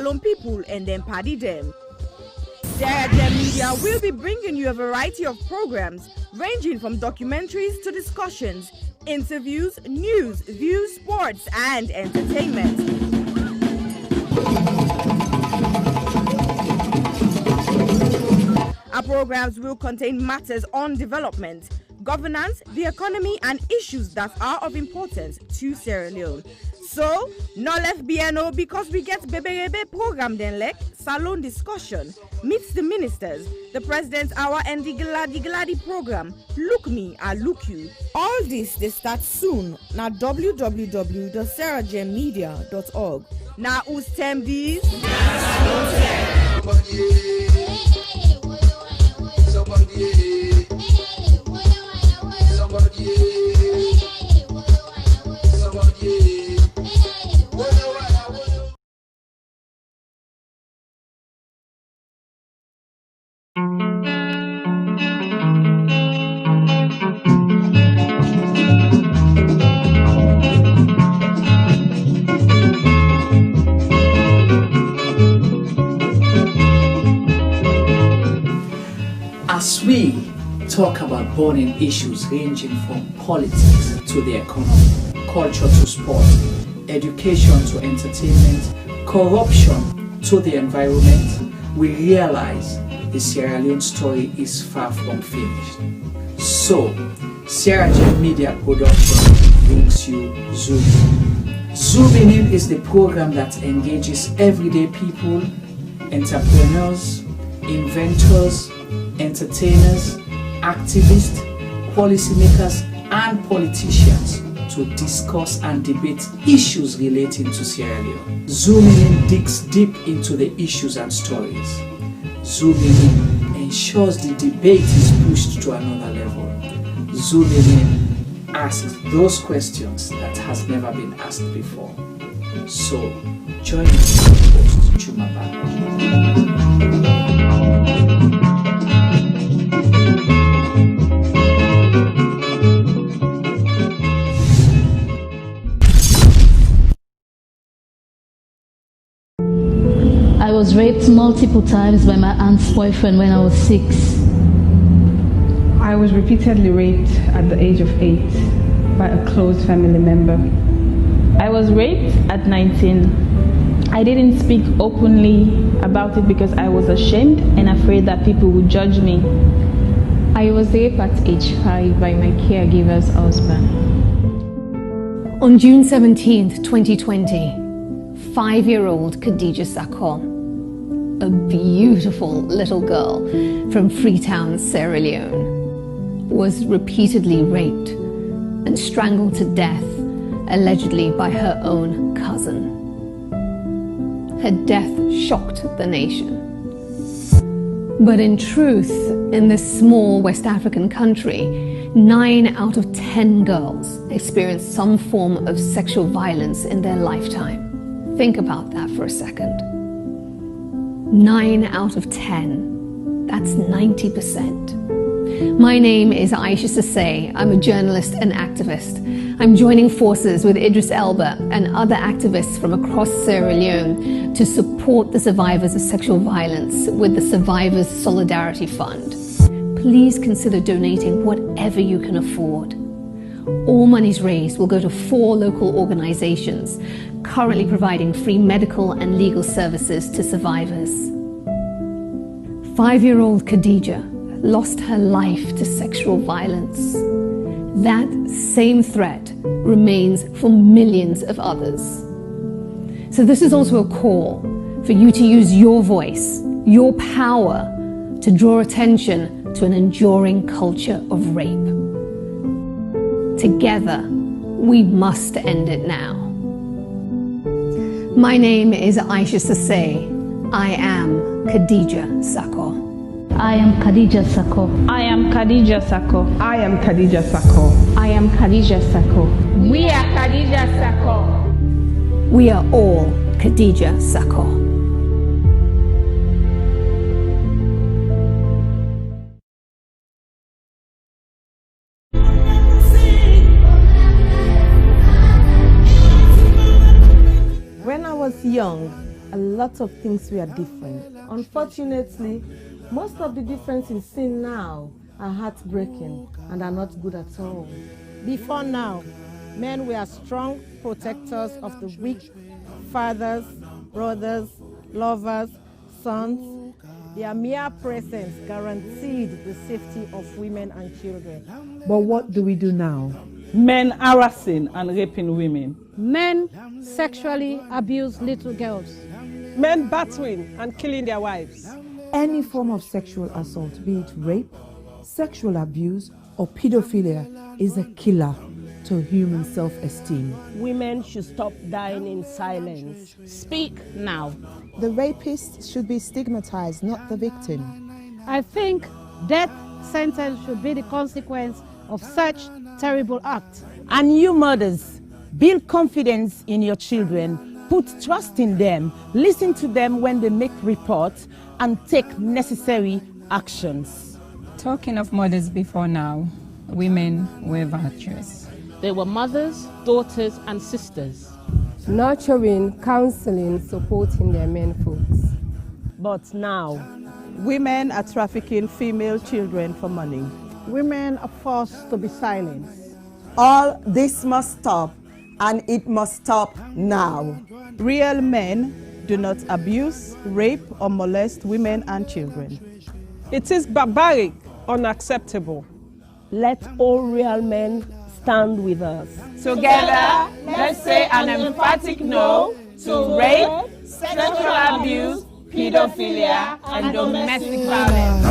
Leone people and then party them. Sierra Leone Media will be bringing you a variety of programs ranging from documentaries to discussions, interviews, news, views, sports, and entertainment. Our programs will contain matters on development, governance, the economy, and issues that are of importance to Sierra Leone. So, no left BNO because we get Bebe program then like salon discussion, meets the ministers, the president's hour, and the Gladi program. Look me, I look you. All this they start soon na www.sierragemedia.org. Now who's tem these? As we talk about burning issues ranging from politics to the economy, culture to sport, education to entertainment, corruption to the environment, we realize the Sierra Leone story is far from finished. So, Sierra Leone Media Production brings you Zoom In. Zooming In is the program that engages everyday people, entrepreneurs, inventors, entertainers, activists, policymakers, and politicians to discuss and debate issues relating to Sierra Leone. Zooming In digs deep into the issues and stories. Zooming In ensures the debate is pushed to another level. Zooming In asks those questions that has never been asked before. So, join me, host Chumaba. I was raped multiple times by my aunt's boyfriend when I was 6. I was repeatedly raped at the age of 8 by a close family member. I was raped at 19. I didn't speak openly about it because I was ashamed and afraid that people would judge me. I was raped at age 5 by my caregiver's husband. On June 17th, 2020, 5-year-old Khadija Sakho, a beautiful little girl from Freetown, Sierra Leone, was repeatedly raped and strangled to death, allegedly by her own cousin. Her death shocked the nation. But in truth, in this small West African country, 9 out of 10 girls experience some form of sexual violence in their lifetime. Think about that for a second. 9 out of 10. That's 90%. My name is Aisha Sase. I'm a journalist and activist. I'm joining forces with Idris Elba and other activists from across Sierra Leone to support the survivors of sexual violence with the Survivors Solidarity Fund. Please consider donating whatever you can afford. All monies raised will go to 4 local organizations currently providing free medical and legal services to survivors. 5-year-old Khadija lost her life to sexual violence. That same threat remains for millions of others. So this is also a call for you to use your voice, your power, to draw attention to an enduring culture of rape. Together, we must end it now. My name is Aisha Sase. I am Khadija Sakho. I am Khadija Sakho. I am Khadija Sakho. I am Khadija Sakho. I am Khadija Sakho. We are Khadija Sakho. We are all Khadija Sakho. When I was young, a lot of things were different. Unfortunately, most of the differences seen now are heartbreaking and are not good at all. Before now, men were strong protectors of the weak, fathers, brothers, lovers, sons. Their mere presence guaranteed the safety of women and children. But what do we do now? Men harassing and raping women. Men sexually abuse little girls. Men battering and killing their wives. Any form of sexual assault, be it rape, sexual abuse, or pedophilia, is a killer to human self-esteem. Women should stop dying in silence. Speak now. The rapist should be stigmatized, not the victim. I think death sentence should be the consequence of such terrible acts. And you mothers, build confidence in your children, put trust in them, listen to them when they make reports, and take necessary actions. Talking of mothers before now, women were virtuous. They were mothers, daughters, and sisters. Nurturing, counseling, supporting their men folks. But now, women are trafficking female children for money. Women are forced to be silent. All this must stop, and it must stop now. Real men do not abuse, rape, or molest women and children. It is barbaric, unacceptable. Let all real men stand with us. Together, let's say an emphatic no to rape, sexual abuse, pedophilia, and domestic violence.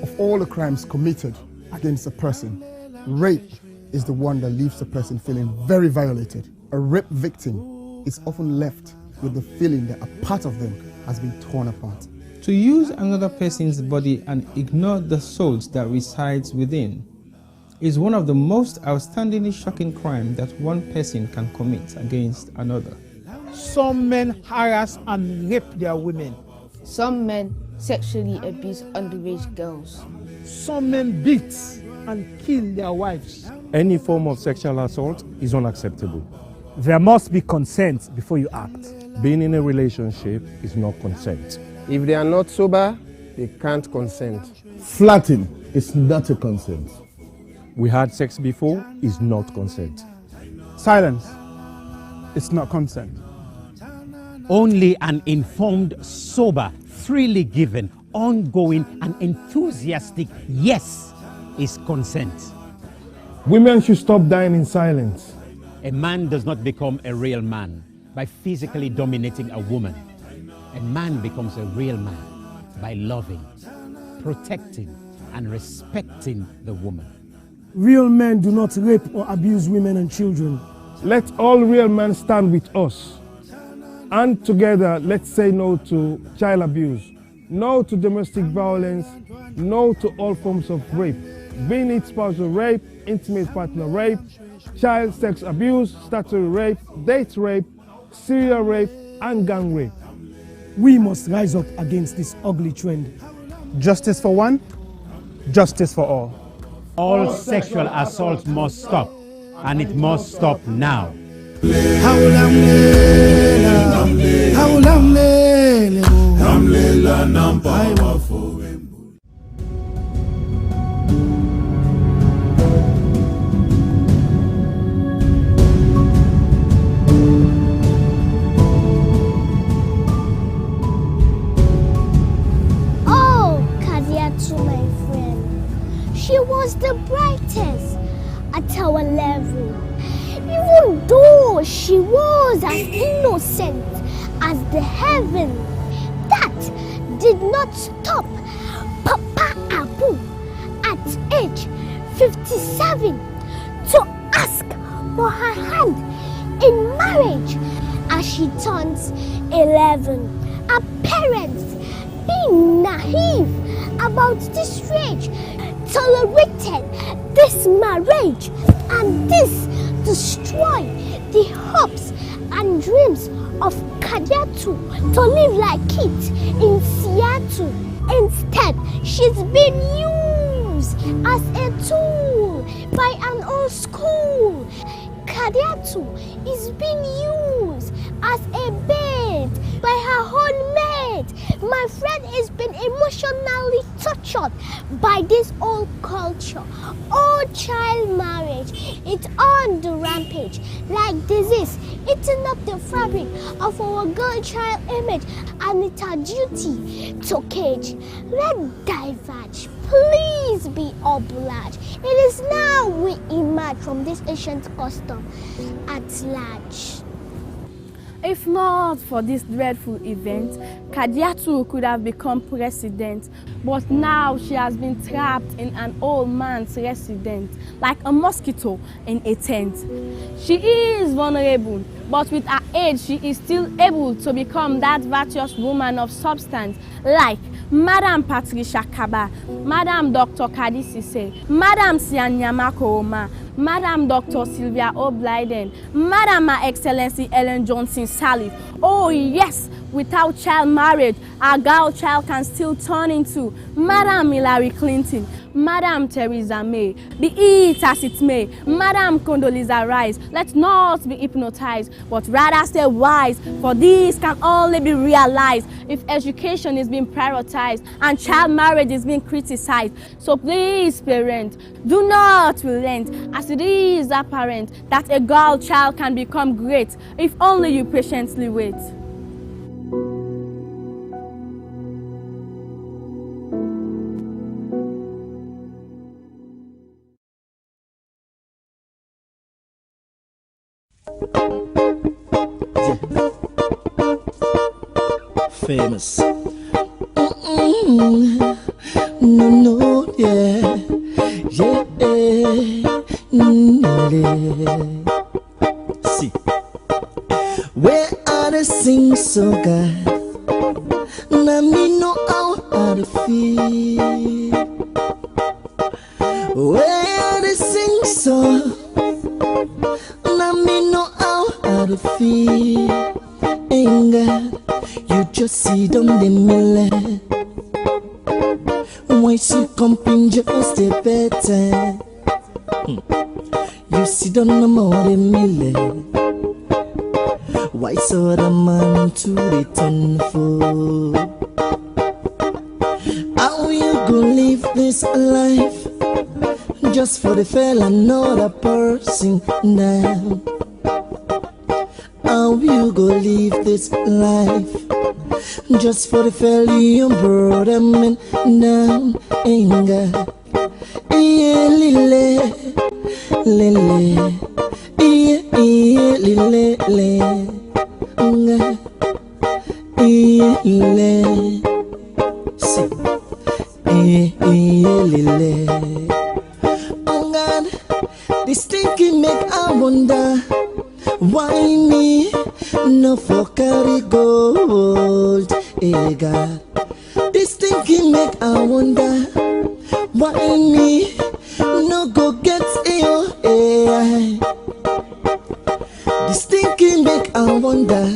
Of all the crimes committed against a person, rape is the one that leaves the person feeling very violated. A rape victim is often left with the feeling that a part of them has been torn apart. To use another person's body and ignore the soul that resides within is one of the most outstandingly shocking crimes that one person can commit against another. Some men harass and rape their women. Some men sexually abuse underage girls. Some men beat and kill their wives. Any form of sexual assault is unacceptable. There must be consent before you act. Being in a relationship is not consent. If they are not sober, they can't consent. Flirting is not a consent. We had sex before is not consent. Silence is not consent. Only an informed, sober, freely given, ongoing and enthusiastic yes is consent. Women should stop dying in silence. A man does not become a real man by physically dominating a woman. A man becomes a real man by loving, protecting, and respecting the woman. Real men do not rape or abuse women and children. Let all real men stand with us. And together, let's say no to child abuse, no to domestic violence, no to all forms of rape, being it spousal rape, intimate partner rape, child sex abuse, statutory rape, date rape, serial rape, and gang rape. We must rise up against this ugly trend. Justice for one, justice for all. All sexual assault must stop, and it must stop now. She was the brightest at our level, even though she was as innocent as the heaven. That did not stop Papa Abu at age 57 to ask for her hand in marriage as she turns 11. Her parents, being naive about this rage, tolerated this marriage, and this destroyed the hopes and dreams of Kadiatu to live like it in Seattle. Instead, she's been used as a tool by an old school. Kadiatu is being used as a bait by her own mate. My friend is being emotionally tortured by this old culture. Old child marriage, it's on the rampage like disease, eating up the fabric of our girl child image, and it's our duty to cage. Let diverge, please be obliged. It is now we emerge from this ancient custom at large. If not for this dreadful event, Kadiatu could have become president, but now she has been trapped in an old man's residence, like a mosquito in a tent. She is vulnerable, but with her age, she is still able to become that virtuous woman of substance, like Madam Patricia Kaba, Madam Dr. Kadi Sise, Madam Sianyamako Oma, Madam Dr. Sylvia O'Blyden, Madam Her Excellency Ellen Johnson Sirleaf. Oh yes, without child marriage, our girl child can still turn into Madam Hillary Clinton, Madam Theresa May. Be it as it may, Madam Condoleezza Rice, let's not be hypnotized, but rather stay wise, for this can only be realized if education is being prioritized and child marriage is being criticized. So please, parents, do not relent, as it is apparent that a girl child can become great if only you patiently wait. Famous. No, yeah, yeah, See, where are the sing so good? Now me know how to feel. Where are the sing so? Now me know how to feel. Ain't God, you just see them the millet. Why she comping just a better? You see them no more the millet. Why so the man to return for? How you gonna live this life just for the fella another person now? How you go live this life just for the fella you brought them in down? Ain't God, yeah, lily, lily, yeah, yeah, lily, lily, yeah, lily. See, yeah, yeah, lily. Oh God, this thinking make I wonder. Why me no for carry gold? Hey God, this thinking make I wonder. Why me no go get AI? This thinking make I wonder.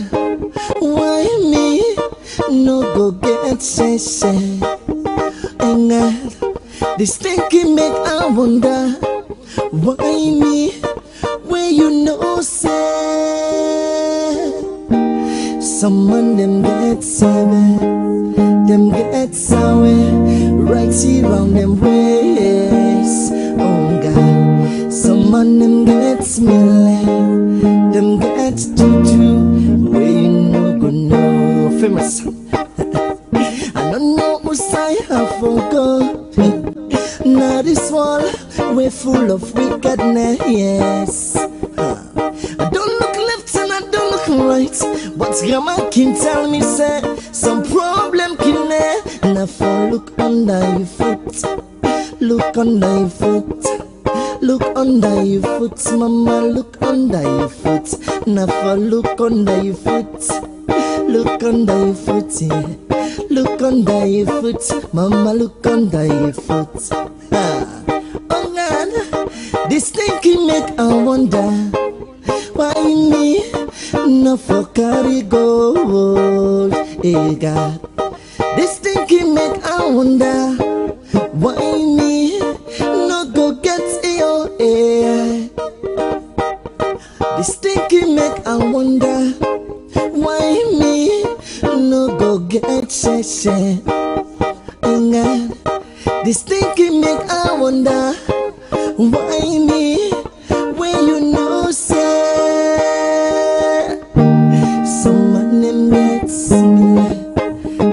Why me no go get say? And God, this thinking make I wonder. Why me? Where you know say some man them get seven, them get sour, right around them ways. Oh God, some man them get smelly, them get tutu. Where you know go know famous. I don't know who I have forgot. Now this wall we're full of wickedness, yes. I don't look left and I don't look right, but grandma can tell me say some problem can there. Now for look under your foot, look under your foot, look under your foot, mama look under your foot. Now for look under your foot, look under your foot, yeah. Look under your foot, mama look under your foot. Oh God, this thinking make I wonder. Why me no for carry gold. Hey God, this thinking make I wonder why me no go get your air. This thinking make I wonder why me no go get share. God, this thinking make I wonder why me when you know say some of them get similar,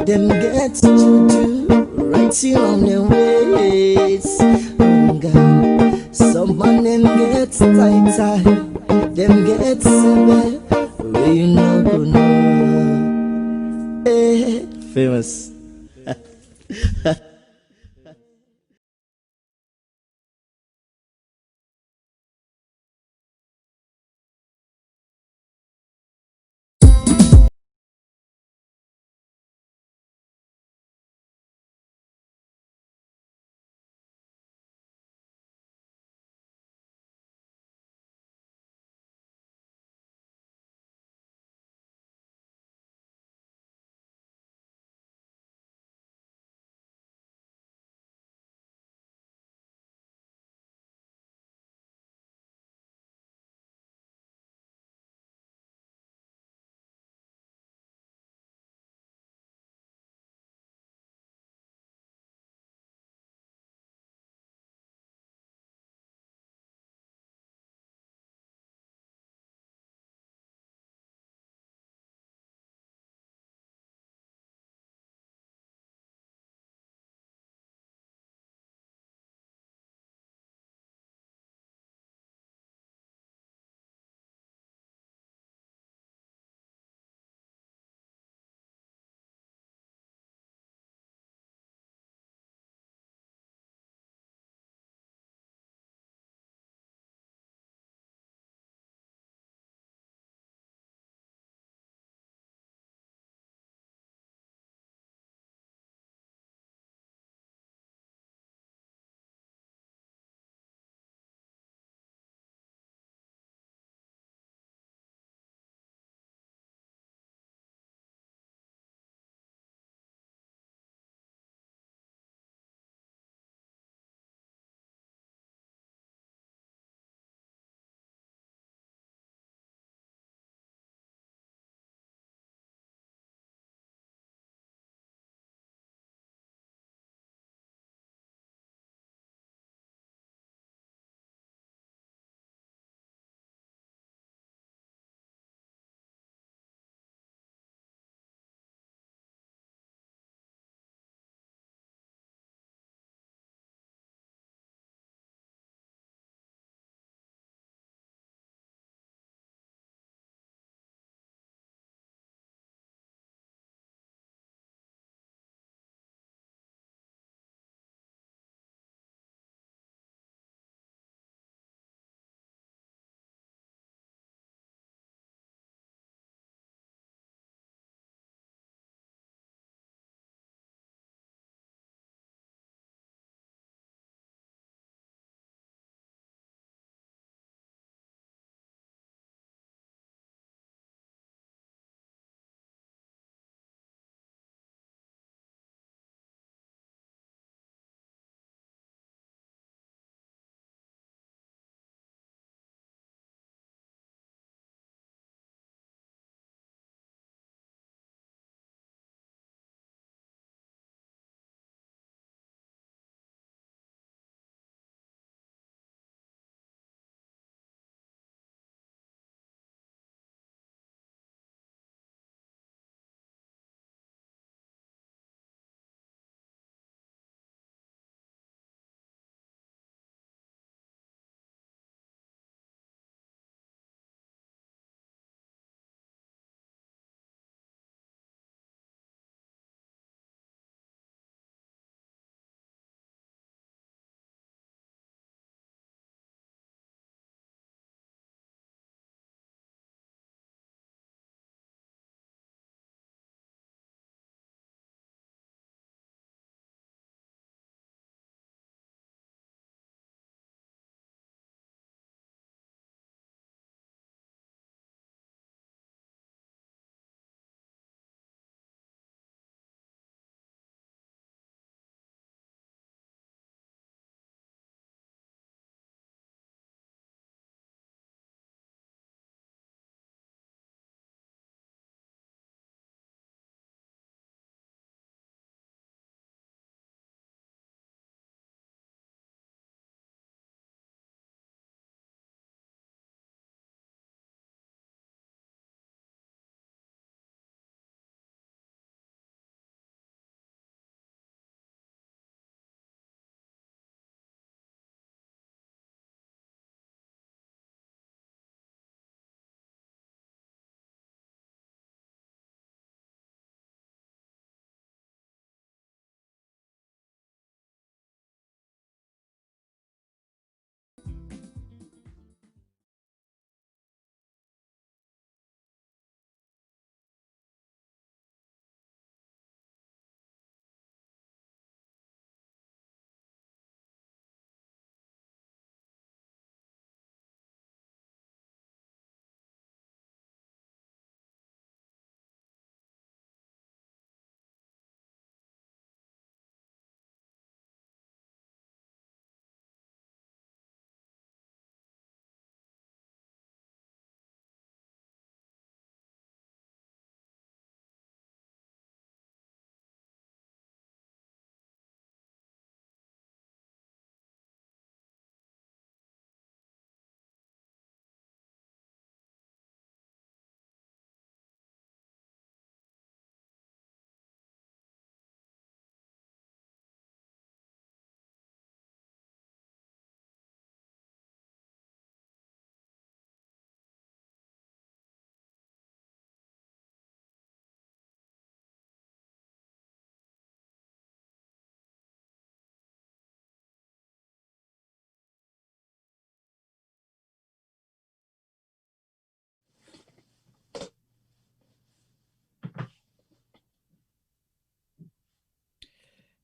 them get juju right here on their ways. God, some of them get tighter, them get severe, where you no go know. Hey, famous.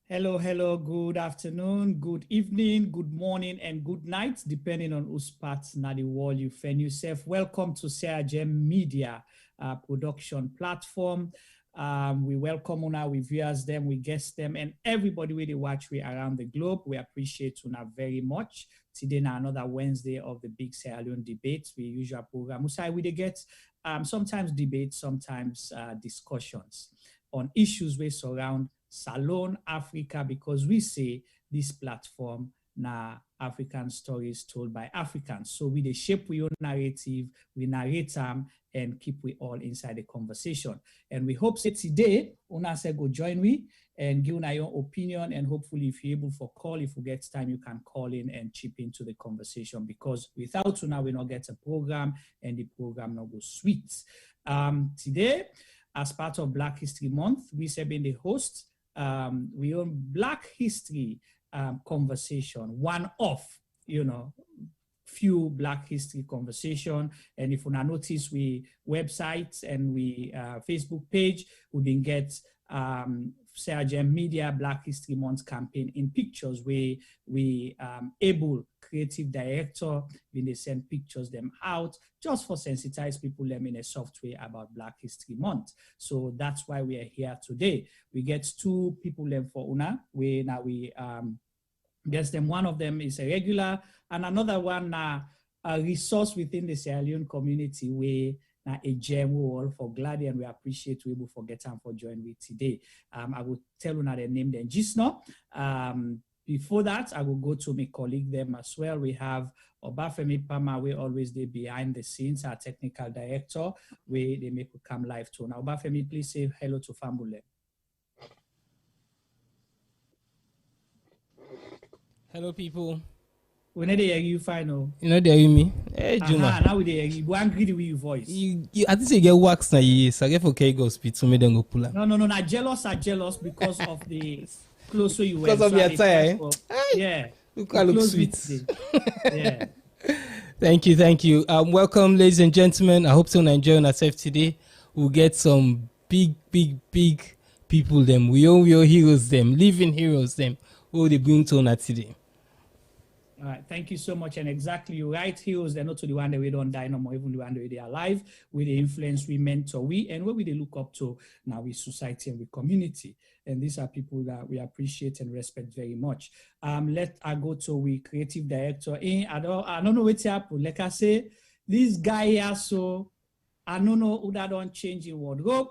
Hello, good afternoon, good evening, good morning, and good night, depending on whose parts na the world you find yourself. Welcome to Sierra Leone Media production platform. We welcome una, we viewers them, we guest them, and everybody with the watch we around the globe. We appreciate una very much. Today na another Wednesday of the Big Sierra Leone Debate. We usual program. Usai we get sometimes debates, sometimes discussions on issues we surround Salon Africa, because we say this platform na African stories told by Africans. So we the shape we own narrative, we narrate them and keep we all inside the conversation. And we hope that today una say go join we and give una your opinion, and hopefully if you're able for call, if we get time, you can call in and chip into the conversation, because without una we not get a program and the program not go sweet. Today, as part of Black History Month, we have been the host. We own Black History conversation, one of, few Black History conversation. And if you notice, we websites and we Facebook page, we been get Sierra Leone Media Black History Month campaign in pictures where we able creative director when they send pictures them out just for sensitize people them in a software about Black History Month. So that's why we are here today. We get two people them for una. We guess them. One of them is a regular, and another one a resource within the Sierra Leone community where a gem we all for glad, and we appreciate we able for get time for join me today. I will tell you the name then just now. Before that, I will go to my colleague them as well. We have Obafemi Pama, we always there behind the scenes, our technical director, where they make come live too. Now, Obafemi, please say hello to Fambule. Hello, people. We need to hear you final. You know they hear me. Hey, Juma. Now we hear you. We angry with your voice. I think you get wax na yes. I get for K-Go speed to me then go pull up. No. Not jealous because of the closer you were. Because of your attire. Yeah. Look, I look sweet. Yeah. Thank you. Welcome, ladies and gentlemen. I hope to enjoy ourselves today. We'll get some big people. Them we all heroes. Them living heroes. Them who they bring to us today. All right, thank you so much. And exactly, you're right. Heroes, they're not to the one that we don't die no more, even the one that they are alive, with the influence we mentor, and what we they look up to now with society and with community. And these are people that we appreciate and respect very much. Let I go to we creative director. I don't know what's happened. Like I say, this guy here, so I don't know who that don't change in wardrobe.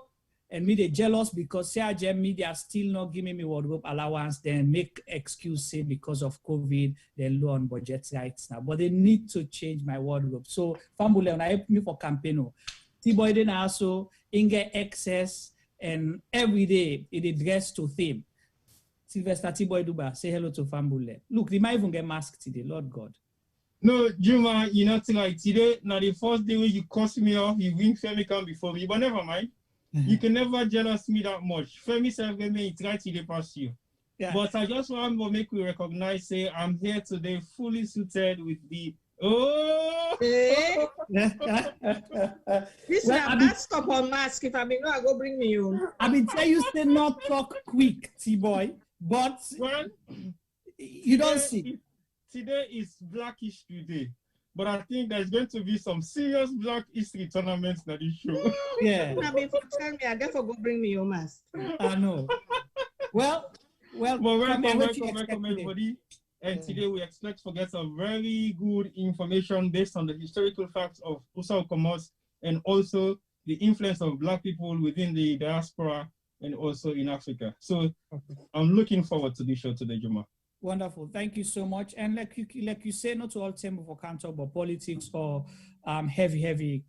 And me they jealous because Sierra Leone Media still not giving me wardrobe allowance, then make excuse say because of COVID, they're low on budget right now. But they need to change my wardrobe. So Fambule, when I help me for campaign, T-Boy then also in get excess, and every day it dress to theme. Sylvester T-Boy Duba, say hello to Fambule. Look, they might even get masked today, Lord God. No, Juma, you know, like today, now the first day when you cuss me off, you win Femi come before me, but never mind. You can never jealous me that much. Femi said, it's right to pass you. Yeah. But I just want to make you recognize, say, I'm here today fully suited with the This mask up on mask. If I mean, no, I go bring me you. I mean, tell you say not talk quick, T-Boy, but well, you don't see. Today is Black History Day. But I think there's going to be some serious Black History tournaments that you show. Yeah. I mean, tell me, I therefore go bring me your mask. I know. Well, welcome everybody. And today we expect to get some very good information based on the historical facts of Usa Okomos and also the influence of Black people within the diaspora and also in Africa. So I'm looking forward to this show today, Juma. Wonderful. Thank you so much. And like you say, not to all time for cancer, but politics or heavy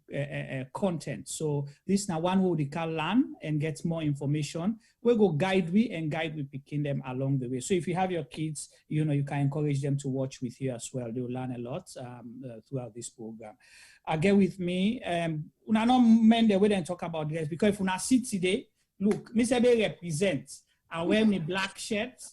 content. So this now one who they can learn and get more information. We'll go guide we picking them along the way. So if you have your kids, you can encourage them to watch with you as well. They'll learn a lot throughout this program. Again with me, una no men the way they talk about this, because if una see today, look, Mr. B represents. I wear my black shirt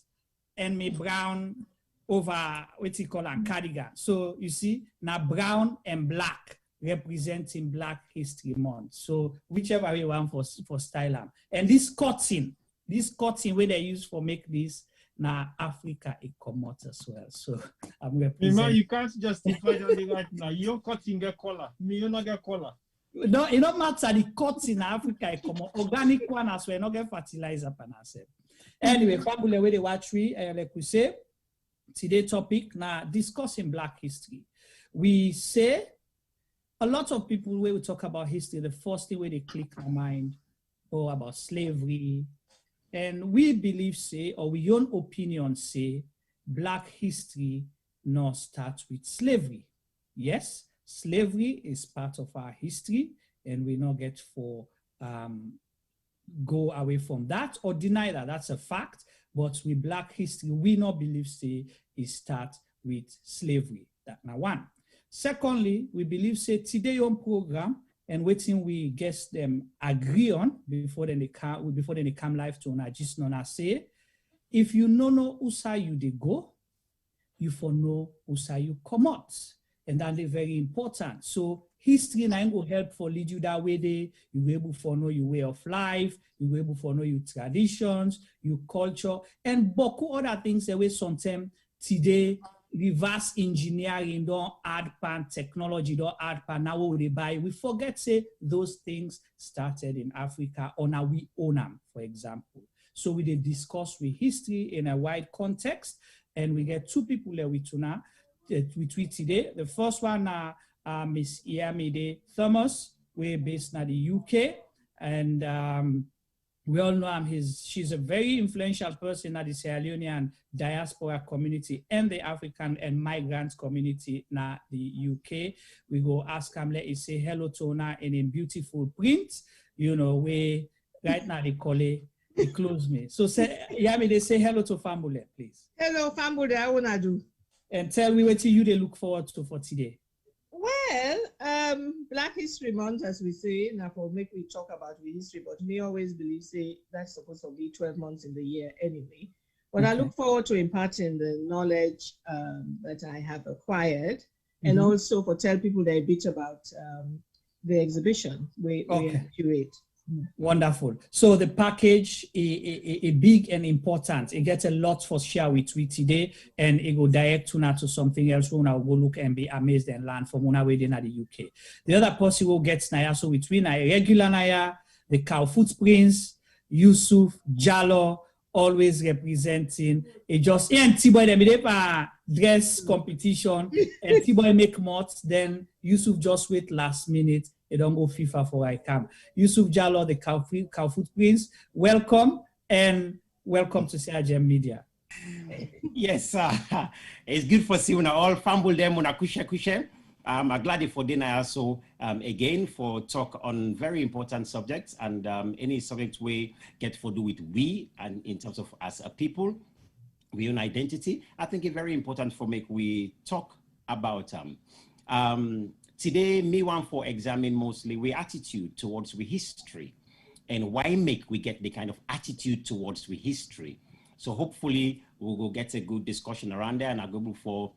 and me brown over what you call a cardigan. So you see, now brown and black representing Black History Month. So whichever way you want for style. And this cotton where they use for make this, now Africa it come out as well. So I'm representing. You can't justify that right now. You're cutting get color. Me, you not get color. No, it don't matter the cuts in Africa it come out. Organic one as well, not get fertilizer pan ourselves. Anyway, fabulous way they watch we like we say today's topic now discussing Black history. We say a lot of people when we talk about history, the first thing where they click our mind about slavery. And we believe say, or we own opinion say, Black history not starts with slavery. Yes, slavery is part of our history, and we not get for go away from that or deny that. That's a fact. But with Black history, we not believe say it start with slavery. That now one. Secondly, we believe say today on program and waiting we guess them agree on before they come live to una just not say if you know usa you they go, you for know usa you come out. And that is very important. So history now will help for lead you that way there. You will able to know your way of life, you will able to know your traditions, your culture, and beaucoup other things that way sometimes today reverse engineering don't add pan technology, don't add pan now what they buy. We forget say those things started in Africa or now we own them, for example. So we did discuss with history in a wide context, and we get two people there with tuna we tweet today. The first one Miss Iamide Thomas, we're based in the UK, and we all know she's a very influential person in the Sierra Leonean diaspora community and the African and migrant community in the UK. We go ask him, let us say hello to her in a beautiful print. You know, we right now they call it, they close me. So they say hello to Fambule, please. Hello, Fambule, I wanna do. And tell me what you they look forward to for today. Well, Black History Month, as we say, now for make we talk about the history, but me always believe say that's supposed to be 12 months in the year anyway. But I look forward to imparting the knowledge that I have acquired, and also for tell people a bit about the exhibition we curate. Wonderful. So the package is big and important. It gets a lot for share with today, and it go direct to something else. We'll go look and be amazed and learn from one way in the UK. The other possible gets Naya so between a regular Naya, the Cow Footprints, Yusuf, Jallo, always representing a just and T-boy them dress competition and T-boy make mods, then Yusuf just wait last minute. They don't go FIFA for I come. Yusuf Jallo, the Cow Footprints, welcome and welcome to CRGM Media. Yes, it's good for seeing all fumble them on a kushe. I'm glad for dinner also again for talk on very important subjects and any subject we get for do with we and in terms of as a people, we own identity. I think it's very important for make we talk about today, me want for examine mostly we attitude towards we history and why make we get the kind of attitude towards we history. So hopefully we'll go get a good discussion around there and I'll go for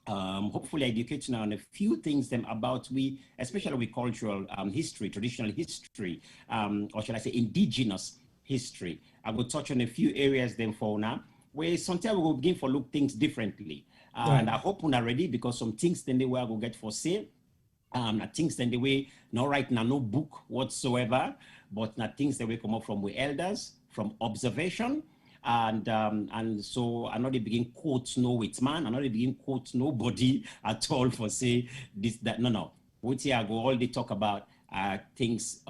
hopefully education on a few things them about we, especially with cultural history, traditional history, or shall I say indigenous history. I will touch on a few areas then for now, where sometimes we will begin for look things differently. And I hope we're ready because some things then they will get for sale. Things then the way not right now, no book whatsoever, but not things that will come up from the elders, from observation. And so I know they begin quote no it's man, I know they begin quote nobody at all for say this, that, no. What here I go all they talk about things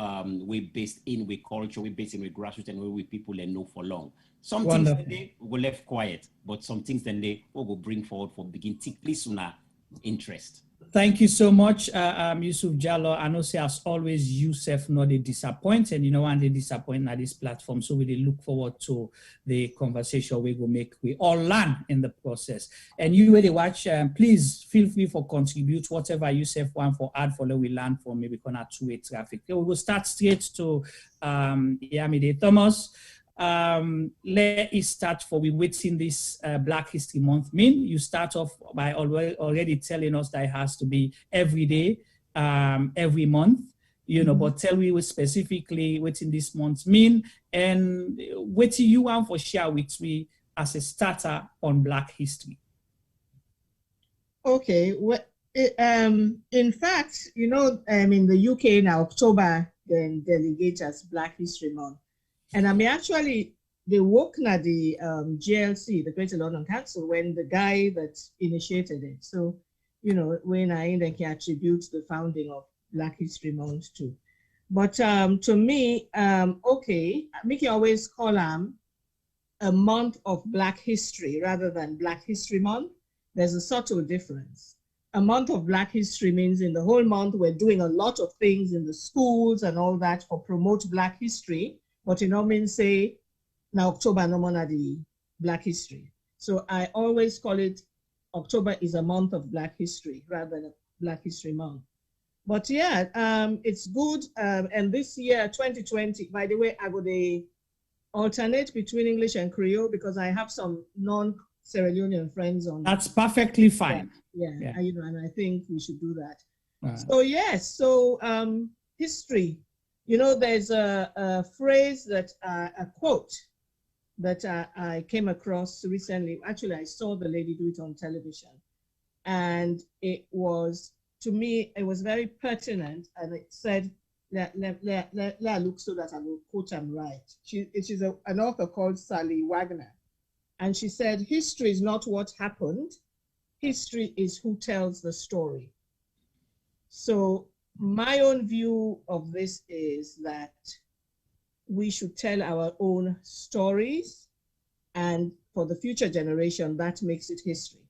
we based in with culture, we based in with grassroots and we people and know for long. Some Wonderful. Things then they will left quiet, but some things then they will bring forward for begin take place on our interest. Thank you so much, Yusuf Jallo. I know, say, as always, Yusuf not they disappoint, and you know, and they disappoint at this platform. So we look forward to the conversation we go make. We all learn in the process. And you really watch, please feel free for contribute whatever Yusuf want for add follow. We learn from maybe connect two-way traffic. We will start straight to Iamide Thomas. Let us start for we waiting this Black History Month mean. You start off by already telling us that it has to be every day, every month, you know, but tell me specifically what in this month mean and what you want for share with me as a starter on Black history? Okay. Well, in fact, in the UK now, October, then delegate as Black History Month. And I mean, actually, they work at the GLC, the Greater London Council, when the guy that initiated it. So, when I then can attribute the founding of Black History Month too. But to me, okay, Mickey always call them a month of Black history rather than Black History Month. There's a subtle difference. A month of Black history means in the whole month, we're doing a lot of things in the schools and all that for promote Black history, but it don't mean say, now October no more the Black history. So I always call it October is a month of Black history rather than a Black History Month. But yeah, it's good. And this year, 2020, by the way, I would alternate between English and Creole because I have some non-Sierra Leonean friends on. That's perfectly fine. Yeah. And I think we should do that. Right. So yes, so history. There's a phrase that a quote that I came across recently. Actually, I saw the lady do it on television, and it was, to me, it was very pertinent, and it said, let look so that I will quote them right. She's an author called Sally Wagner, and she said, history is not what happened, history is who tells the story. So my own view of this is that we should tell our own stories, and for the future generation, that makes it history.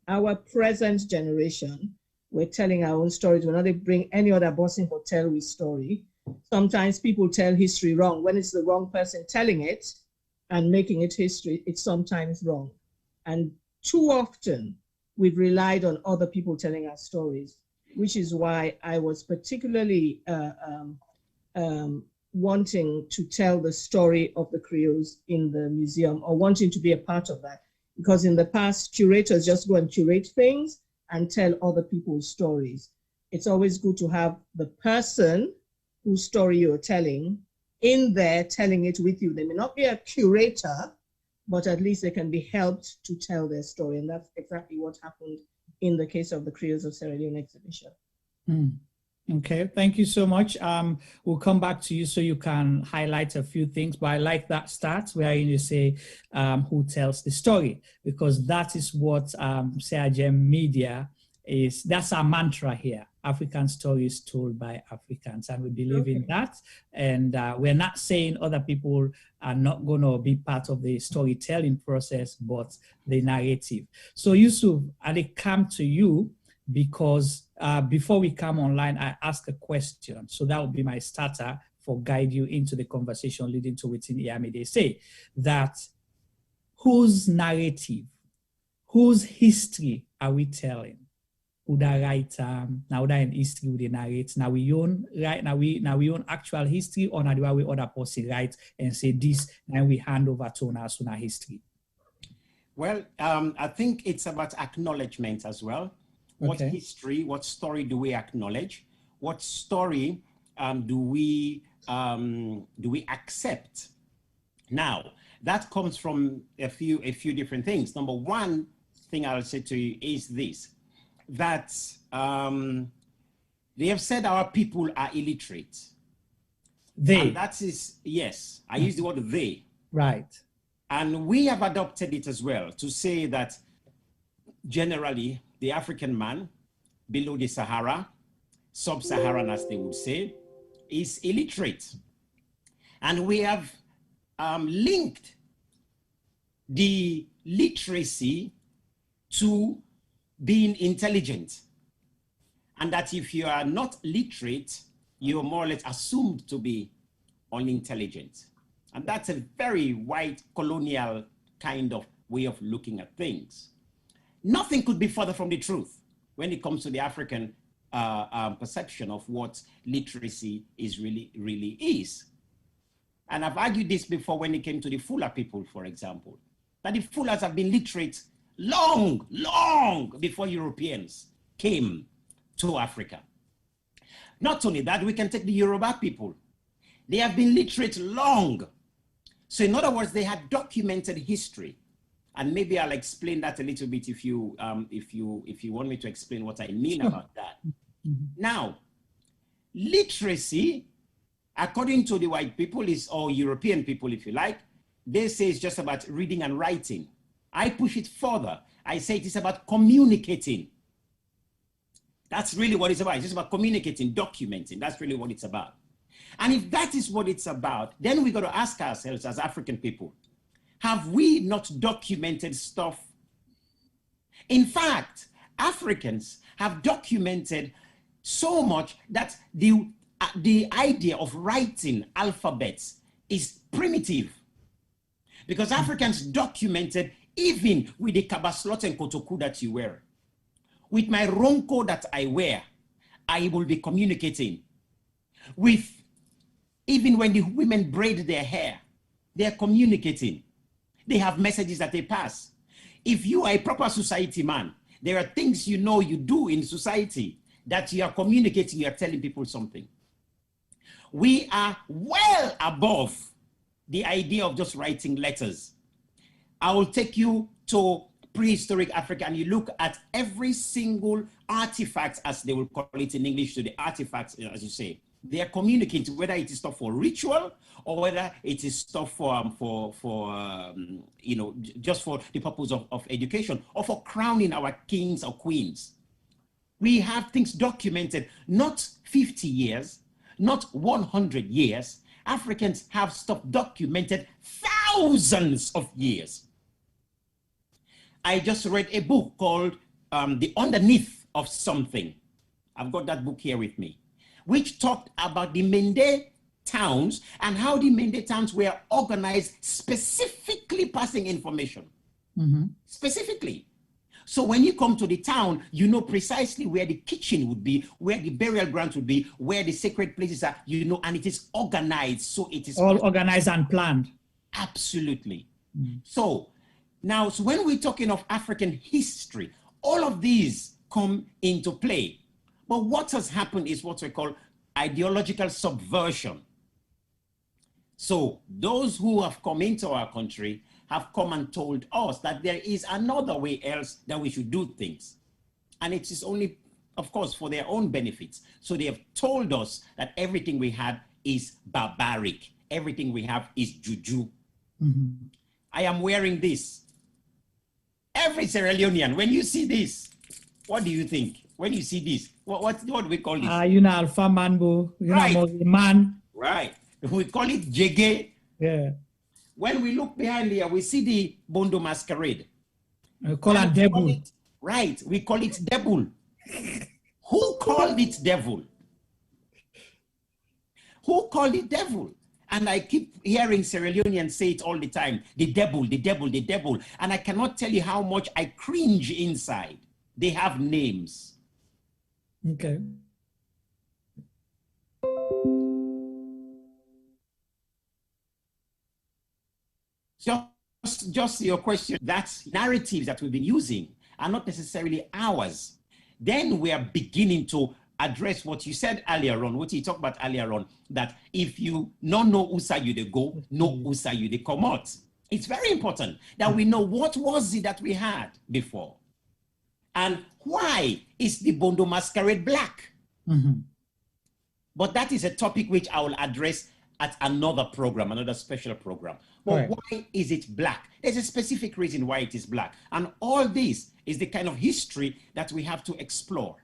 Our present generation, we're telling our own stories. We're not bring any other person for tell we story. Sometimes people tell history wrong. When it's the wrong person telling it and making it history, it's sometimes wrong. And too often, we've relied on other people telling our stories, which is why I was particularly wanting to tell the story of the Creoles in the museum, or wanting to be a part of that. Because in the past, curators just go and curate things and tell other people's stories. It's always good to have the person whose story you're telling in there telling it with you. They may not be a curator, but at least they can be helped to tell their story. And that's exactly what happened in the case of the Creoles of Sierra Leone exhibition. Okay, thank you so much. We'll come back to you so you can highlight a few things, but I like that start where you say who tells the story, because that is what Sierra Gem Media is. That's our mantra here. African stories told by Africans, and we believe in that. And we're not saying other people are not going to be part of the storytelling process, but the narrative. So Yusuf, I'll come to you because before we come online, I asked a question. So that would be my starter for guide you into the conversation leading to within Iyami. They say that whose narrative, whose history are we telling? Would I write now that in history would they narrate? Now we own actual history, or now we other person write and say this, and we hand over to our history? Well, I think it's about acknowledgement as well. What history, what story do we acknowledge? What story do we accept? Now, that comes from a few different things. Number one thing I'll say to you is this, that they have said our people are illiterate. They. And that is, yes, I use the word they. Right. And we have adopted it as well to say that generally the African man below the Sahara, sub-Saharan as they would say, is illiterate. And we have linked the literacy to being intelligent. And that if you are not literate, you're more or less assumed to be unintelligent. And that's a very white colonial kind of way of looking at things. Nothing could be further from the truth when it comes to the African perception of what literacy is really is. And I've argued this before when it came to the Fula people, for example, that the Fulas have been literate long before Europeans came to Africa. Not only that, we can take the Yoruba people. They have been literate long. So in other words, they had documented history. And maybe I'll explain that a little bit if you want me to explain what I mean about that. Now, literacy, according to the white people, or European people, if you like, they say it's just about reading and writing. I push it further. I say it is about communicating. That's really what it's about. It's just about communicating, documenting. That's really what it's about. And if that is what it's about, then we got to ask ourselves as African people, have we not documented stuff? In fact, Africans have documented so much that the idea of writing alphabets is primitive. Because Africans documented even with the kabaslot and kotoku that you wear. With my ronko that I wear, I will be communicating. With even when the women braid their hair, they are communicating. They have messages that they pass. If you are a proper society man, there are things you know you do in society that you are communicating, you are telling people something. We are well above the idea of just writing letters. I will take you to prehistoric Africa and you look at every single artifact, as they will call it in English, to the artifacts, as you say. They are communicating, whether it is stuff for ritual or whether it is stuff for just for the purpose of education or for crowning our kings or queens. We have things documented, not 50 years, not 100 years. Africans have stuff documented thousands of years. I just read a book called The Underneath of Something. I've got that book here with me, which talked about the Mende towns and how the Mende towns were organized specifically passing information. Specifically. So when you come to the town, you know precisely where the kitchen would be, where the burial grounds would be, where the sacred places are, you know, and it is organized. So it is all organized and planned. Absolutely. So now, so when we're talking of African history, all of these come into play. But what has happened is what we call ideological subversion. So those who have come into our country have come and told us that there is another way else that we should do things. And it is only, of course, for their own benefits. So they have told us that everything we had is barbaric. Everything we have is juju. I am wearing this. Every Sierra Leonean, when you see this, what do you think? When you see this, what do we call this? You know, Alpha Manbo, Right. Man. Right. We call it jege. Yeah. When we look behind here, we see the Bondo masquerade. We call it devil. Right. We call it devil. Who called it devil? Who called it devil? And I keep hearing Sierra Leoneans say it all the time. The devil, the devil, the devil. And I cannot tell you how much I cringe inside. They have names. Okay. Just your question, that's narratives that we've been using are not necessarily ours. Then we are beginning to address what you said earlier on, what you talked about earlier on, that if you no usa you they go, no usa you they come out. It's very important that we know what was it that we had before. And why is the Bondo masquerade black? But that is a topic which I will address at another program, another special program. But why is it black? There's a specific reason why it is black. And all this is the kind of history that we have to explore.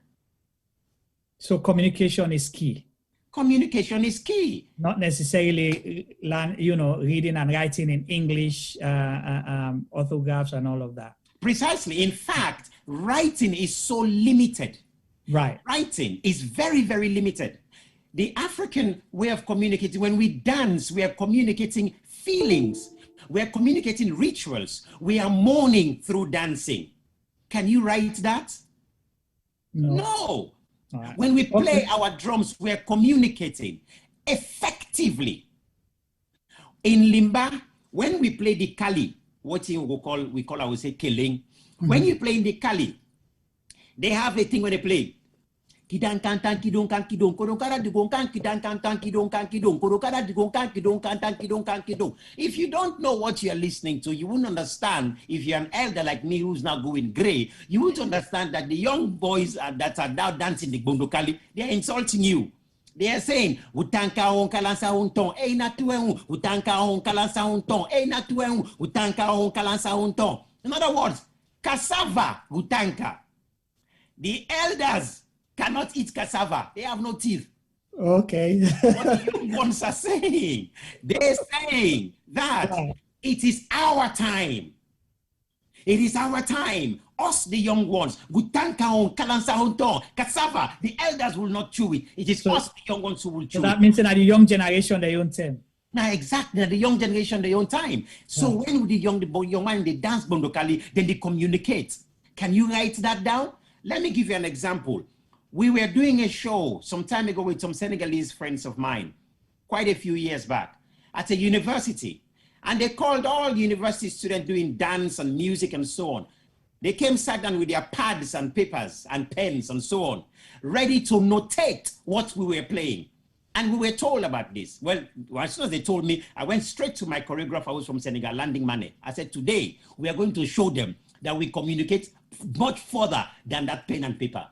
So communication is key. Communication is key. Not necessarily, reading and writing in English, orthographs and all of that. Precisely. In fact, writing is so limited. Right. Writing is very, very limited. The African way of communicating, when we dance, we are communicating feelings. We are communicating rituals. We are mourning through dancing. Can you write that? No. Right. When we play our drums, we are communicating effectively. In Limba, when we play the Kali, what we call I would say Keling. When you play in the Kali, they have a thing when they play. Kidan kantan kidon kan kidon korokara digon kan kidan kantan kidon kan kidon korokara digon kan kidon kantan kidon kan kidon. If you don't know what you're listening to, you won't understand. If you're an elder like me who's now going gray, you won't understand that the young boys that are now dancing the bondokali, they're insulting you. They are saying, utanka on kalansa un ton, e na tuenu, utanka on kalansa un ton, e na tuenu, utanka on kalansa un ton. In other words, cassava, utanka. The elders cannot eat cassava. They have no teeth. Okay. What the young ones are saying, they're saying that it is our time. It is our time. Us, the young ones, cassava, the elders will not chew it. It is us, the young ones, who will chew so that it. means that the young generation, their own time. Now, exactly, the young generation, their own time. So when the young man, they dance bondokali, then they communicate. Can you write that down? Let me give you an example. We were doing a show some time ago with some Senegalese friends of mine, quite a few years back, at a university. And they called all university students doing dance and music and so on. They came, sat down with their pads and papers and pens and so on, ready to notate what we were playing. And we were told about this. Well, as soon as they told me, I went straight to my choreographer who's from Senegal, Landing Mane. I said, today, we are going to show them that we communicate much further than that pen and paper.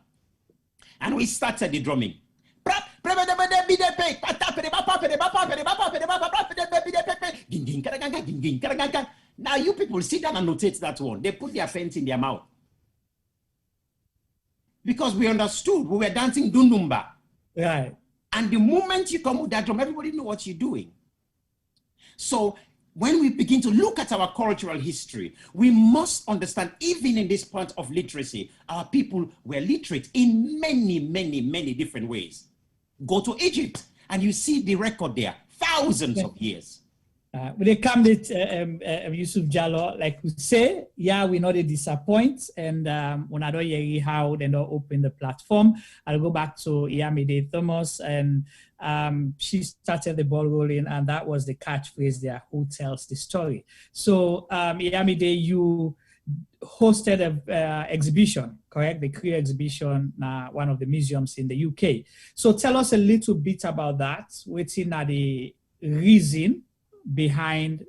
And we started the drumming. Now you people sit down and notate that one. They put their pens in their mouth. Because we understood, we were dancing Dundumba. Right. And the moment you come with that drum, everybody know what you're doing. So when we begin to look at our cultural history, we must understand, even in this point of literacy, our people were literate in many, many, many different ways. Go to Egypt and you see the record there, thousands of years. When they come with Yusuf Jallo, like we say, yeah, we know they disappoint, and when I don't hear how they don't open the platform, I'll go back to Iyamide Thomas, and she started the ball rolling, and that was the catchphrase there, who tells the story. So Iyamide, you hosted an exhibition, correct? The Creole exhibition, one of the museums in the UK. So tell us a little bit about that, within the reason behind,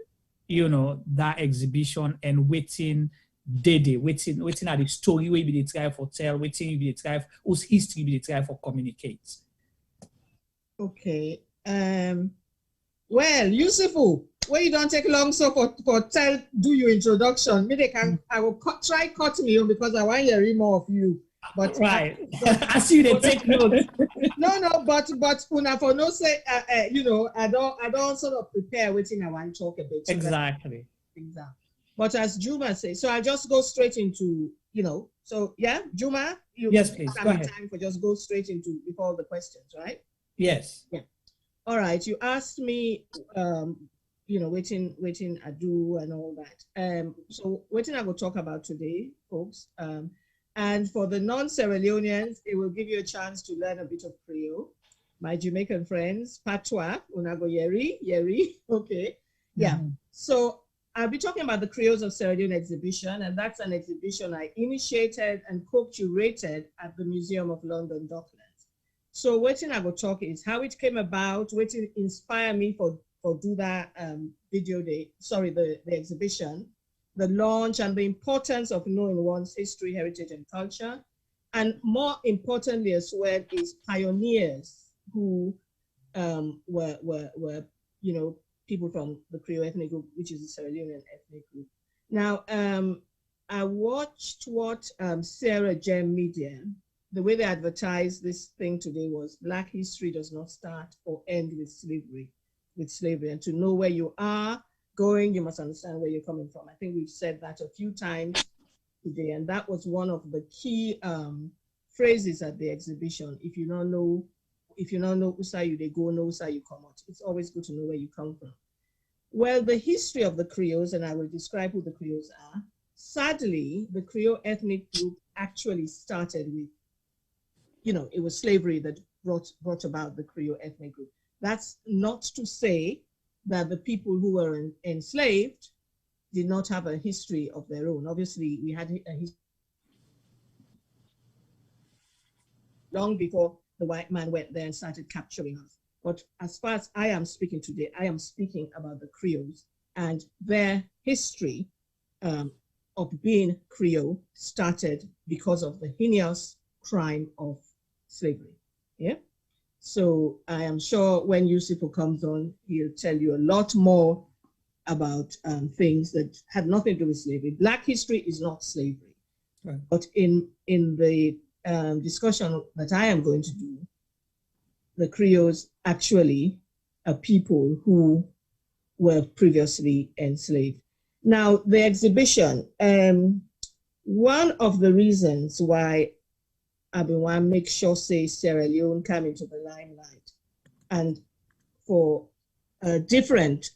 that exhibition, and waiting at the story where be the try for tell, waiting be the try whose history be the try for communicate. Okay. Well, Yusufu, where you don't take long so for tell do your introduction. Maybe I will try cut me on because I want to hear more of you. But right, I see they take notes. No, but una for no say, I don't sort of prepare waiting I want to talk about. So exactly. But as Juma says, so I'll just go straight into, so yeah, Juma, you yes, please go ahead. Time for just go straight into before the questions, right? Yes. Yeah. All right. You asked me, waiting I do and all that. So waiting I will talk about today, folks. And for the non-Sierra Leoneans, it will give you a chance to learn a bit of Creole. My Jamaican friends, Patois, Unago Yeri, okay. Yeah. So I'll be talking about the Creoles of Sierra Leone exhibition, and that's an exhibition I initiated and co-curated at the Museum of London Docklands. So what I will talk is how it came about, what inspired me for do that the exhibition, the launch, and the importance of knowing one's history, heritage, and culture. And more importantly as well is pioneers who were people from the Creole ethnic group, which is the Sierra Leonean ethnic group. Now, I watched what Sierra Gem Media, the way they advertised this thing today was Black history does not start or end with slavery. And to know where you are going, you must understand where you're coming from. I think we've said that a few times today, and that was one of the key phrases at the exhibition. If you don't know Usa you they go, no Usa you come out. It's always good to know where you come from. Well, the history of the Creoles, and I will describe who the Creoles are. Sadly, the Creole ethnic group actually started with, it was slavery that brought about the Creole ethnic group. That's not to say that the people who were enslaved did not have a history of their own. Obviously, we had a history. long before the white man went there and started capturing us. But as far as I am speaking today, I am speaking about the Creoles and their history of being Creole started because of the heinous crime of slavery. Yeah. So I am sure when Yusufu comes on, he'll tell you a lot more about things that had nothing to do with slavery. Black history is not slavery. Right. But in the discussion that I am going to do, the Creoles actually are people who were previously enslaved. Now, the exhibition, one of the reasons why I want to make sure, say, Sierra Leone come into the limelight, and for a different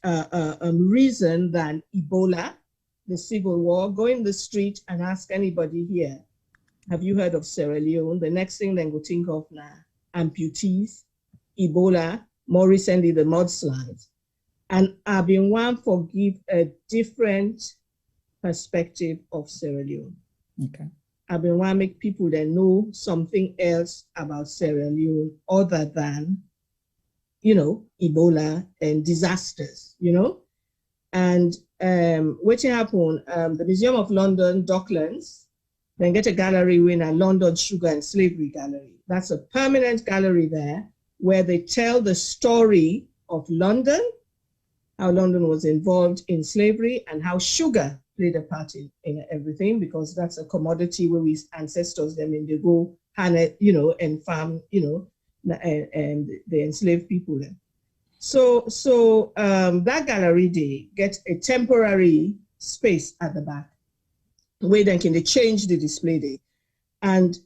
reason than Ebola, the Civil War, go in the street and ask anybody here, have you heard of Sierra Leone? The next thing they go think of now, amputees, Ebola, more recently the mudslides. And I've been one for give a different perspective of Sierra Leone. Okay. I've been want to make people that know something else about Sierra Leone other than, you know, Ebola and disasters, you know. And what happened, the Museum of London, Docklands, then get a gallery in a London Sugar and Slavery Gallery. That's a permanent gallery there where they tell the story of London, how London was involved in slavery and how sugar played a part in everything, because that's a commodity where we ancestors them in the go, you know, and farm, you know, and the enslaved people then. So that gallery, they get a temporary space at the back where then can they change the display day. And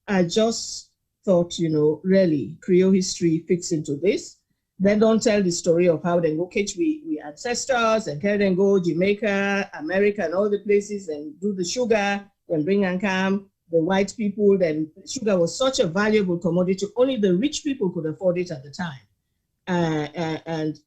I just thought, you know, really Creole history fits into this. Then don't tell the story of how they go catch we ancestors and carry them go Jamaica, America, and all the places and do the sugar and bring and come the white people. Then sugar was such a valuable commodity, only the rich people could afford it at the time. And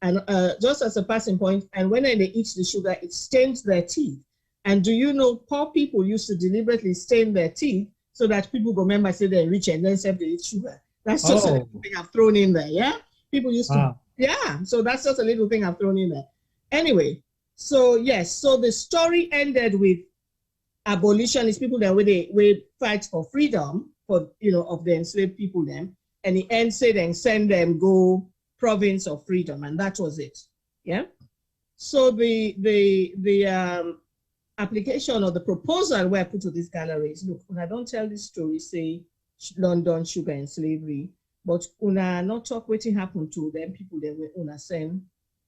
just as a passing point, and when they eat the sugar, it stains their teeth. And do you know, poor people used to deliberately stain their teeth so that people go remember, say they're rich and then say they eat sugar. That's just a little thing I've thrown in there, yeah? People used to, yeah, so that's just a little thing I've thrown in there. Anyway, so yes, so the story ended with abolitionists, people that would fight for freedom, for, you know, of the enslaved people then, and the end said and send them go province of freedom, and that was it, yeah? So the application or the proposal where I put to this gallery is, look, when I don't tell this story, say London, sugar and slavery, but una not talk what happened to them people that were una send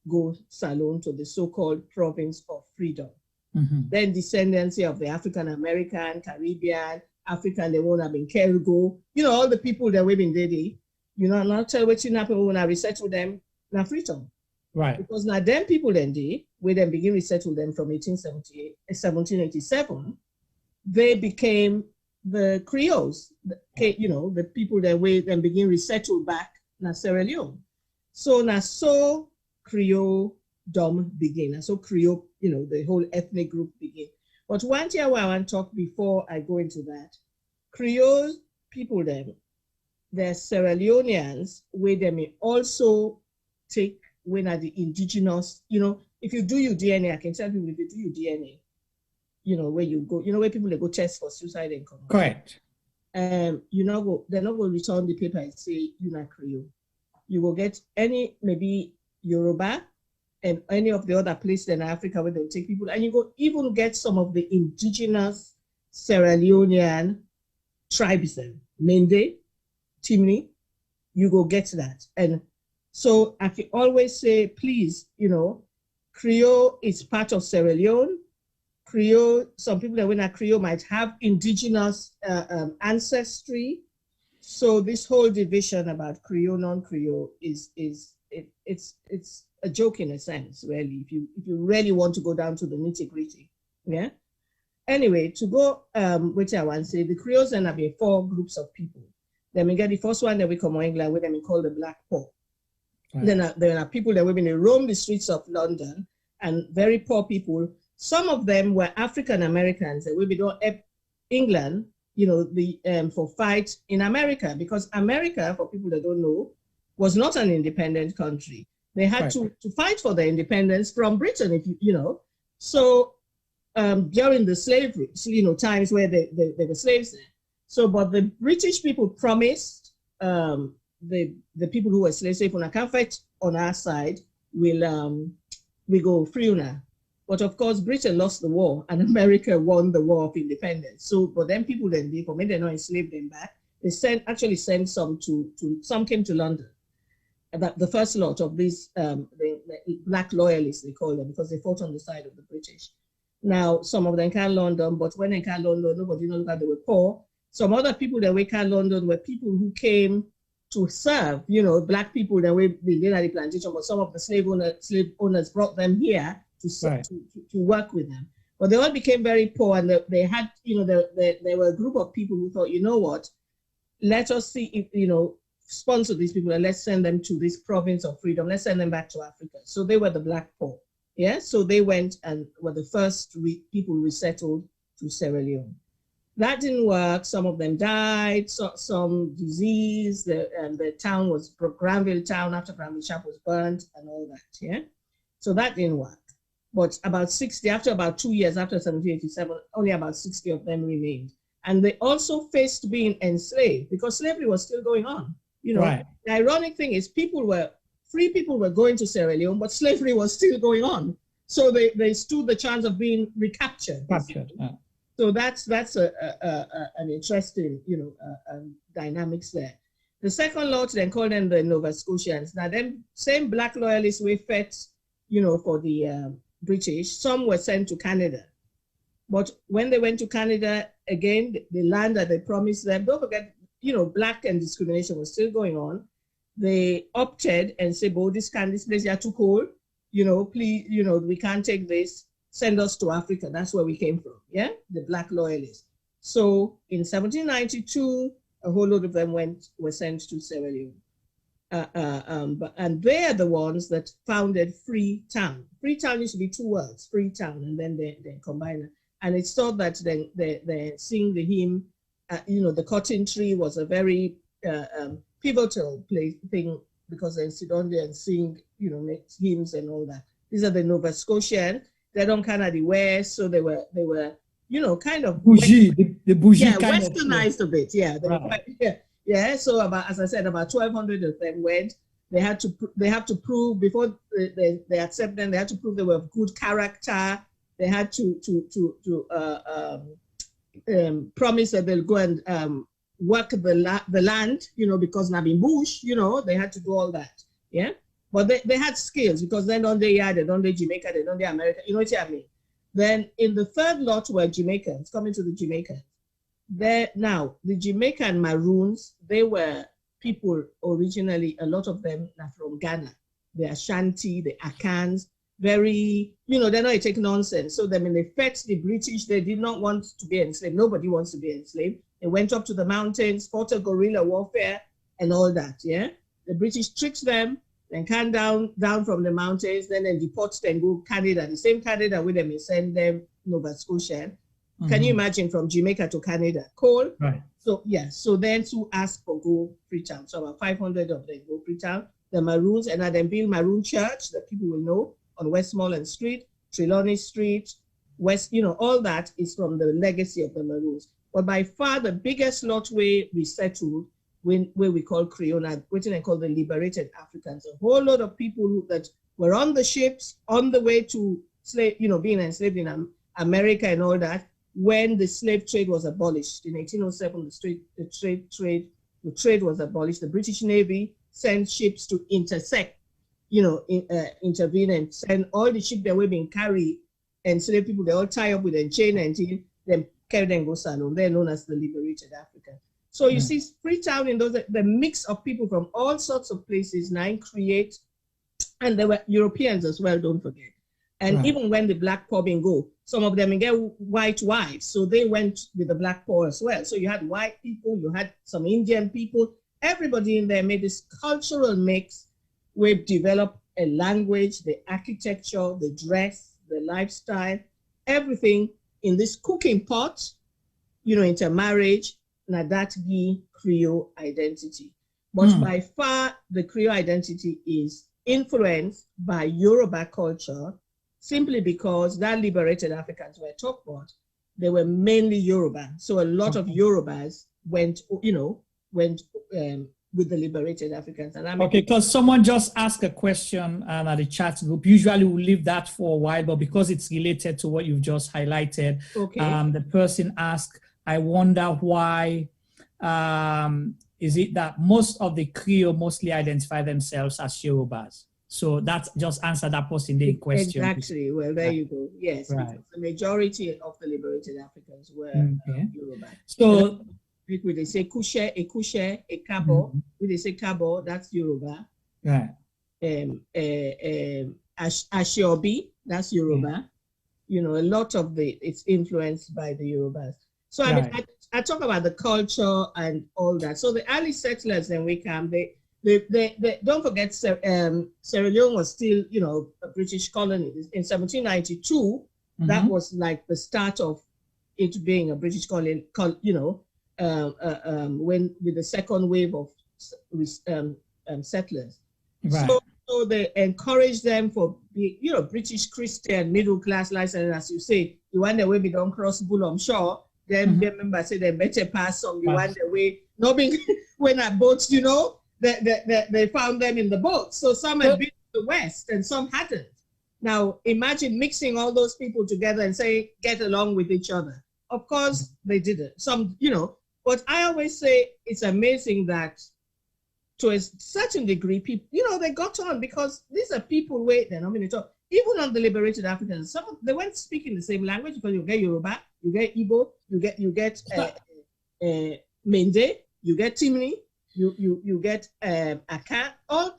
go salon to the so-called province of freedom. Mm-hmm. Then descendancy of the African American, Caribbean, African, they won't have been Kelgo, you know, all the people that we've been dating, you know, not tell what happened when I resettle them na freedom. Right. Because now them people then we then begin resettle them from 1787, they became the Creoles, you know, the people that we then begin resettle back na Sierra Leone. So now so Creole dom begin, and so Creole, you know, the whole ethnic group begin. But one thing I want to talk before I go into that, Creole people then, they're Sierra Leoneans, where they may also take when are the indigenous, you know, if you do your DNA, I can tell people if you do your DNA, you know, where you go, you know, where people they go test for suicide and come. Correct. You know, they're not going to return the paper and say you're not Creole. You will get any maybe Yoruba and any of the other places in Africa where they'll take people, and you go even get some of the indigenous Sierra Leonean tribes, Mende, Timni, you go get that. And so I can always say, please, you know, Creole is part of Sierra Leone. Creole, some people that when a Creole might have indigenous ancestry. So this whole division about Creole, non-Creole is it's a joke in a sense, really, if you really want to go down to the nitty-gritty. Yeah. Anyway, to go which I want to say, the Creoles then have 4 groups of people. Then we get the first one that we come from England, where we call the Black Poor. Right. Then there are people that women roam the streets of London, and very poor people. Some of them were African Americans, and we don't help England for fight in America, because America, for people that don't know, was not an independent country. They had to fight for their independence from Britain, So during the slavery, times where they were slaves there. So, but the British people promised the people who were slaves, if you can't fight on our side, we go free now. But of course, Britain lost the war and America won the war of independence. So, but then people then did, for me, they not enslaved them back. They actually sent some some came to London. The first lot of these the black loyalists, they call them, because they fought on the side of the British. Now, some of them came London, but when they came London, nobody knows that they were poor. Some other people that came London were people who came to serve, black people that were living at the plantation, but some of the slave owners brought them here to work with them. But they all became very poor, and they had, there were a group of people who thought, you know what, let us see if, sponsor these people and let's send them to this province of freedom. Let's send them back to Africa. So they were the black poor. Yeah, so they went and were the first people resettled to Sierra Leone. That didn't work. Some of them died, some disease. The town was Granville Town after Granville Shop was burnt and all that. Yeah, so that didn't work. But about 60, after about 2 years after 1787, only about 60 of them remained. And they also faced being enslaved because slavery was still going on. The ironic thing is free people were going to Sierra Leone, but slavery was still going on. So they stood the chance of being recaptured. So that's an interesting, dynamics there. The second lot then called them the Nova Scotians. Now them same black loyalists we fought, for the British. Some were sent to Canada, but when they went to Canada again, the land that they promised them, don't forget, black and discrimination was still going on. They opted and said, "Oh, this place is too cold. Please, we can't take this. Send us to Africa." That's where we came from. Yeah, the black loyalists. So in 1792, a whole load of them were sent to Sierra Leone. And they are the ones that founded Freetown. Freetown used to be two words, Freetown, and then they combined it. And it's thought that they sing the hymn. The cotton tree was a very pivotal thing because they sit on there and sing, make hymns and all that. These are the Nova Scotians. They don't kind of the West, so they were kind of bougie, the bougie kind westernized a bit. Yeah, they were quite, yeah. So as I said, about 1,200 of them went. They have to prove before they accept them. They had to prove they were of good character. They had to promise that they'll go and work the land, because now in bush, they had to do all that. Yeah. But they had skills because then on the yard, they on the Jamaica, they on the America, you know what I mean? Then in the third lot were Jamaicans, coming to the Jamaicans. Now, the Jamaican Maroons, they were people originally, a lot of them are from Ghana. The Ashanti, the Akans, very, they're not take nonsense. So when they fought the British, they did not want to be enslaved. Nobody wants to be enslaved. They went up to the mountains, fought a guerrilla warfare and all that, yeah? The British tricked them, then came down from the mountains, then they deport them, go Canada, the same Canada where they send them Nova Scotia. Mm-hmm. Can you imagine from Jamaica to Canada? Cold. Right. So, yeah, so then to ask for go Freetown. So about 500 of them go Freetown. The Maroons, and then build Maroon Church that people will know on Westmoreland Street, Trelawney Street, West, all that is from the legacy of the Maroons. But by far the biggest lot we settled where we call Creona, which they call the liberated Africans. A whole lot of people that were on the ships on the way to slave, being enslaved in America and all that, when the slave trade was abolished in 1807, the trade was abolished. The British Navy sent ships to intersect, intervene and send all the ships that were being carried, enslaved people, they all tie up with a chain until then carry them go Salon. They're known as the liberated Africa. So you see, Freetown in the mix of people from all sorts of places now create, and there were Europeans as well, don't forget. And even when the black poor go, some of them get white wives, so they went with the black poor as well. So you had white people, you had some Indian people, everybody in there made this cultural mix. We've developed a language, the architecture, the dress, the lifestyle, everything in this cooking pot, intermarriage, na that gi Creole identity. But by far, the Creole identity is influenced by Yoruba culture, simply because that liberated Africans were talked about, they were mainly Yoruba. So a lot of Yorubas went with the liberated Africans. And okay, because someone just asked a question at the chat group. Usually we'll leave that for a while, but because it's related to what you've just highlighted, the person asked, I wonder why is it that most of the Creole mostly identify themselves as Yorubas? So that just answered that person in question. Exactly. Well, there you go. Yes, because the majority of the liberated Africans were Yoruba. So when they say Kushe, a Kabo, when they say Kabo, that's Yoruba. Right. Ashiobi, that's Yoruba. A lot of it's influenced by the Yorubas. So I talk about the culture and all that. So the early settlers, then we come, they don't forget Sierra Leone was still, a British colony. In 1792, that was like the start of it being a British colony, when with the second wave of settlers. Right. So they encourage them for British Christian middle class lifestyle, as you say, the one that way we don't cross Bullom Shore. Then remember say they better pass on the one that way not being when at boats, they found them in the boat. So some had been to the west and some hadn't. Now imagine mixing all those people together and say get along with each other. Of course they didn't. Some, but I always say it's amazing that to a certain degree, people, they got on because these are people where they're not going to talk. Even on the liberated Africans, they weren't speaking the same language because you get Yoruba, you get Igbo, you get Mende, you get Timini, you get Aka, all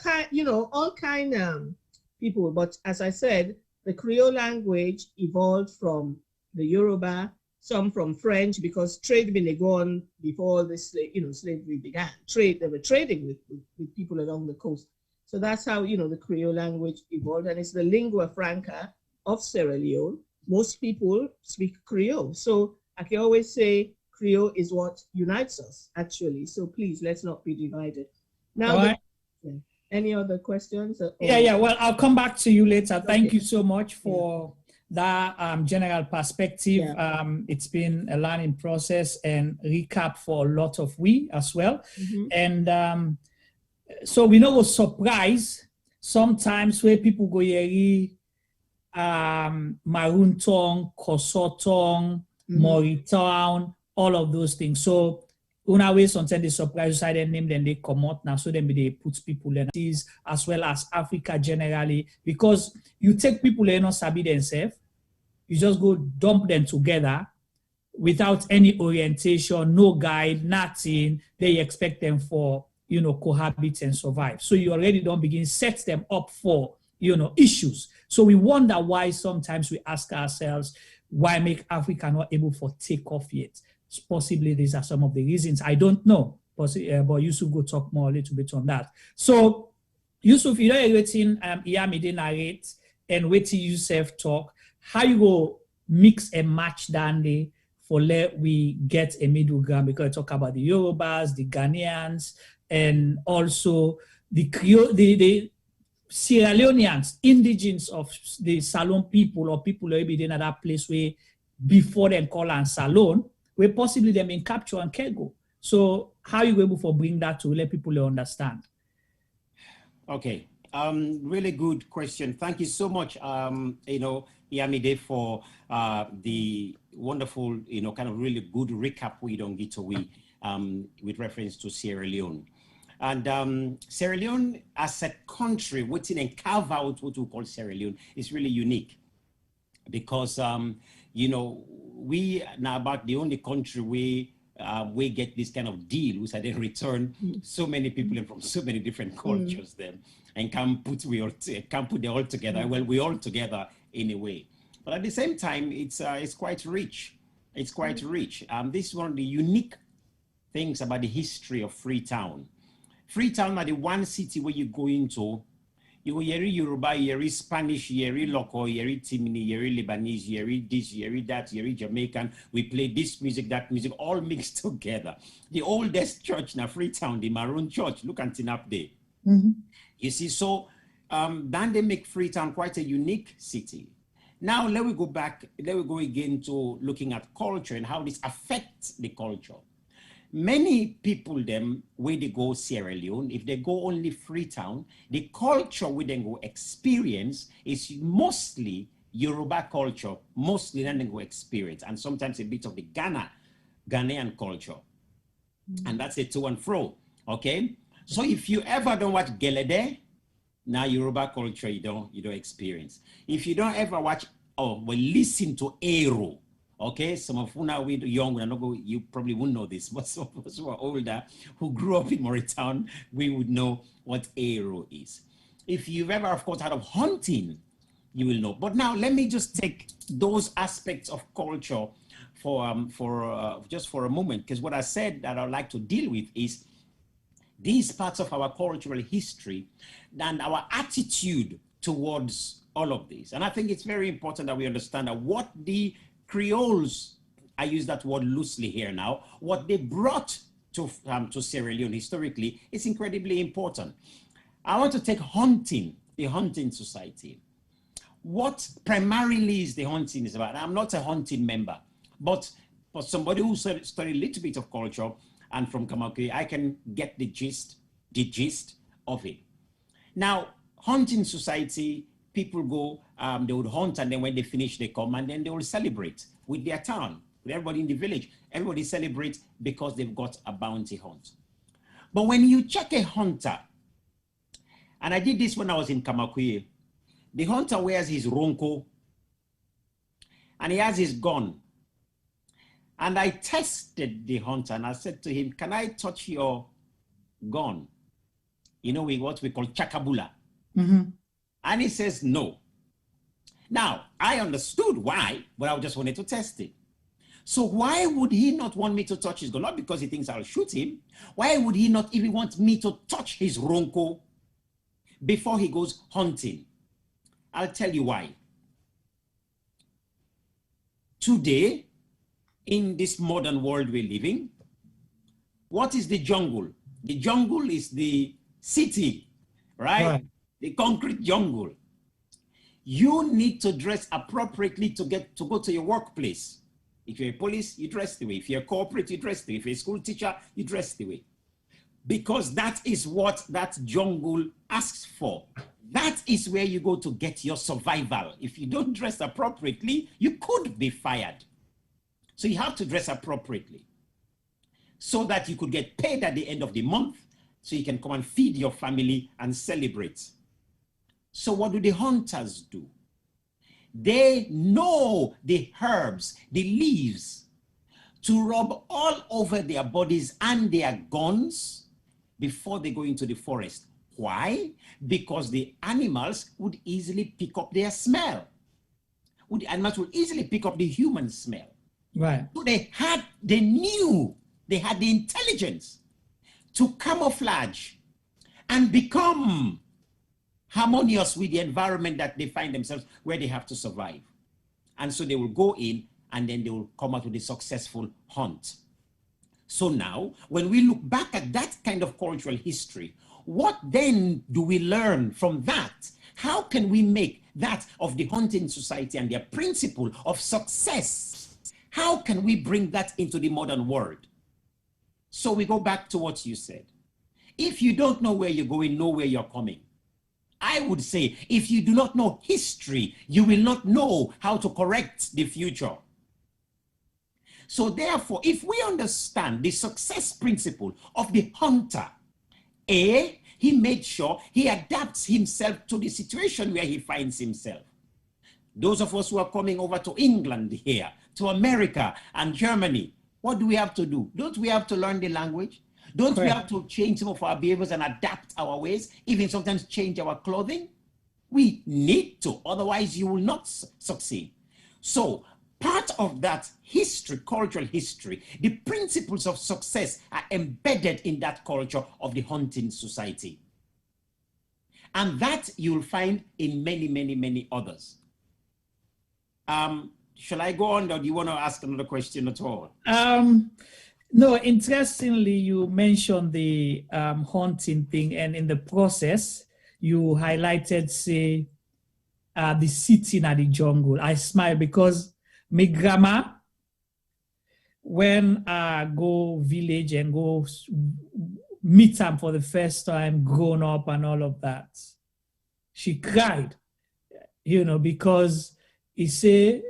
kind people. But as I said, the Creole language evolved from the Yoruba, some from French, because trade been going before this, slavery began. They were trading with people along the coast. So that's how, the Creole language evolved, and it's the lingua franca of Sierra Leone. Most people speak Creole. So I can always say Creole is what unites us, actually. So please, let's not be divided. Now, any other questions? Yeah. Well, I'll come back to you later. Thank you so much for that general perspective. It's been a learning process and recap for a lot of we as well. And so we know was surprise sometimes where people go here, Maroon Tongue, Koso Tongue, Moritown, all of those things. So una way sometimes they surprise side and name, then they come out now. So then they put people in these as well as Africa generally, because you take people they not sabi themselves, you just go dump them together without any orientation, no guide, nothing. They expect them for cohabit and survive. So you already don't begin set them up for issues. So we wonder why sometimes we ask ourselves why make Africa not able to take off yet. Possibly these are some of the reasons. I don't know, but Yusuf go talk more a little bit on that. So Yusuf, you know everything Iyamide narrate and waiting yourself talk. How you go mix and match down there for let we get a middle ground, because I talk about the Yorubas, the Ghanaians, and also the Creole, the Sierra Leoneans, indigenous of the Salon people or people who be in that place where before them call and Salon, where possibly them in capture and Kego. So how you able to bring that to let people understand? Okay, really good question. Thank you so much, Iyamide, for the wonderful, kind of really good recap we don't get away with reference to Sierra Leone. And Sierra Leone as a country, waiting and carve out what we call Sierra Leone is really unique because, we now about the only country we get this kind of deal, which I then return so many people from so many different cultures then and can't put them all together. Well, we all together in a way. But at the same time, it's quite rich. It's quite rich. This is one of the unique things about the history of Freetown. Freetown are the one city where you go into, You yeri Yoruba, yeri Spanish, yeri Loco, yeri Timini, yeri Lebanese, yeri this, yeri that, yeri Jamaican. We play this music, that music, all mixed together. The oldest church in Freetown, the Maroon Church, look at it up there. You see, so then they make Freetown quite a unique city. Now let we go back, let we go again to looking at culture and how this affects the culture. Many people them, where they go Sierra Leone, if they go only Freetown, the culture we then go experience is mostly Yoruba culture, mostly then they go experience, and sometimes a bit of the Ghanaian culture. And that's a to and fro, okay? So if you ever don't watch Gelede, now Yoruba culture you don't experience. If you don't ever watch or listen to Ero, okay, some of you now we young, you probably won't know this, but some of us who are older, who grew up in Moritown, we would know what Ero is. If you've ever, of course, heard of hunting, you will know. But now let me just take those aspects of culture just for a moment, because what I said that I'd like to deal with is these parts of our cultural history and our attitude towards all of this. And I think it's very important that we understand that what the Creoles, I use that word loosely here now, what they brought to Sierra Leone historically is incredibly important. I want to take hunting, the hunting society. What primarily is the hunting is about? I'm not a hunting member, but for somebody who studied a little bit of culture and from Kamakuri, I can get the gist of it. Now, hunting society, people go, they would hunt, and then when they finish, they come, and then they will celebrate with their town, with everybody in the village. Everybody celebrates because they've got a bounty hunt. But when you check a hunter, and I did this when I was in Kamakuri, the hunter wears his ronko, and he has his gun. And I tested the hunter, and I said to him, can I touch your gun? You know, what we call chakabula. And he says no. Now, I understood why, but I just wanted to test it. So why would he not want me to touch his gun? Not because he thinks I'll shoot him. Why would he not even want me to touch his ronko before he goes hunting? I'll tell you why. Today, in this modern world we're living, what is the jungle? The jungle is the city, right? The concrete jungle. You need to dress appropriately to go to your workplace. If you're a police, you dress the way. If you're a corporate, you dress the way. If you're a school teacher, you dress the way. Because that is what that jungle asks for. That is where you go to get your survival. If you don't dress appropriately, you could be fired. So you have to dress appropriately so that you could get paid at the end of the month so you can come and feed your family and celebrate. So what do the hunters do? They know the herbs, the leaves, to rub all over their bodies and their guns before they go into the forest. Why? Because the animals would easily pick up their smell. The animals would easily pick up the human smell. Right. So they knew, they had the intelligence to camouflage and become harmonious with the environment that they find themselves, where they have to survive. And so they will go in, and then they will come out with a successful hunt. So now, when we look back at that kind of cultural history, what then do we learn from that? How can we make that of the hunting society and their principle of success? How can we bring that into the modern world? So we go back to what you said. If you don't know where you're going, know where you're coming. I would say, if you do not know history, you will not know how to correct the future. So therefore, if we understand the success principle of the hunter, A, he made sure he adapts himself to the situation where he finds himself. Those of us who are coming over to England here, to America and Germany, what do we have to do? Don't we have to learn the language? Don't we have to change some of our behaviors and adapt our ways, even sometimes change our clothing? We need to, otherwise you will not succeed. So part of that history, cultural history, the principles of success are embedded in that culture of the hunting society. And that you'll find in many, many, many others. Shall I go on, or do you want to ask another question at all? No, interestingly, you mentioned the hunting thing, and in the process, you highlighted, say, the sitting at the jungle. I smile because my grandma, when I go village and go meet them for the first time, grown up and all of that, she cried, because he say,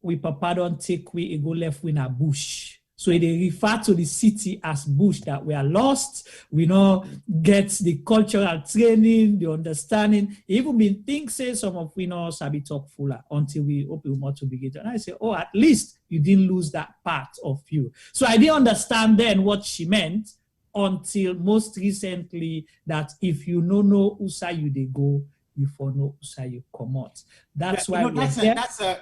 we papa don't take we go left in a bush. So they refer to the city as bush, that we are lost. We not get the cultural training, the understanding. Even been think say some of we know sabi talk fuller until we open more to begin. And I say, oh, at least you didn't lose that part of you. So I didn't understand then what she meant until most recently, that if you know usa you they go, you for know usa you come out. That's why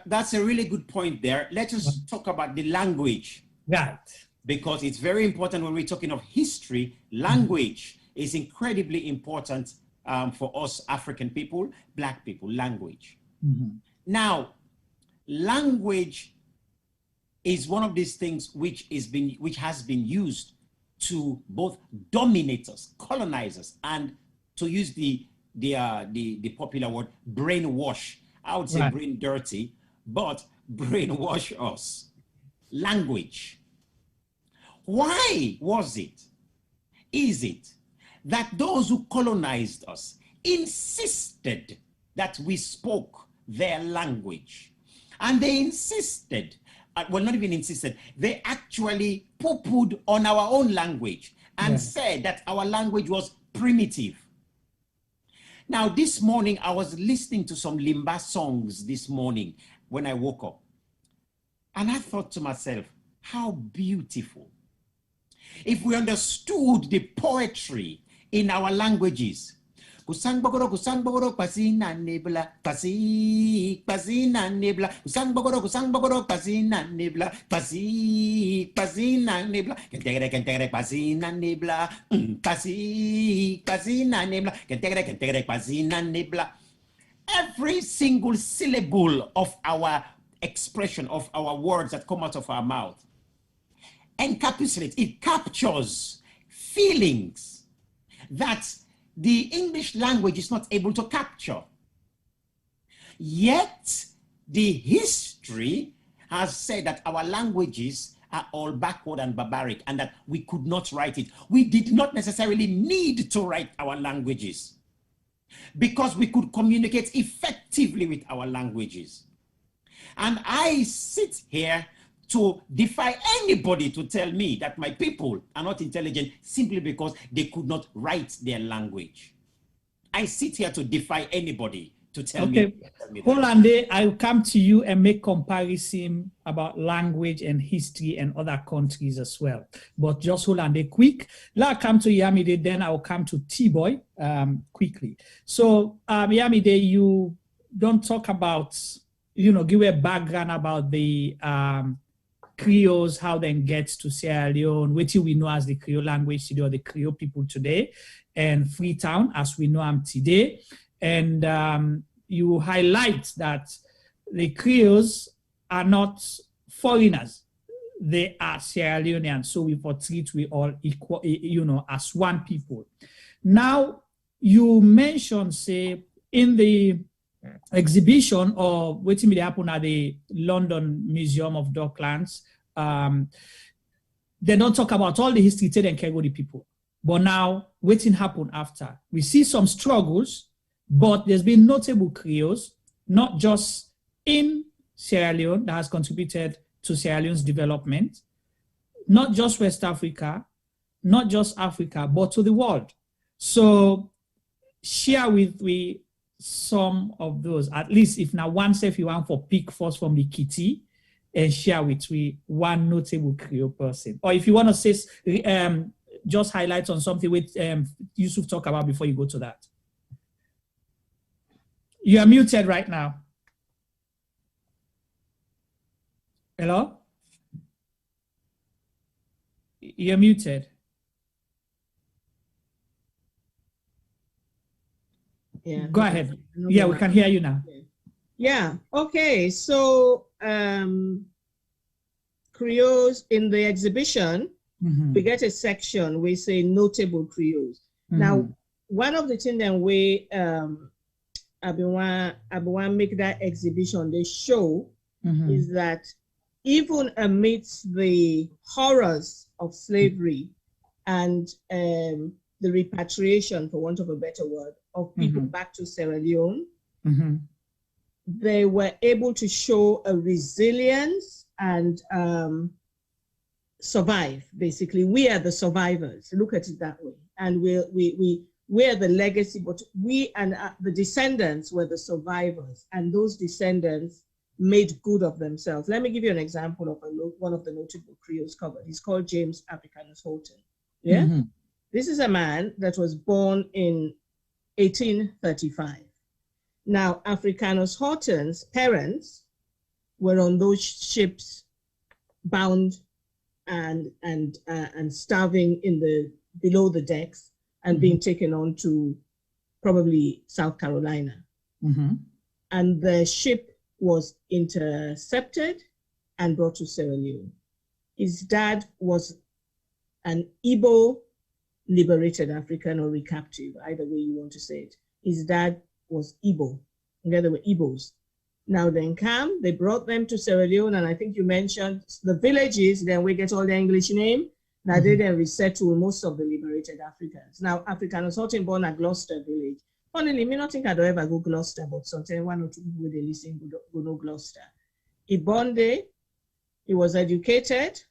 that's a really good point there. Let us talk about the language. Right. Because it's very important when we're talking of history. Language is incredibly important for us African people, Black people, language. Now, language is one of these things which has been used to both dominate us, colonize us, and to use the popular word brainwash. I would say brain dirty, but brainwash us. Language. Why is it that those who colonized us insisted that we spoke their language? And they insisted, well, not even insisted, they actually poo-pooed on our own language and said that our language was primitive. Now, this morning, I was listening to some Limba songs this morning when I woke up. And I thought to myself, how beautiful. If we understood the poetry in our languages. Kusang bagoro pasina nebla pasina nebla kusang bagoro pasina nebla pasina nebla kentegre pasina nebla pasina nebla kentegre pasina nebla. Every single syllable of our expression, of our words that come out of our mouth, encapsulates, it captures feelings that the English language is not able to capture. Yet, the history has said that our languages are all backward and barbaric and that we could not write it. We did not necessarily need to write our languages because we could communicate effectively with our languages. And I sit here to defy anybody to tell me that my people are not intelligent simply because they could not write their language. I sit here to defy anybody to tell me. Okay, Holande, I'll come to you and make comparison about language and history and other countries as well. But just Holande quick. I'll come to Yamide, then I'll come to T-Boy quickly. So Yamide, you don't talk about, give a background about the Creoles, how they get to Sierra Leone, which we know as the Creole language today, or the Creole people today, and Freetown as we know them today. And you highlight that the Creoles are not foreigners. They are Sierra Leoneans, so we treat we all equal, as one people. Now, you mentioned, say, in the exhibition or waiting to happen at the London Museum of Docklands, they don't talk about all the history and Kegodi people. But now, waiting happen after. We see some struggles, but there's been notable Creoles, not just in Sierra Leone that has contributed to Sierra Leone's development, not just West Africa, not just Africa, but to the world. So share with me some of those, at least if now one say if you want for pick first from the kitty and share with me one notable Creole person. Or if you want to say, just highlight on something with Yusuf talk about before you go to that. You are muted right now. Hello? You're muted. Yeah. Go ahead. Yeah, we can hear you now. Yeah. Okay. So Creoles in the exhibition, we get a section we say notable Creoles. Now, one of the things that we I make that exhibition, they show is that even amidst the horrors of slavery and the repatriation, for want of a better word, of people back to Sierra Leone, they were able to show a resilience and survive. Basically, we are the survivors. Look at it that way, and we're the legacy, but we and the descendants were the survivors, and those descendants made good of themselves. Let me give you an example of one of the notable Creoles covered. He's called James Africanus Houghton. Yeah, this is a man that was born in 1835. Now, Africanus Houghton's parents were on those ships, bound and starving below the decks and being taken on to probably South Carolina. And the ship was intercepted and brought to Sierra Leone. His dad was an Igbo liberated African or recaptive, either way you want to say it. His dad was Igbo, and they were Igbos. Now they came, they brought them to Sierra Leone, and I think you mentioned the villages, then we get all the English name. Now they then resettle most of the liberated Africans. Now Africanus Houghton born at Gloucester village. Funnily, me not think I'd ever go Gloucester, but sometimes one or two people they listen go know Gloucester. He born there, he was educated,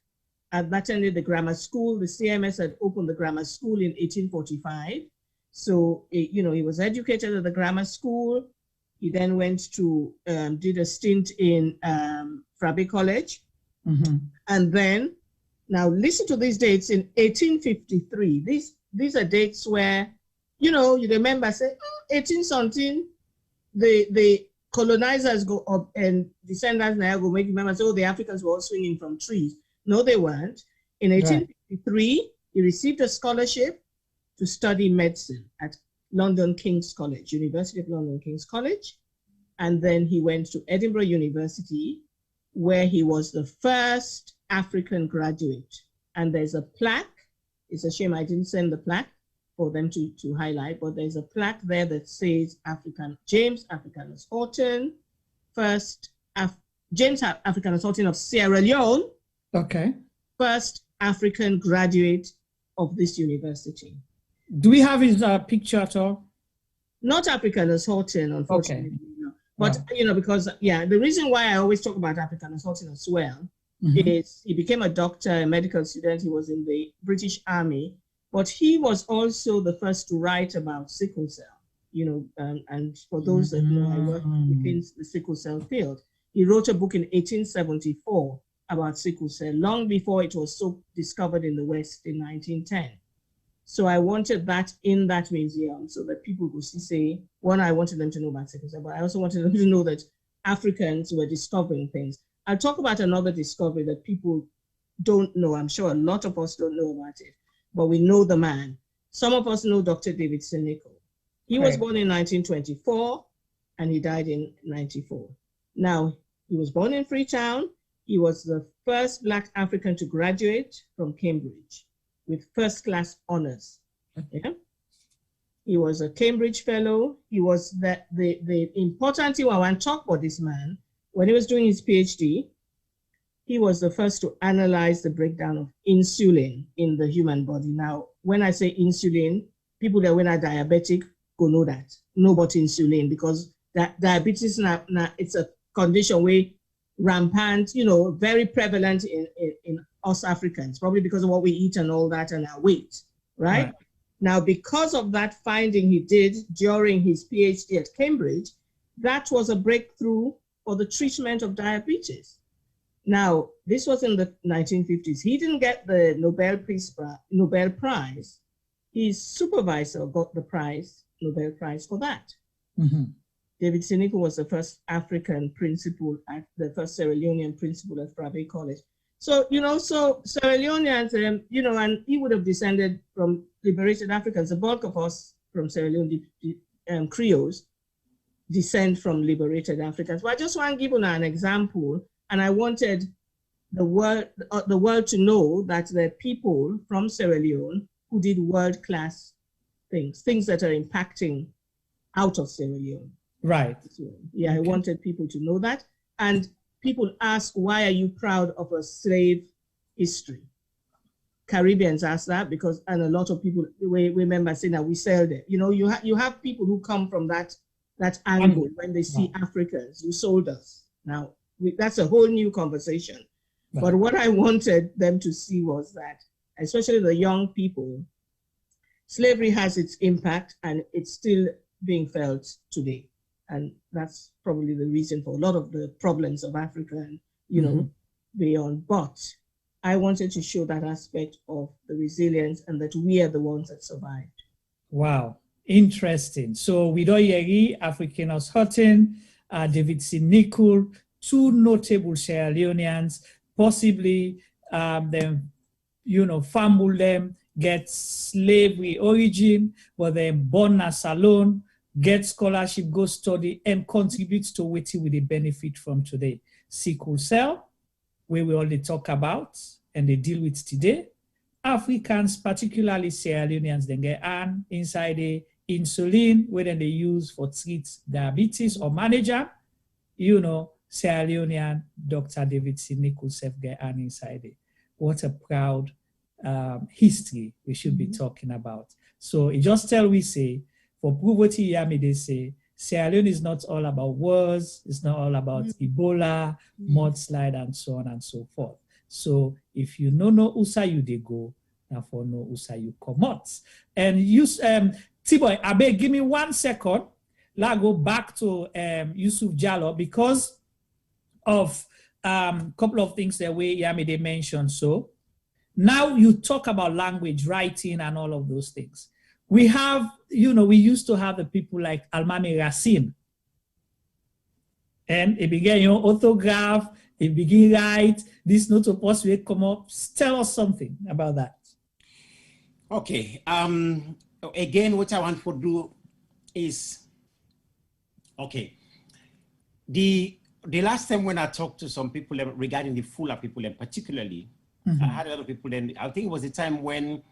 attended the grammar school. The CMS had opened the grammar school in 1845. So, he was educated at the grammar school. He then went to, did a stint in Frabe College. And then, now listen to these dates in 1853. These are dates where, you remember, say, 18 something, the colonizers go up and descendants now go make you remember, so the Africans were all swinging from trees. No, they weren't. In 1853, he received a scholarship to study medicine at London King's College, University of London King's College. And then he went to Edinburgh University, where he was the first African graduate. And there's a plaque. It's a shame I didn't send the plaque for them to highlight, but there's a plaque there that says James Africanus Houghton, James Africanus Houghton of Sierra Leone. Okay. First African graduate of this university. Do we have his picture at all? Not Africanus Houghton, unfortunately. Okay. No. But, because, the reason why I always talk about Africanus Houghton as well is he became a doctor, a medical student. He was in the British Army, but he was also the first to write about sickle cell, and for those that know, I work within the sickle cell field. He wrote a book in 1874 about sickle cell, long before it was so discovered in the West in 1910. So I wanted that in that museum so that people could say, one, I wanted them to know about sickle cell, but I also wanted them to know that Africans were discovering things. I'll talk about another discovery that people don't know. I'm sure a lot of us don't know about it, but we know the man. Some of us know Dr. David Sinico. He was born in 1924 and he died in 94. Now, he was born in Freetown. He was the first Black African to graduate from Cambridge with first-class honors. Yeah? He was a Cambridge Fellow. He was the important thing I want to talk about this man. When he was doing his PhD, he was the first to analyze the breakdown of insulin in the human body. Now, when I say insulin, people that are diabetic go know that. Know about insulin, because diabetes now it's a condition where rampant, very prevalent in us Africans, probably because of what we eat and all that and our weight, right? Now, because of that finding he did during his PhD at Cambridge, that was a breakthrough for the treatment of diabetes. Now, this was in the 1950s. He didn't get the Nobel Prize. His supervisor got the Nobel Prize for that. David Sinico was the first African principal, the first Sierra Leonean principal at Frabe College. So, so Sierra Leoneans, and he would have descended from liberated Africans. The bulk of us from Sierra Leone Creoles descend from liberated Africans. But I just want to give you an example, and I wanted the world to know that there are people from Sierra Leone who did world-class things that are impacting out of Sierra Leone. Right. So, yeah, I wanted people to know that. And people ask, why are you proud of a slave history? Caribbeans ask that because, and a lot of people, we remember saying that we sell them. You know, you have people who come from that angle when they see Africans, you sold us. Now, that's a whole new conversation. Right. But what I wanted them to see was that, especially the young people, slavery has its impact and it's still being felt today. And that's probably the reason for a lot of the problems of Africa and, you know, beyond. But I wanted to show that aspect of the resilience and that we are the ones that survived. Wow, interesting. So Wido Yeri, Africanus Hutton, David C. Nichol, two notable Sierra Leoneans, possibly them, you know, fumble them, get slavery origin, but then born as alone, get scholarship, go study, and contribute to what we they benefit from today. Sickle cell, where we already talk about and they deal with today. Africans, particularly Sierra Leoneans, then get on inside the insulin, where then they use for treat diabetes or manager, you know, Sierra Leonean Dr. David C. Nichols get on inside it. What a proud history we should be talking about. So it just tell we say, for poverty, Yami, they say, Sierra Leone is not all about wars, it's not all about Ebola, mudslide, and so on and so forth. So if you know usa you they go, now for no usa you come out. And use T-Boy, Abe, give me 1 second. Let's go back to Yusuf Jallo because of couple of things that we Yami they mentioned. So now you talk about language, writing, and all of those things. We have, you know, we used to have the people like Almami Racine. And it began, you know, autograph, it began write, this not supposed to come up. Tell us something about that. Okay. Again, what I want to do is, okay, the last time when I talked to some people regarding the Fula people, and particularly, I had a lot of people, and I think it was the time when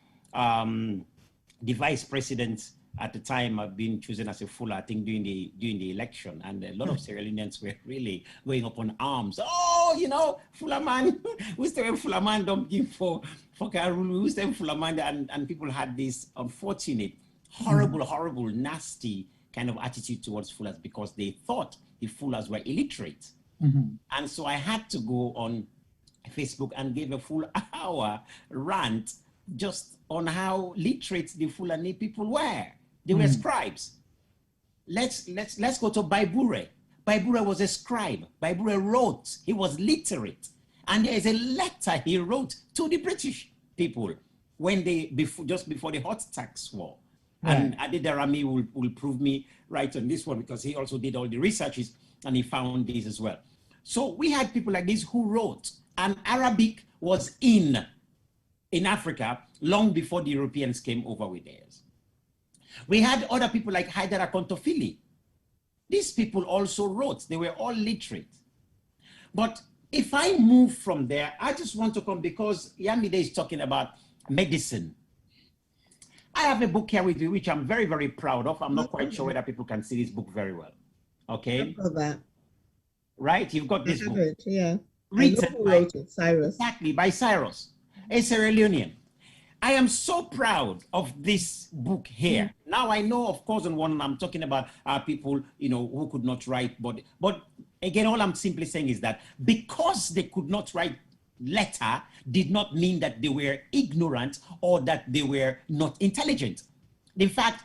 the vice president at the time had been chosen as a Fula, I think during the election, and a lot of Sierra Leoneans were really going up on arms. Oh, you know, Fula man, who's the Fula man don't give for Karulu, who's the Fula man, and people had this unfortunate, horrible, nasty kind of attitude towards Fulas because they thought the Fulas were illiterate. And so I had to go on Facebook and give a full hour rant just on how literate the Fulani people were. They were scribes. Let's go to Baibure. Baibure was a scribe. Baibure wrote. He was literate. And there is a letter he wrote to the British people when just before the hot tax war. And Adedarami will prove me right on this one because he also did all the researches and he found this as well. So we had people like this who wrote, and Arabic was in Africa long before the Europeans came over with theirs. We had other people like Haidara Kontofili. These people also wrote. They were all literate. But if I move from there, I just want to come because Yamide is talking about medicine. I have a book here with me, which I'm very, very proud of. I'm not quite sure whether people can see this book very well. Okay? That. Right? You've got this book. Yeah. Written by Cyrus. Exactly, by Cyrus, a Sierra Leonean. I am so proud of this book here. Now I know, of course, on one I'm talking about people, you know, who could not write, but again, all I'm simply saying is that because they could not write letter did not mean that they were ignorant or that they were not intelligent. In fact,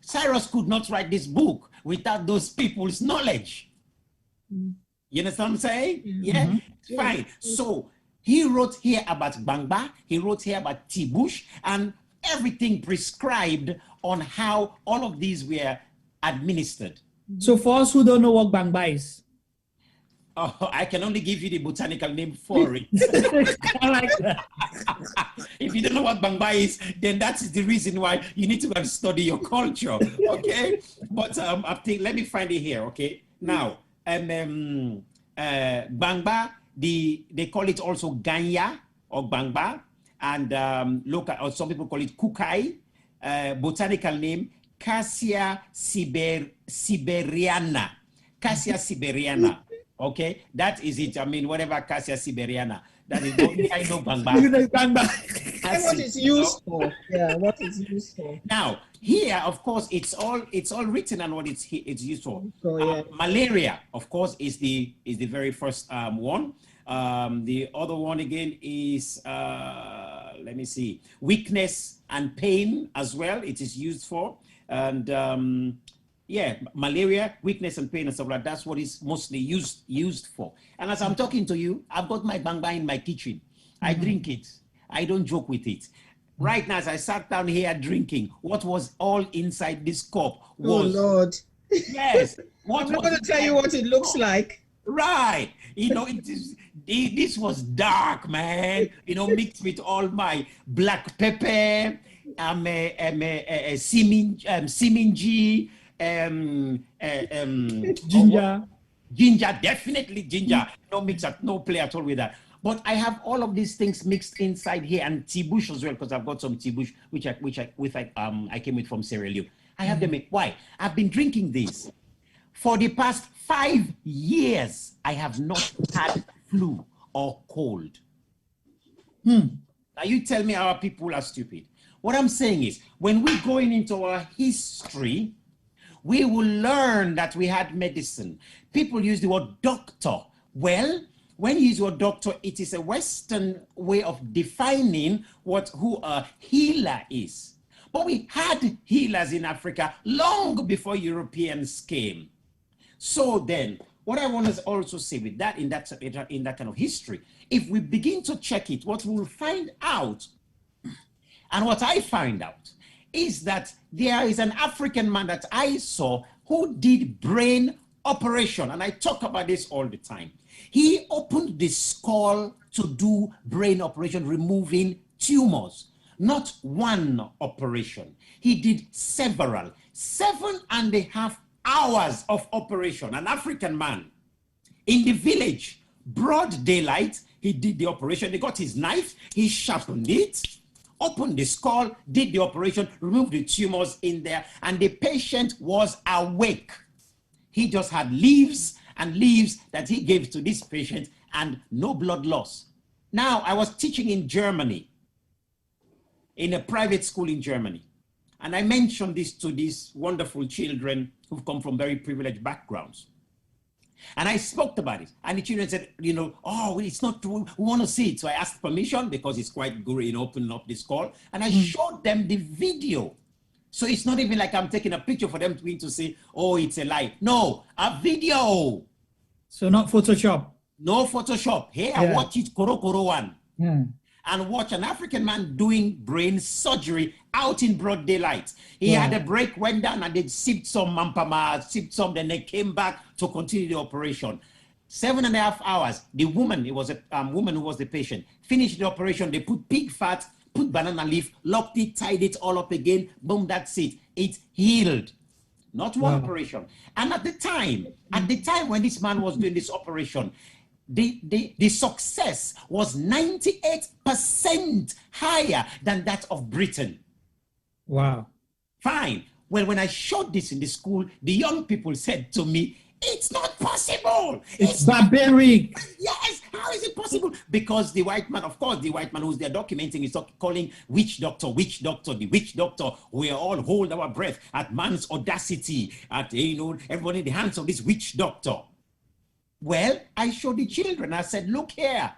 Cyrus could not write this book without those people's knowledge. You understand what I'm saying? Yeah, fine. So he wrote here about Bangba, he wrote here about Tibush, and everything prescribed on how all of these were administered. So for us who don't know what Bangba is. Oh, I can only give you the botanical name for it. I like that. If you don't know what Bangba is, then that is the reason why you need to go and study your culture, okay? But I think, let me find it here, okay? Now, Bangba, they call it also Ganya or Bangba, and local, or some people call it Kukai. Botanical name, Cassia siberiana. Cassia siberiana. Okay, that is it. I mean, whatever Cassia siberiana. That is what I know Bangba. What it's used for. Yeah, what it's used for. Now, here, of course, it's all written on what it's used for. Malaria, of course, is the very first one. The other one again is let me see, weakness and pain as well. It is used for, and yeah, malaria, weakness and pain and stuff like that. That's what it's mostly used for. And as I'm talking to you, I've got my Bangba in my kitchen. I drink it. I don't joke with it. Right now, as I sat down here drinking, what was all inside this cup was... Oh, Lord. Yes. I'm not going to tell you what it looks like. Right. You know, this was dark, man. You know, mixed with all my black pepper, siminji, ginger. Ginger, definitely ginger. No mix at, no play at all with that. But I have all of these things mixed inside here, and Tibush as well, because I've got some Tibush, which I came with from Sierra Leone. I have them. Why? I've been drinking this for the past 5 years. I have not had flu or cold. Now you tell me our people are stupid. What I'm saying is, when we're going into our history, we will learn that we had medicine. People use the word doctor. Well, when you use your doctor, it is a Western way of defining who a healer is. But we had healers in Africa long before Europeans came. So then, what I want to also say with that, in that kind of history, if we begin to check it, what we'll find out, and what I find out, is that there is an African man that I saw who did brain operation, and I talk about this all the time. He opened the skull to do brain operation, removing tumors. Not one operation. He did several. 7.5 hours of operation. An African man in the village, broad daylight, he did the operation. He got his knife, he sharpened it, opened the skull, did the operation, removed the tumors in there, and the patient was awake. He just had leaves and leaves that he gave to this patient and no blood loss. Now, I was teaching in Germany, in a private school in Germany. And I mentioned this to these wonderful children who've come from very privileged backgrounds. And I spoke about it. And the children said, you know, oh, it's not true. We want to see it. So I asked permission because it's quite good in opening up this call. And I showed them the video. So it's not even like I'm taking a picture for them to say, oh, it's a lie. No, a video. So not Photoshop? No Photoshop. Here, yeah. Watch it, Koro one. And watch an African man doing brain surgery out in broad daylight. He had a break, went down and they sipped some mampama, sipped some, then they came back to continue the operation. 7.5 hours. The woman, it was a woman who was the patient, finished the operation. They put pig fat, put banana leaf, locked it, tied it all up again. Boom, that's it. It healed. Not one operation. And at the time when this man was doing this operation, the success was 98% higher than that of Britain. Wow. Fine. Well, when I showed this in the school, the young people said to me, it's not possible. It's barbaric. Yes. How is it possible? Because the white man, of course, the white man who's there documenting is calling witch doctor, the witch doctor. We all hold our breath at man's audacity, at, you know, everyone in the hands of this witch doctor. Well, I showed the children. I said, look here.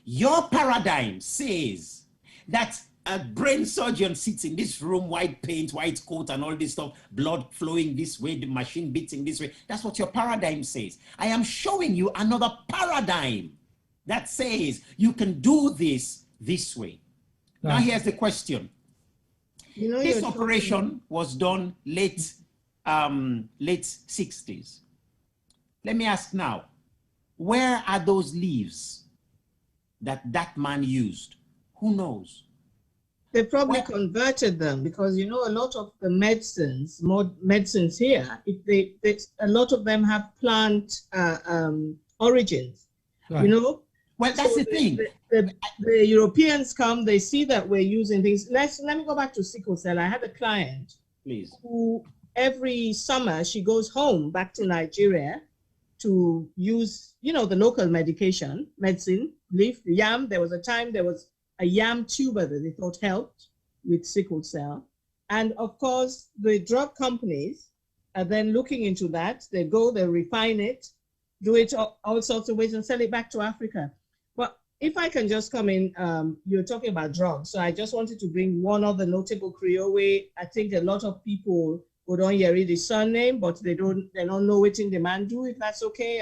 Your paradigm says that a brain surgeon sits in this room, white paint, white coat, and all this stuff, blood flowing this way, the machine beating this way. That's what your paradigm says. I am showing you another paradigm that says you can do this way. Now, here's the question. You know, this operation was done late 60s. Let me ask now, Where are those leaves that man used? Who knows? They probably converted them because, you know, a lot of the medicines here, a lot of them have plant origins, Right. you know? Well, that's the thing. The Europeans come, they see that we're using things. Let me go back to sickle cell. I had a client who every summer she goes home back to Nigeria to use, you know, the local medicine, leaf, yam. There was a time there was a yam tuber that they thought helped with sickle cell. And of course, the drug companies are then looking into that. They go, they refine it, do it all sorts of ways and sell it back to Africa. But if I can just come in, you're talking about drugs. So I just wanted to bring one other notable Creole way. I think a lot of people would don't hear the surname, but they don't know what the man do, if that's okay.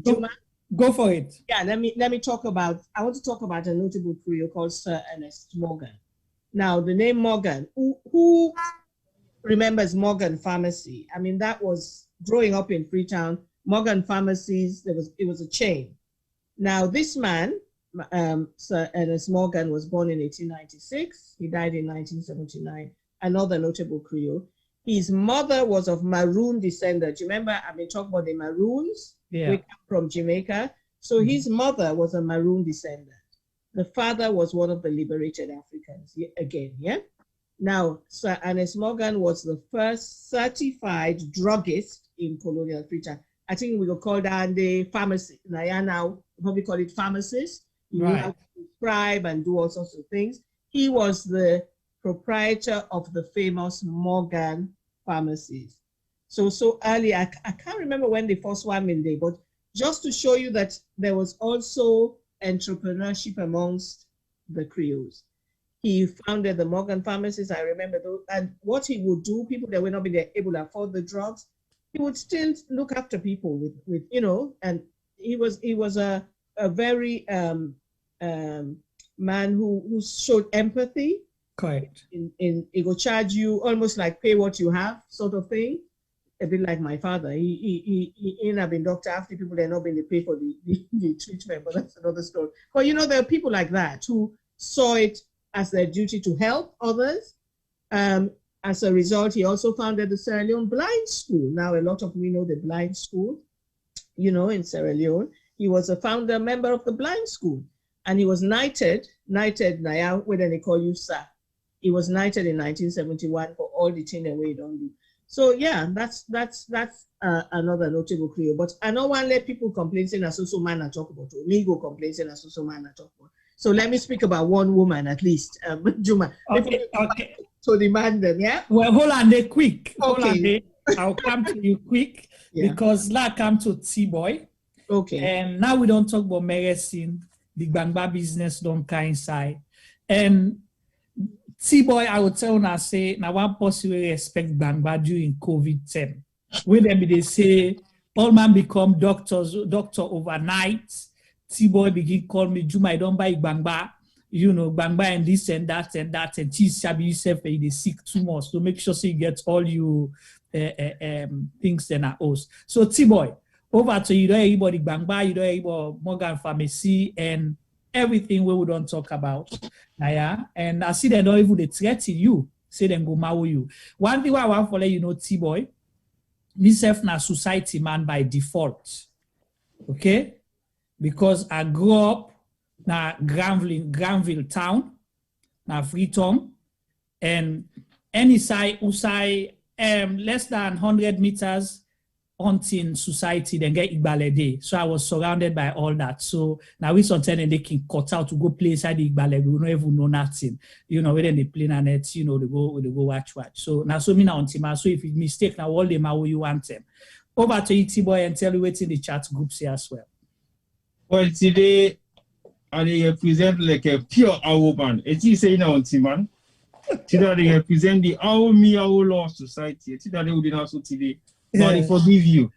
Juma? Go for it. Yeah, let me talk about, I want to talk about a notable Creole called Sir Ernest Morgan. Now, the name Morgan, who remembers Morgan Pharmacy? I mean, that was growing up in Freetown, Morgan Pharmacies, it was a chain. Now, this man, Sir Ernest Morgan, was born in 1896. He died in 1979. Another notable Creole. His mother was of Maroon descendant. Do you remember I've been talking about the Maroons? Yeah. We come from Jamaica. So his mother was a Maroon descendant. The father was one of the liberated Africans, again, yeah? Now, Sir Ernest Morgan was the first certified druggist in colonial Freetown. I think we will call that the pharmacy. Now, probably call it pharmacist. He knew how to prescribe and do all sorts of things. He was the proprietor of the famous Morgan Pharmacies. So early, I can't remember when they first were in there, but just to show you that there was also entrepreneurship amongst the Creoles. He founded the Morgan Pharmacies, I remember those, and what he would do, people that were not able to afford the drugs, he would still look after people with you know, and he was a very man who showed empathy. Correct. He will charge you almost like pay what you have sort of thing. A bit like my father. He ain't have been doctor after people that not been to pay for the treatment, but that's another story. But you know, there are people like that who saw it as their duty to help others. As a result, he also founded the Sierra Leone Blind School. Now, a lot of we know the Blind School, you know, in Sierra Leone. He was a founder member of the Blind School, and he was knighted, now, whether they call you sir. He was knighted in 1971 for all the things that we don't do. So yeah, that's another notable Creole. But I don't want to let people complain saying a social man I talk about. Me go complain saying a social man I talk about. So let me speak about one woman at least, Juma. Okay. So demand them, yeah? Well, hold on there quick. Okay. Hold on there. I'll come to you quick because now I come to T-Boy. Okay. And now we don't talk about medicine. The Bangba business don't coincide. And T-Boy, I would tell you, say, now one person will respect Bangba during COVID-10. When they say, all man become doctor overnight. T-Boy begin call me, Juma, I don't buy Bangba. You know, Bangba and this and that and that. And T-Sabi yourself, they sick too much. So make sure you get all you things that are us. So T-Boy, over to you don't anybody Bangba, you don't anybody Morgan Pharmacy and everything we don't talk about. Yeah. And I see they don't even they threaten you, say them go marry you. One thing I want to let you know, T-Boy, myself na society man by default. Okay? Because I grew up na Granville town, na Freetown, and any side usai less than 100 meters hunting society, then get Igbalede. So I was surrounded by all that. So now we sometimes they can cut out to go play inside the Igbalede. We don't even know nothing. You know, when they play on it, you know, they go watch. So now so me now on team. So if it's mistake now all them how you want them. Over to you, T-Boy, and tell you what's in the chat groups here as well. Well, today I represent like a pure Awo man. It's you saying now on team man. Today they represent the Awo Law Society. Today they would also today. But they forgive you.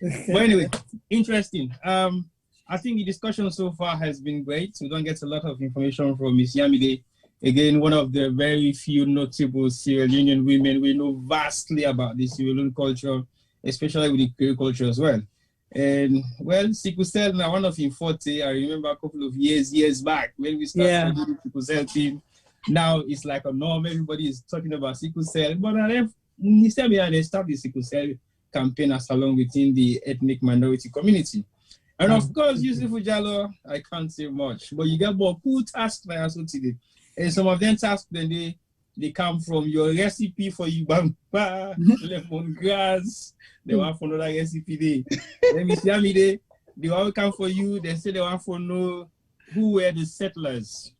But anyway, interesting. I think the discussion so far has been great. We don't get a lot of information from Miss Yamide. Again, one of the very few notable Sierra Leonean women. We know vastly about the Sierra Leone culture, especially with the Creole culture as well. And well, sickle cell now one of in 40. I remember a couple of years back when we started the sickle cell team. Now it's like a norm. Everybody is talking about sickle cell. But they start the sickle cell campaign as along within the ethnic minority community. And of course, Yusuf Jallo, I can't say much, but you get more cool tasks like also today. And some of them tasks then they come from your recipe for Ibamba, lemongrass. They want for another recipe there. Let me see they all come for you. They say they want to know who were the settlers.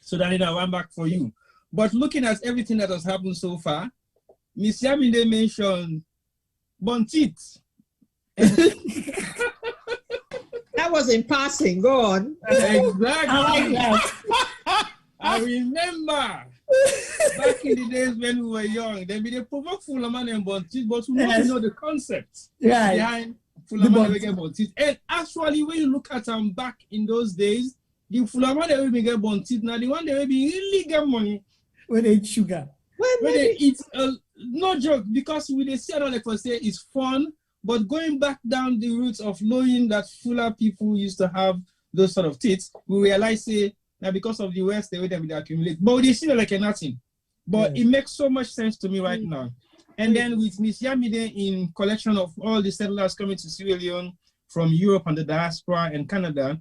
So that I went back for you. But looking at everything that has happened so far, Miss Yamide mentioned Bontit. That was in passing. Go on. Exactly. I like that. I remember back in the days when we were young, they provoke Fulaman and Bontit, but we don't know the concept behind Fulaman and Bontit. And actually, when you look at them back in those days, the Fulaman they will get Bontit. Now the one they will be really get money when they eat sugar. When they eat, no joke, because we they say like for say it's fun. But going back down the roots of knowing that Fula people used to have those sort of teeth, we realize now because of the West, the way they accumulate. But they see like a nothing. But it makes so much sense to me right now. And then with Miss Yamide in collection of all the settlers coming to Sierra Leone from Europe and the diaspora and Canada,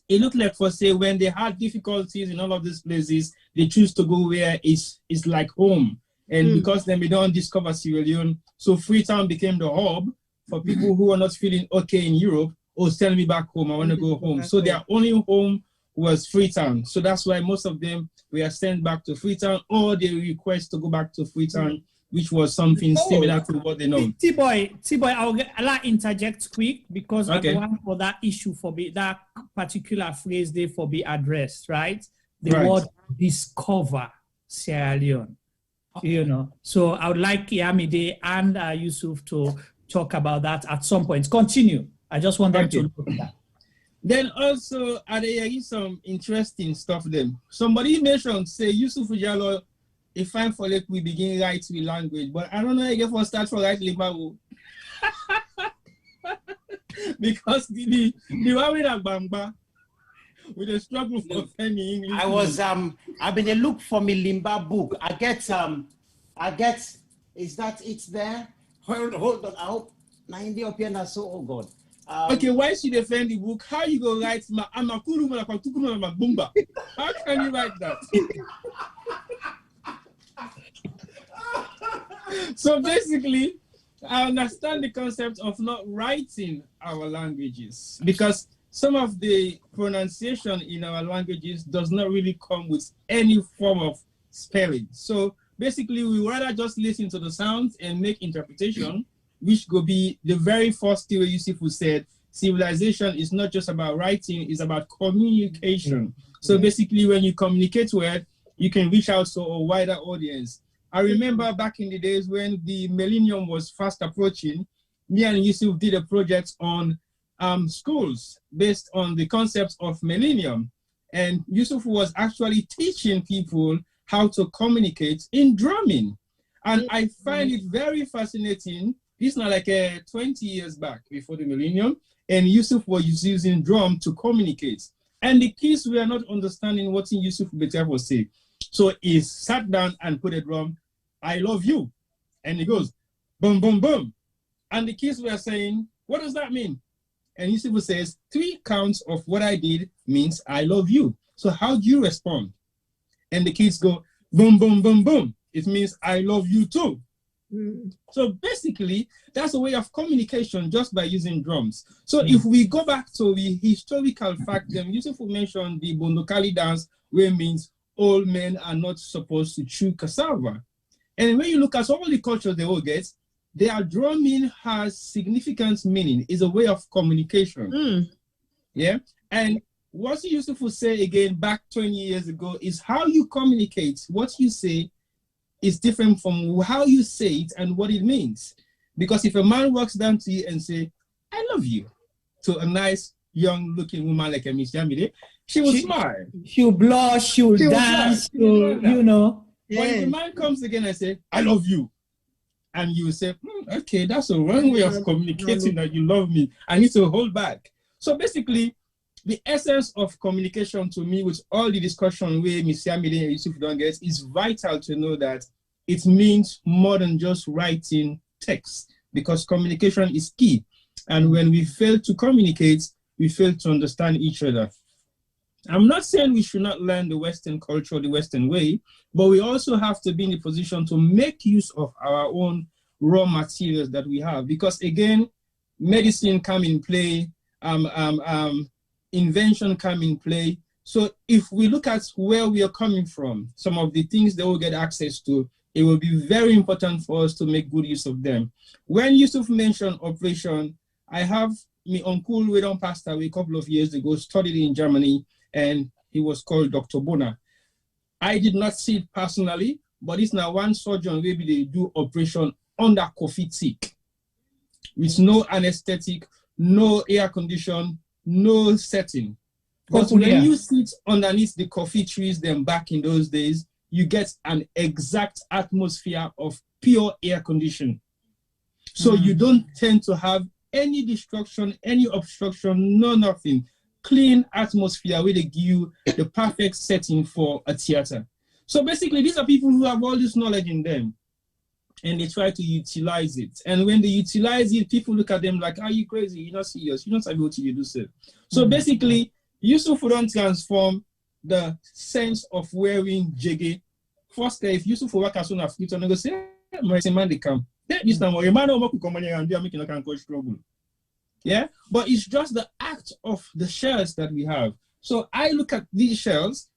it looked like for say when they had difficulties in all of these places, they choose to go where it's like home. And because then we don't discover Sierra Leone, so Freetown became the hub for people who are not feeling okay in Europe. Oh, send me back home. I want to go home. So their only home was Freetown. So that's why most of them were sent back to Freetown, or they request to go back to Freetown, which was something similar to what they know. T-Boy, I'll interject quick because I want for that issue that particular phrase there for be addressed, right? The word discover Sierra Leone. So I would like Yamide and Yusuf to talk about that at some point. Continue. I just want them to look at that. Then also, there is some interesting stuff then. Somebody mentioned, say, Yusuf Jallo, a fine for like we begin right with language, but I don't know again for start for right Libago. Because the one with Bamba, with a struggle for any English. I've been a look for me Limba book. I get, is that it's there? Hold on, I hope, oh God. Okay, why should they defend the book? How you go write, how can you write that? So basically, I understand the concept of not writing our languages because some of the pronunciation in our languages does not really come with any form of spelling. So basically, we rather just listen to the sounds and make interpretation, which could be the very first thing Yusuf said, civilization is not just about writing, it's about communication. So basically, when you communicate well, you can reach out to a wider audience. I remember back in the days when the millennium was fast approaching, me and Yusuf did a project on schools based on the concepts of millennium. And Yusuf was actually teaching people how to communicate in drumming. And I find it very fascinating. This is not like 20 years back before the millennium. And Yusuf was using drum to communicate. And the kids were not understanding what Yusuf Beter was saying. So he sat down and put a drum, I love you. And he goes, boom, boom, boom. And the kids were saying, what does that mean? And Yusuf says, 3 counts of what I did means I love you. So how do you respond? And the kids go, boom, boom, boom, boom. It means I love you too. So basically, that's a way of communication just by using drums. So if we go back to the historical fact, then Yusuf mentioned the Bondokali dance, where it means old men are not supposed to chew cassava. And when you look at all the cultures they all get, their drumming has significant meaning. It's a way of communication. Yeah. And what Yusuf would say again back 20 years ago is how you communicate, what you say is different from how you say it and what it means. Because if a man walks down to you and say, I love you, to a nice young looking woman like Miss Yamide, she will smile. She'll blush, she'll dance, you know. But if the man comes again and say, I love you, and you say, okay, that's a wrong way of communicating that you love me. I need to hold back. So basically, the essence of communication to me, with all the discussion where Ms. Yamide and Yusuf don't get, is vital to know that it means more than just writing text, because communication is key. And when we fail to communicate, we fail to understand each other. I'm not saying we should not learn the Western culture, the Western way, but we also have to be in a position to make use of our own raw materials that we have. Because again, medicine come in play, invention come in play. So if we look at where we are coming from, some of the things that we'll get access to, it will be very important for us to make good use of them. When Yusuf mentioned operation, I have my uncle, we don't passed away a couple of years ago, studied in Germany, and he was called Dr. Bonner. I did not see it personally, but it's now one surgeon, maybe they do operation under coffee tick, with no anesthetic, no air condition, no setting. But when you sit underneath the coffee trees, then back in those days, you get an exact atmosphere of pure air condition. So you don't tend to have any destruction, any obstruction, no nothing. Clean atmosphere where they give you the perfect setting for a theater. So basically, these are people who have all this knowledge in them, and they try to utilize it. And when they utilize it, people look at them like, are you crazy? You're not serious. You're not able to do so. So basically, Yusuf don't transform the sense of wearing jege. First, if Yusuf work as soon as you go say, man, they come. This time, man, making a struggle. Yeah, but it's just the act of the shells that we have. So I look at these shells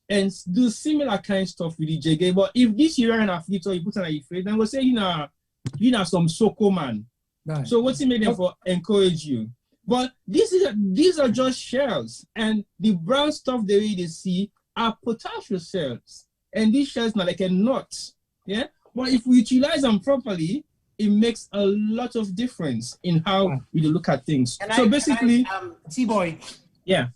and do similar kind of stuff with the jege. But if this year and after you put on a face, then we'll say you know some soko man. Right. So what's it made them for encourage you? But these are just shells, and the brown stuff they really see are potassium shells, and these shells are like a nut. Yeah, but if we utilize them properly, it makes a lot of difference in how we look at things. Basically, T-Boy. Yeah.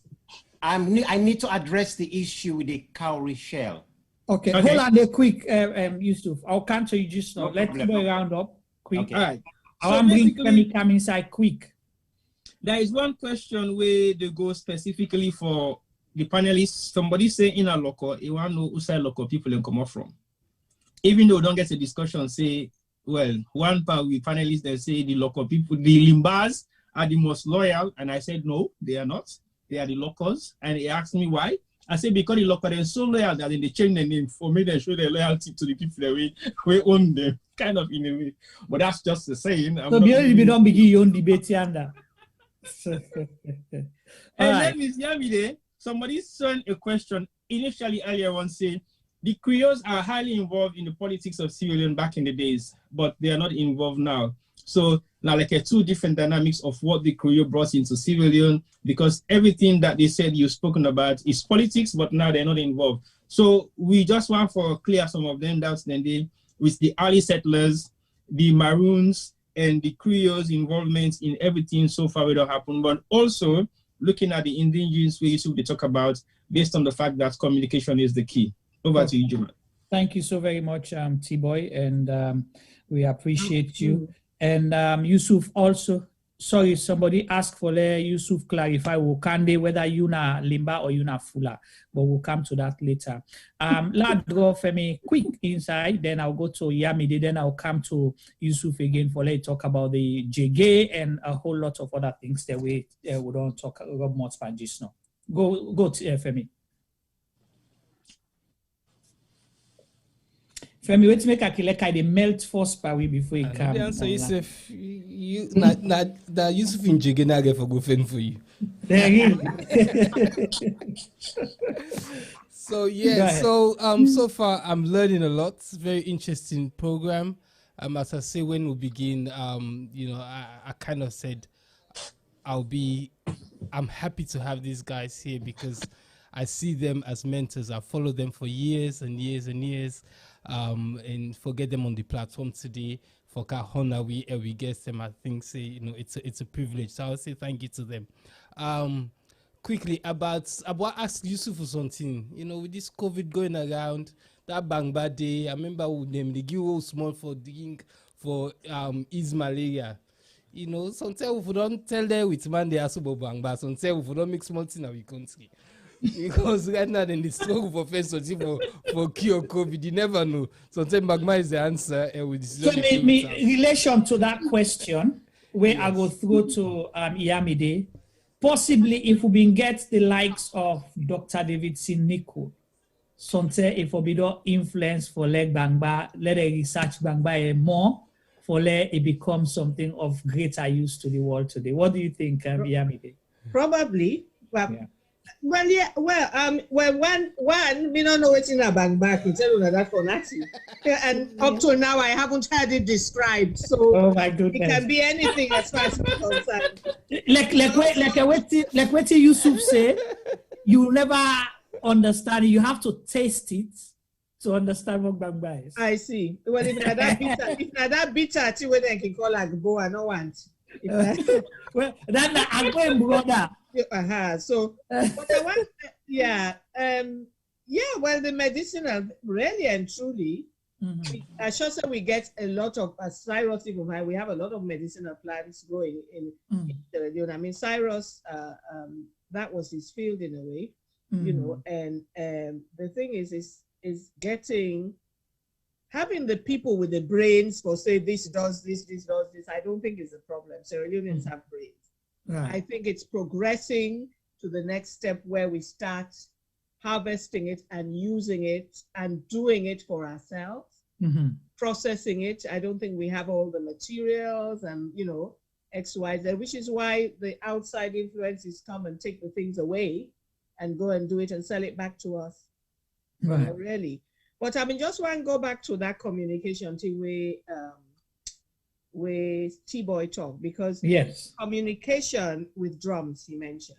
I need to address the issue with the cowrie shell. Okay. Hold on there quick, Yusuf. I'll come to you just now. Let's go round up quick. Okay. All right. I want to bring Femi come inside quick. There is one question where they go specifically for the panelists. Somebody say in a local, you want to know who side local people can come up from. Even though we don't get a discussion, say, well, one part with panelists that say the local people, the Limbas are the most loyal, and I said no, they are not. They are the locals, and he asked me why. I said because the local are so loyal that they change their name for me. They show their loyalty to the people that we own them, kind of in a way. But that's just the saying. So we don't begin your own debate under. And then Ms. Yamide, somebody sent a question initially earlier on saying the Creoles are highly involved in the politics of Sierra Leone back in the days, but they are not involved now. So now like two different dynamics of what the Creole brought into Sierra Leone, because everything that they said you've spoken about is politics, but now they're not involved. So we just want to clear some of them doubts then with the early settlers, the Maroons, and the Creoles' involvement in everything so far will happen, but also looking at the indigenous ways they talk about based on the fact that communication is the key. Over to you, Juma. Thank you so very much, T-Boy, and we appreciate you. And Yusuf also, sorry, somebody asked for Yusuf clarify Wokande whether you na Limba or you na Fula, but we'll come to that later. Let's go for me quick inside, then I'll go to Yamide, then I'll come to Yusuf again for let's talk about the Jege and a whole lot of other things that we don't talk about much about just now. Go to Femi. Femi, wait to make a kileka they melt first by way before you come. The answer is if you that Yusuf in Jigena get for go fend for you. So yeah, so far I'm learning a lot. It's a very interesting program. As I say, when we begin, I kind of said I'm happy to have these guys here because I see them as mentors. I followed them for years and years and years. And forget them on the platform today. For Kahona, we get them. I think it's a privilege. So I'll say thank you to them. Quickly about ask Yusuf for something. With this COVID going around, that Bangba Day, I remember they give all small for digging for ease malaria. You know, sometimes we don't tell them with man they are super bang, but sometimes we don't make small thing in our country. Because right now in the struggle for first for cure COVID, you never know. Sometimes magma is the answer, and we so in relation to that question, where I go through to Iyamide, possibly if we been get the likes of Dr. Davidson Nico, sometimes if we don't influence for leg bangba, let the research bangba more, for let it become something of greater use to the world today. What do you think, Iyamide? Probably. Well, yeah, well, one, we don't know what's in a bang back. You tell you that for nothing. And up to now, I haven't had it described. So oh my goodness. It can be anything as far as we're concerned. Like what Yusuf say, you never understand it. You have to taste it to understand what bang bang is. I see. Well, if that bitter, whether I can call like go, I don't want. Well, that's I'm going brother. So, but I want, well, the medicinal, really and truly, I sure say we get a lot of, as Cyrus even high, we have a lot of medicinal plants growing in Sierra Leone. I mean, Cyrus, that was his field in a way, you know, and the thing is having the people with the brains for say this does this, I don't think is a problem. Sierra Leoneans have brains. Right. I think it's progressing to the next step where we start harvesting it and using it and doing it for ourselves, processing it. I don't think we have all the materials and, you know, X, Y, Z, which is why the outside influences come and take the things away and go and do it and sell it back to us. Right. Really. But I mean, just want to go back to that communication thing with T-Boy talk, because communication with drums, he mentioned.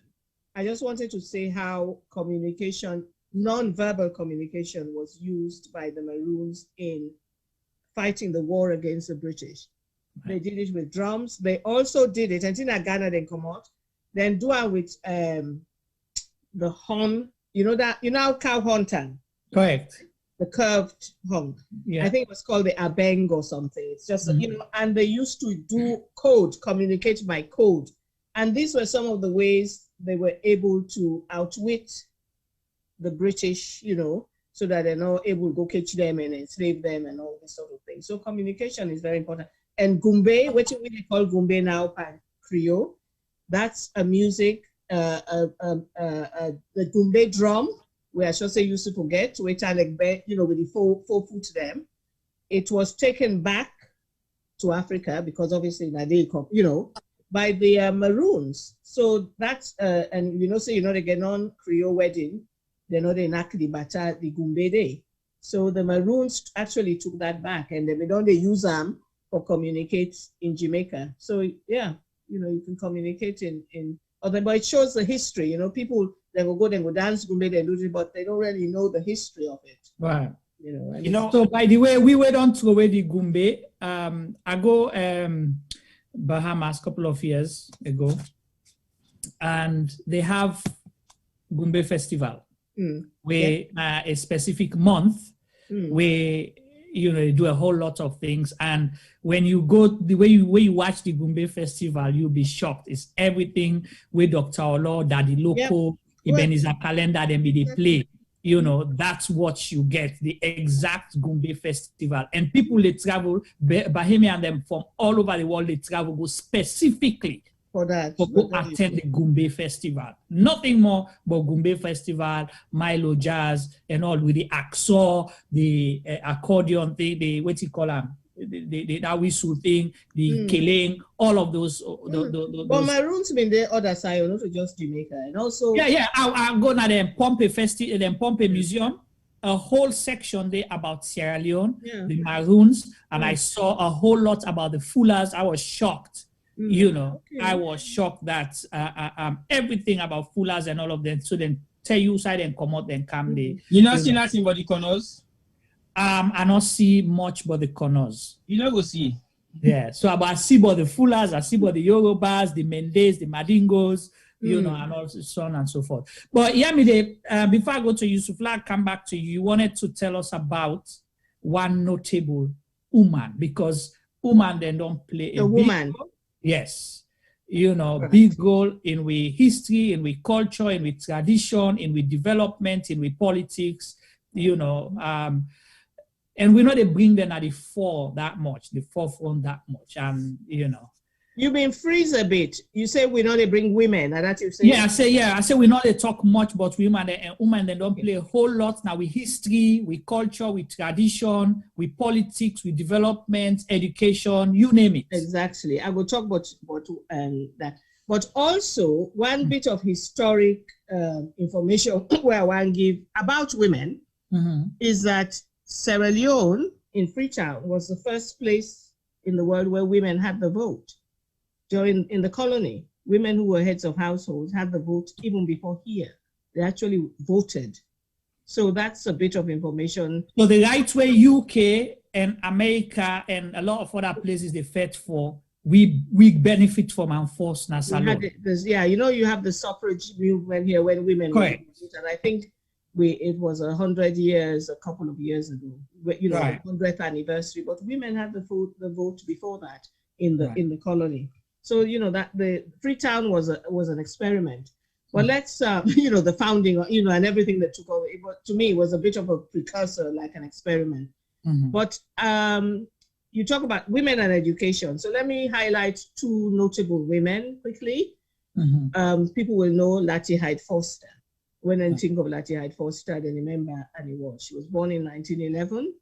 I just wanted to say how communication, non-verbal communication was used by the Maroons in fighting the war against the British. They did it with drums. They also did it, and in Ghana then come out, then do it with the horn, you know cow horn. Correct. The curved hung. Yeah. I think it was called the abeng or something. It's just, you know, and they used to do code, communicate by code. And these were some of the ways they were able to outwit the British, you know, so that they're not able to go catch them and enslave them and all this sort of thing. So communication is very important. And gumbe, which we call gumbe now, pan Creole, that's a music, the gumbe drum, where I should say used to forget, which I like, you know, with the four foot them. It was taken back to Africa because obviously they come, you know, by the Maroons. So that's, and you know, so you know, they get on Creole wedding, they're not in Akli Bata, the Gumbe Day. So the Maroons actually took that back and they use them for communicate in Jamaica. So yeah, you know, you can communicate in other, but it shows the history, you know, people, they will go dance Gumbe, they do it, but they don't really know the history of it. Right. You know. So by the way, we went on to away the Gumbe. I go Bahamas a couple of years ago, and they have Gumbe Festival, where a specific month, where you know they do a whole lot of things. And when you go, the way you watch the Gumbe Festival, you'll be shocked. It's everything with Dr. Olo, Daddy Loco, Ebenezer Calendar, then they play. You know, that's what you get, the exact Gumbe Festival. And people, they travel, Bahamian and them from all over the world, they travel, go specifically for that, to go attend the Gumbe Festival. Nothing more but Gumbe Festival, Milo Jazz, and all with the axor, the accordion thing, the, what you call them? That whistle thing, the killing, all of those. But Maroons been there other side, not just Jamaica, and also. I go to the Pompe Festival, the Pompe Museum, a whole section there about Sierra Leone, the Maroons, and I saw a whole lot about the Fullers. I was shocked. You know, I was shocked that everything about Fullers and all of them. So then tell you side and come out and come there. You not see nothing but the corners. I don't see much but the corners. You don't go see. Yeah, so I see about the Fullers, I see about the Yorubas, the Mendes, the Madingos, you know, and also so on and so forth. But Yamide, before I go to Yusuf, I'll come back to you. You wanted to tell us about one notable woman, because woman then don't play a woman. role. Yes. You know, big role in we history, in we culture, in we tradition, in we development, in we politics, you know, and we know they bring them at the forefront that much, and you know. You've been freeze a bit. You say we know they bring women, and that you say. I say we know they talk much about women, and women they don't play a whole lot now with history, with culture, with tradition, with politics, with development, education, you name it. Exactly. I will talk about that. But also one bit of historic information where I want to give about women is that Sierra Leone in Freetown was the first place in the world where women had the vote. In the colony, women who were heads of households had the vote even before here. They actually voted. So that's a bit of information. So the right way UK and America and a lot of other places they fought for, we benefit from enforced national. Yeah, you know, you have the suffrage movement here when women correct. And I think it was 100 years, a couple of years ago, you know, right. The 100th anniversary, but women had the vote before that in the colony. So, you know, that the Freetown was an experiment. But let's, you know, the founding, you know, and everything that took over, to me, it was a bit of a precursor, like an experiment. But you talk about women and education. So let me highlight two notable women quickly. People will know Lottie Hyde Foster. When they think of Lottie Hyde Foster, they remember Annie Walsh. She was born in 1911.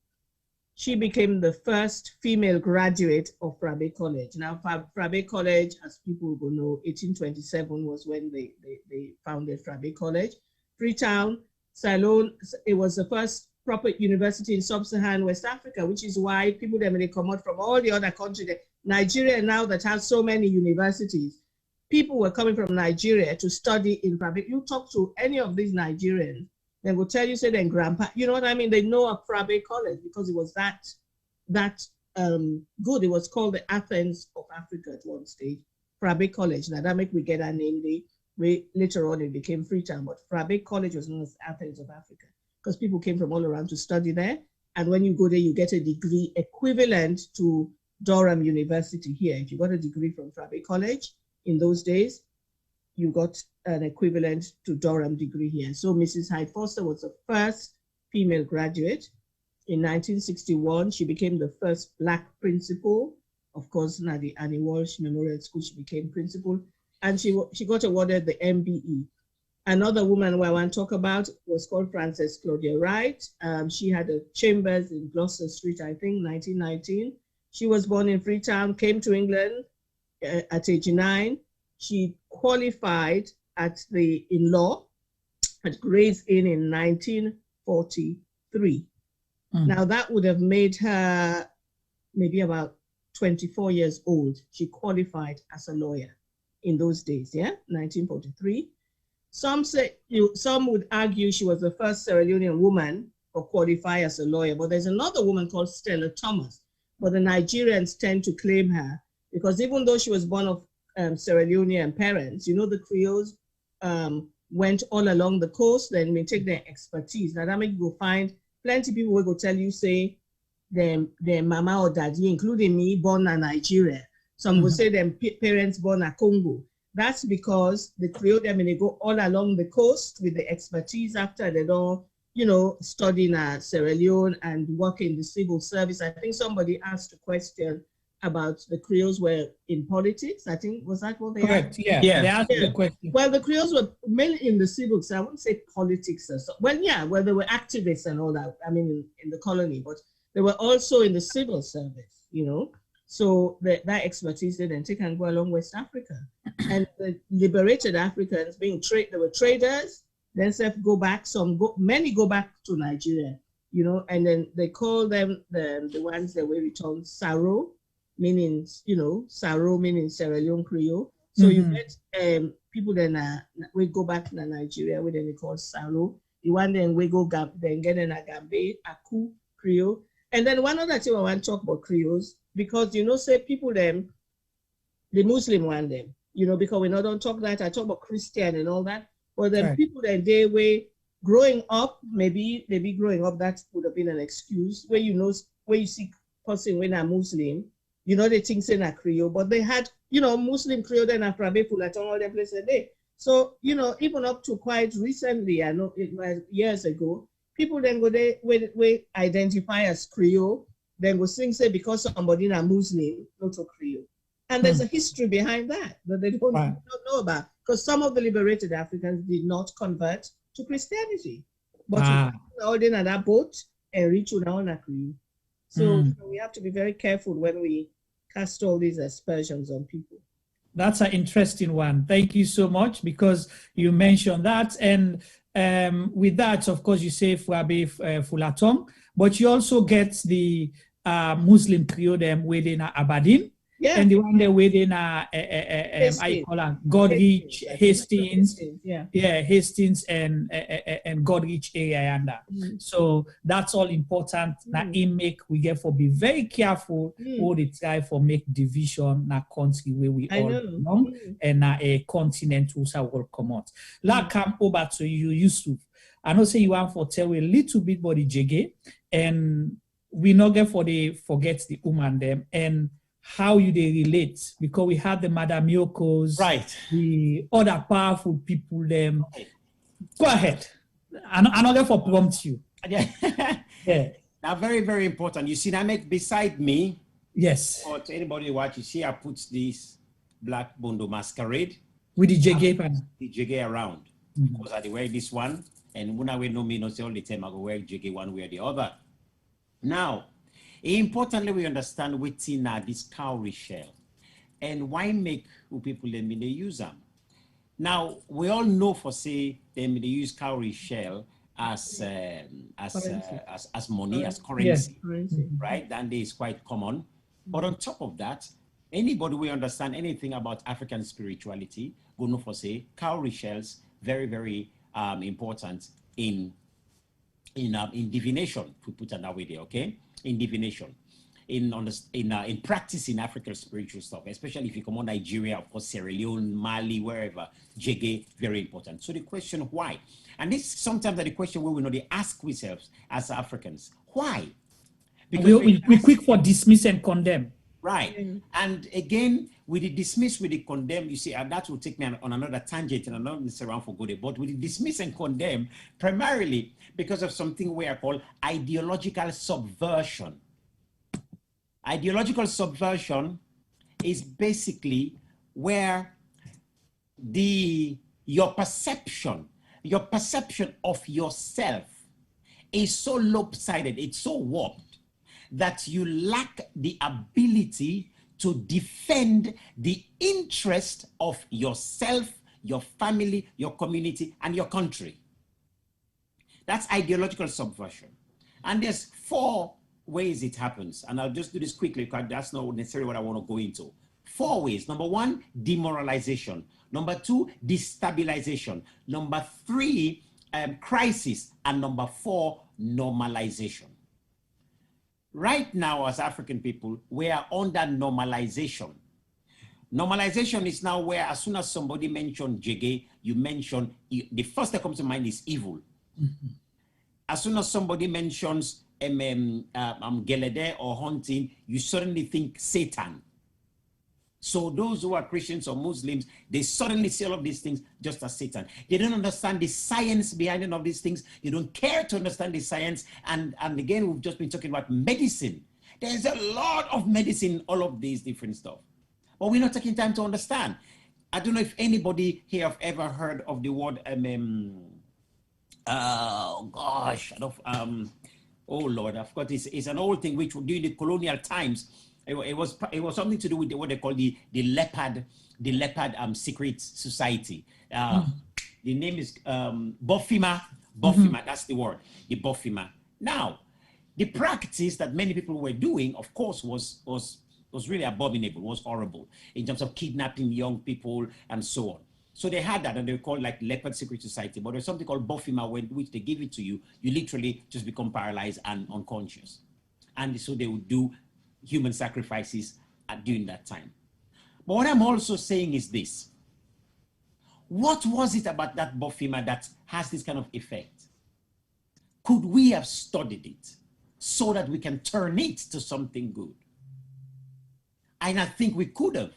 She became the first female graduate of Frabe College. Now, Frabe College, as people will know, 1827 was when they founded Frabe College. Freetown, Ceylon, it was the first proper university in sub-Saharan West Africa, which is why people when they come out from all the other countries. Nigeria now that has so many universities, people were coming from Nigeria to study in Frabe. You talk to any of these Nigerians, they will tell you, say, then grandpa, you know what I mean? They know of Frabe College because it was that good. It was called the Athens of Africa at one stage, Frabe College. Now that make we get our name. Later on it became Freetown, but Frabe College was known as Athens of Africa because people came from all around to study there. And when you go there, you get a degree equivalent to Durham University here. If you got a degree from Frabe College in those days, you got an equivalent to Durham degree here. So Mrs. Hyde Foster was the first female graduate. In 1961, she became the first Black principal. Of course, now the Annie Walsh Memorial School, she became principal. And she got awarded the MBE. Another woman who I want to talk about was called Frances Claudia Wright. She had a chambers in Gloucester Street, I think, 1919. She was born in Freetown, came to England at age 9. She qualified in law at Gray's Inn in 1943. Now that would have made her maybe about 24 years old. She qualified as a lawyer in those days, 1943. Some would argue she was the first Sierra Leonean woman to qualify as a lawyer, but there's another woman called Stella Thomas, but the Nigerians tend to claim her because even though she was born of Sierra Leonean parents, you know, the Creoles went all along the coast, then we take their expertise. Now that make you go find plenty of people will go tell you, say, their mama or daddy, including me, born in Nigeria. Some will say them parents born in Congo. That's because the Creole, I mean, they go all along the coast with the expertise after they don't, you know, study in Sierra Leone and work in the civil service. I think somebody asked a question about the Creoles were in politics. I think, was that what they Correct, asked? yeah. They asked the question. Well, the Creoles were mainly in the civil, so I wouldn't say politics. Or so. Well, yeah, well, they were activists and all that, I mean, in the colony, but they were also in the civil service, you know. So that expertise they then take and go along West Africa. And the liberated Africans they were traders, then go back, many go back to Nigeria, you know, and then they call them the ones that were returned Saro, meaning, you know, Saro meaning Sierra Leone Creole. So you get people then we go back to Nigeria, we then they call Saro. The one then we go then get in a Gambe, Aku Creole. And then one other thing I want to talk about Creoles, because you know, say people them, the Muslim one them, you know, because we don't talk that, I talk about Christian and all that. But then people that they were growing up, maybe growing up, that would have been an excuse where you know, where you see person when a Muslim, you know, they think saying a Creole, but they had, you know, Muslim Creole then after a Fulatan all the places there. So, you know, even up to quite recently, I know it was years ago, people then go there, we identify as Creole, then go sing, say, because somebody is a Muslim, not a Creole. And there's a history behind that they don't know about, because some of the liberated Africans did not convert to Christianity. But all in that boat and reach on a Creole. So we have to be very careful when we cast all these aspersions on people. That's an interesting one. Thank you so much, because you mentioned that. And with that, of course, you say Fwabe Fulatong, but you also get the Muslim Creole them within Aberdeen. Yeah. And the one there within I call her Godrich, Hastings, Hastings and Godrich area and that. So that's all important. Now in make we get for be very careful all the time for make division na country where we all belong and a continent also will come out. Like come over to you, Yusuf. I know say you want for tell a little bit about the Jege, and we not get for the forget the woman them and how you they relate, because we have the Madame Yokos, right? The other powerful people. Them, go ahead. I'm not there for prompt you. Yeah. Now, very, very important. You see, I make beside me. Yes. Or to anybody watch, you see, I put this black bondo masquerade with the jege, the jege around. Because I wear this one, and when I know me, not all the time I go wear jege one way or the other. Now. Importantly, we understand within this cowrie shell and why make people them they use them. Now we all know for say them they use cowrie shell as money, as currency, right? That is quite common. But on top of that, anybody will understand anything about African spirituality will know for say cowrie shells very, very important in divination. We put it that way there, okay? In divination, in practicing African spiritual stuff, especially if you come on Nigeria, of course, Sierra Leone, Mali, wherever, Jege, very important. So the question, why? And this sometimes the question we will know they ask ourselves as Africans, why? Because we quick for dismiss and condemn. Right. And again, with the dismiss, with the condemn, you see, and that will take me on another tangent, and I'm not necessarily around for good, but with the dismiss and condemn, primarily because of something we are called ideological subversion. Ideological subversion is basically where your perception of yourself is so lopsided, it's so warped, that you lack the ability to defend the interest of yourself, your family, your community, and your country. That's ideological subversion. And there's 4 ways it happens. And I'll just do this quickly because that's not necessarily what I want to go into. 4 ways. Number 1, demoralization. Number 2, destabilization. Number 3, crisis. And number 4, normalization. Right now, as African people, we are under normalization. Normalization is now where as soon as somebody mentions Jege, you mention, the first that comes to mind is evil. As soon as somebody mentions Gelede or hunting, you suddenly think Satan. So those who are Christians or Muslims, they suddenly see all of these things just as Satan. They don't understand the science behind all of these things. They don't care to understand the science. And again, we've just been talking about medicine. There's a lot of medicine in all of these different stuff. But we're not taking time to understand. I don't know if anybody here have ever heard of the word, oh gosh, oh Lord, I forgot. It's an old thing which during the colonial times, it was something to do with what they call the leopard secret society. The name is Bofima. That's the word, the Bofima. Now, the practice that many people were doing, of course, was really abominable, was horrible in terms of kidnapping young people and so on. So they had that, and they were called like leopard secret society. But there's something called Bofima, which they give it to you, you literally just become paralyzed and unconscious. And so they would do human sacrifices during that time. But what I'm also saying is this. What was it about that Bofima that has this kind of effect? Could we have studied it so that we can turn it to something good? And I think we could have.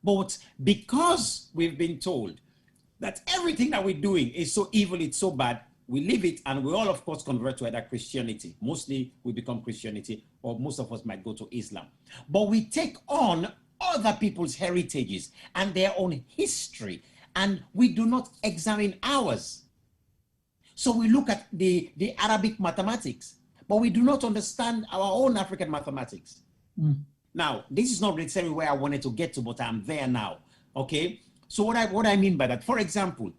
But because we've been told that everything that we're doing is so evil, it's so bad, we leave it, and we all, of course, convert to either Christianity. Mostly we become Christianity, or most of us might go to Islam. But we take on other people's heritages and their own history, and we do not examine ours. So we look at the Arabic mathematics, but we do not understand our own African mathematics. Now, this is not necessarily where I wanted to get to, but I'm there now, okay? So what I mean by that, for example,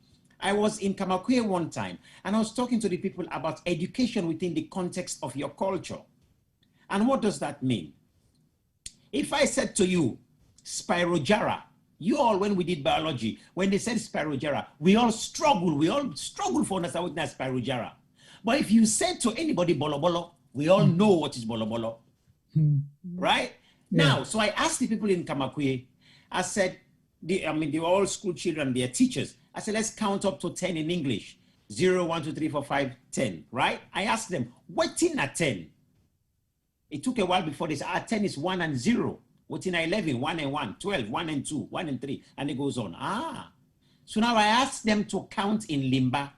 I was in Kamakwe one time, and I was talking to the people about education within the context of your culture. And what does that mean? If I said to you, Spirogera, you all, when we did biology, when they said Spirogera, we all struggle for understanding what is Spirogera. But if you said to anybody Bolo Bolo, we all know what is Bolo Bolo, right? Yeah. Now, so I asked the people in Kamakwe, I said, they were all school children, their teachers. I said, let's count up to 10 in English. 0, 1, 2, 3, 4, 5, 10, right? I asked them, what in a 10? It took a while before they said, 10 is 1 and 0. What in 11? 1 and 1, 12, 1 and 2, 1 and 3, and it goes on. So now I asked them to count in Limba.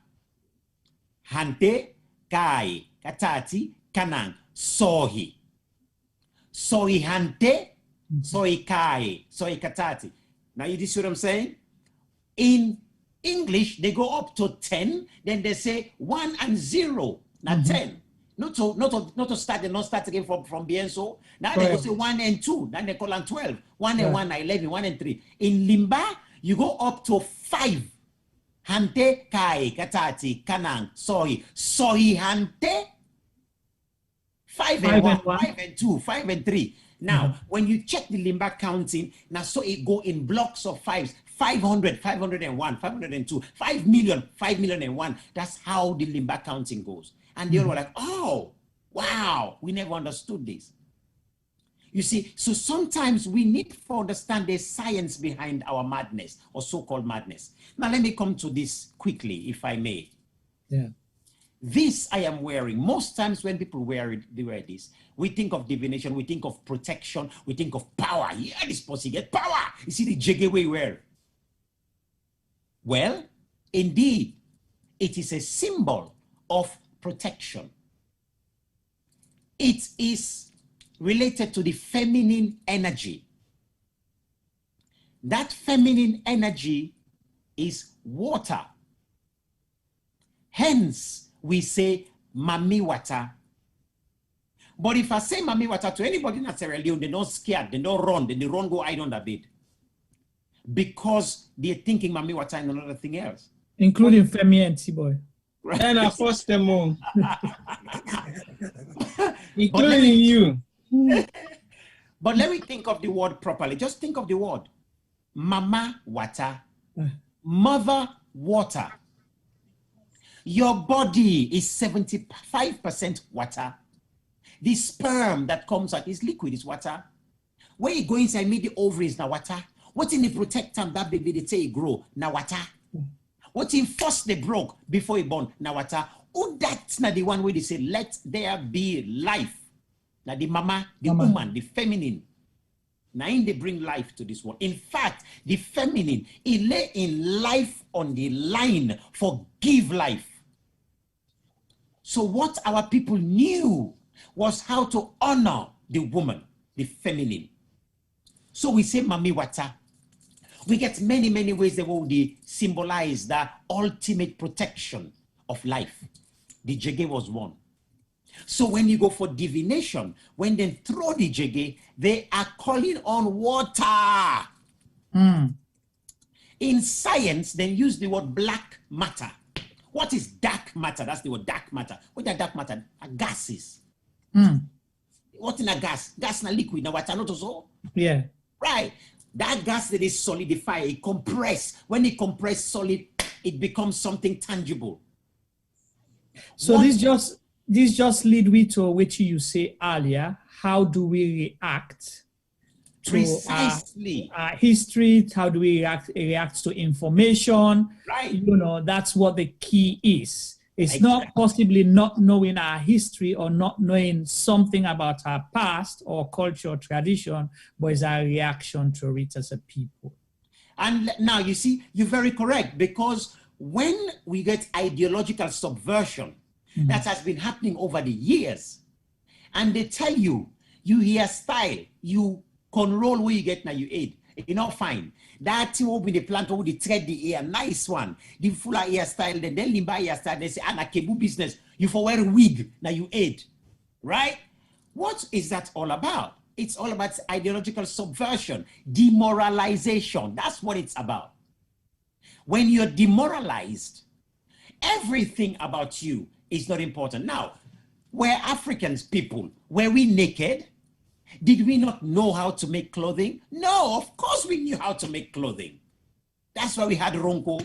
Hante, Kai, Katati, Kanang, Sohi. Sohi Hante, Sohi Kai, Sohi Katati. Now you see what I'm saying? In English, they go up to 10, then they say 1 and 0, not 10. Not to start, they don't start again from Bienso. Now they go say 1 and 2, then they call on 12. 1 and 1 are 11, 1 and 3. In Limba, you go up to 5. Hante, Kai, Katati, Kanang, Sohi. Sohi Hante, 5 and 1, 5 and 2, 5 and 3. Now, when you check the Limba counting, now so it go in blocks of 5s. 500, 501, 502, 5 million, 5 million and 1. That's how the Limba counting goes. And they all were like, oh, wow, we never understood this. You see, so sometimes we need to understand the science behind our madness or so-called madness. Now, let me come to this quickly, if I may. Yeah. This I am wearing. Most times when people wear this, we think of divination, we think of protection, we think of power. Yeah, this pussy get power. You see the jiggy we wear. Well, indeed, it is a symbol of protection. It is related to the feminine energy. That feminine energy is water. Hence, we say Mami Water. But if I say Mami Water to anybody in Sierra Leone, they're not scared, they don't run, they run go hide under bed. Because they're thinking Mami Water and another thing else. Including Femi and T-Boy. And I forced them all. Including you. But let me think of the word properly. Just think of the word. Mama Water. Mother Water. Your body is 75% water. The sperm that comes out is liquid, is water. When you go inside, meet the ovaries, now water. What in the protect them, that baby, they say it grow, now water. What in first they broke before it born, now water. Oh, that's not the one where they say, let there be life. Now the mama, the woman, the feminine. Now they bring life to this world. In fact, the feminine, it lay in life on the line for give life. So what our people knew was how to honor the woman, the feminine. So we say Mami Wata. We get many, many ways that will symbolize the ultimate protection of life. The jege was one. So when you go for divination, when they throw the jege, they are calling on water. In science, they use the word black matter. What is dark matter? That's the word dark matter. What is dark matter? Gases. What in a gas? Gas na liquid. Now water not also? Yeah. Right. That gas that is solidify, it compress. When it compress solid, it becomes something tangible. So this just lead me to what you say earlier. How do we react to precisely history? How do we react to information? Right. You know, that's what the key is. It's not possibly not knowing our history or not knowing something about our past or culture or tradition, but it's our reaction to it as a people. And now you see, you're very correct, because when we get ideological subversion, that has been happening over the years, and they tell you, you hairstyle, you control where you get now you aid. You know, fine. That thing will be the plant will the thread the ear, nice one. The fuller hairstyle, then limba hairstyle, they say, Anna Kebu business, you for wear a wig, now you aid. Right? What is that all about? It's all about ideological subversion, demoralization. That's what it's about. When you're demoralized, everything about you is not important. Now, we're Africans people. Were we naked? Did we not know how to make clothing? No, of course we knew how to make clothing. That's why we had Ronco.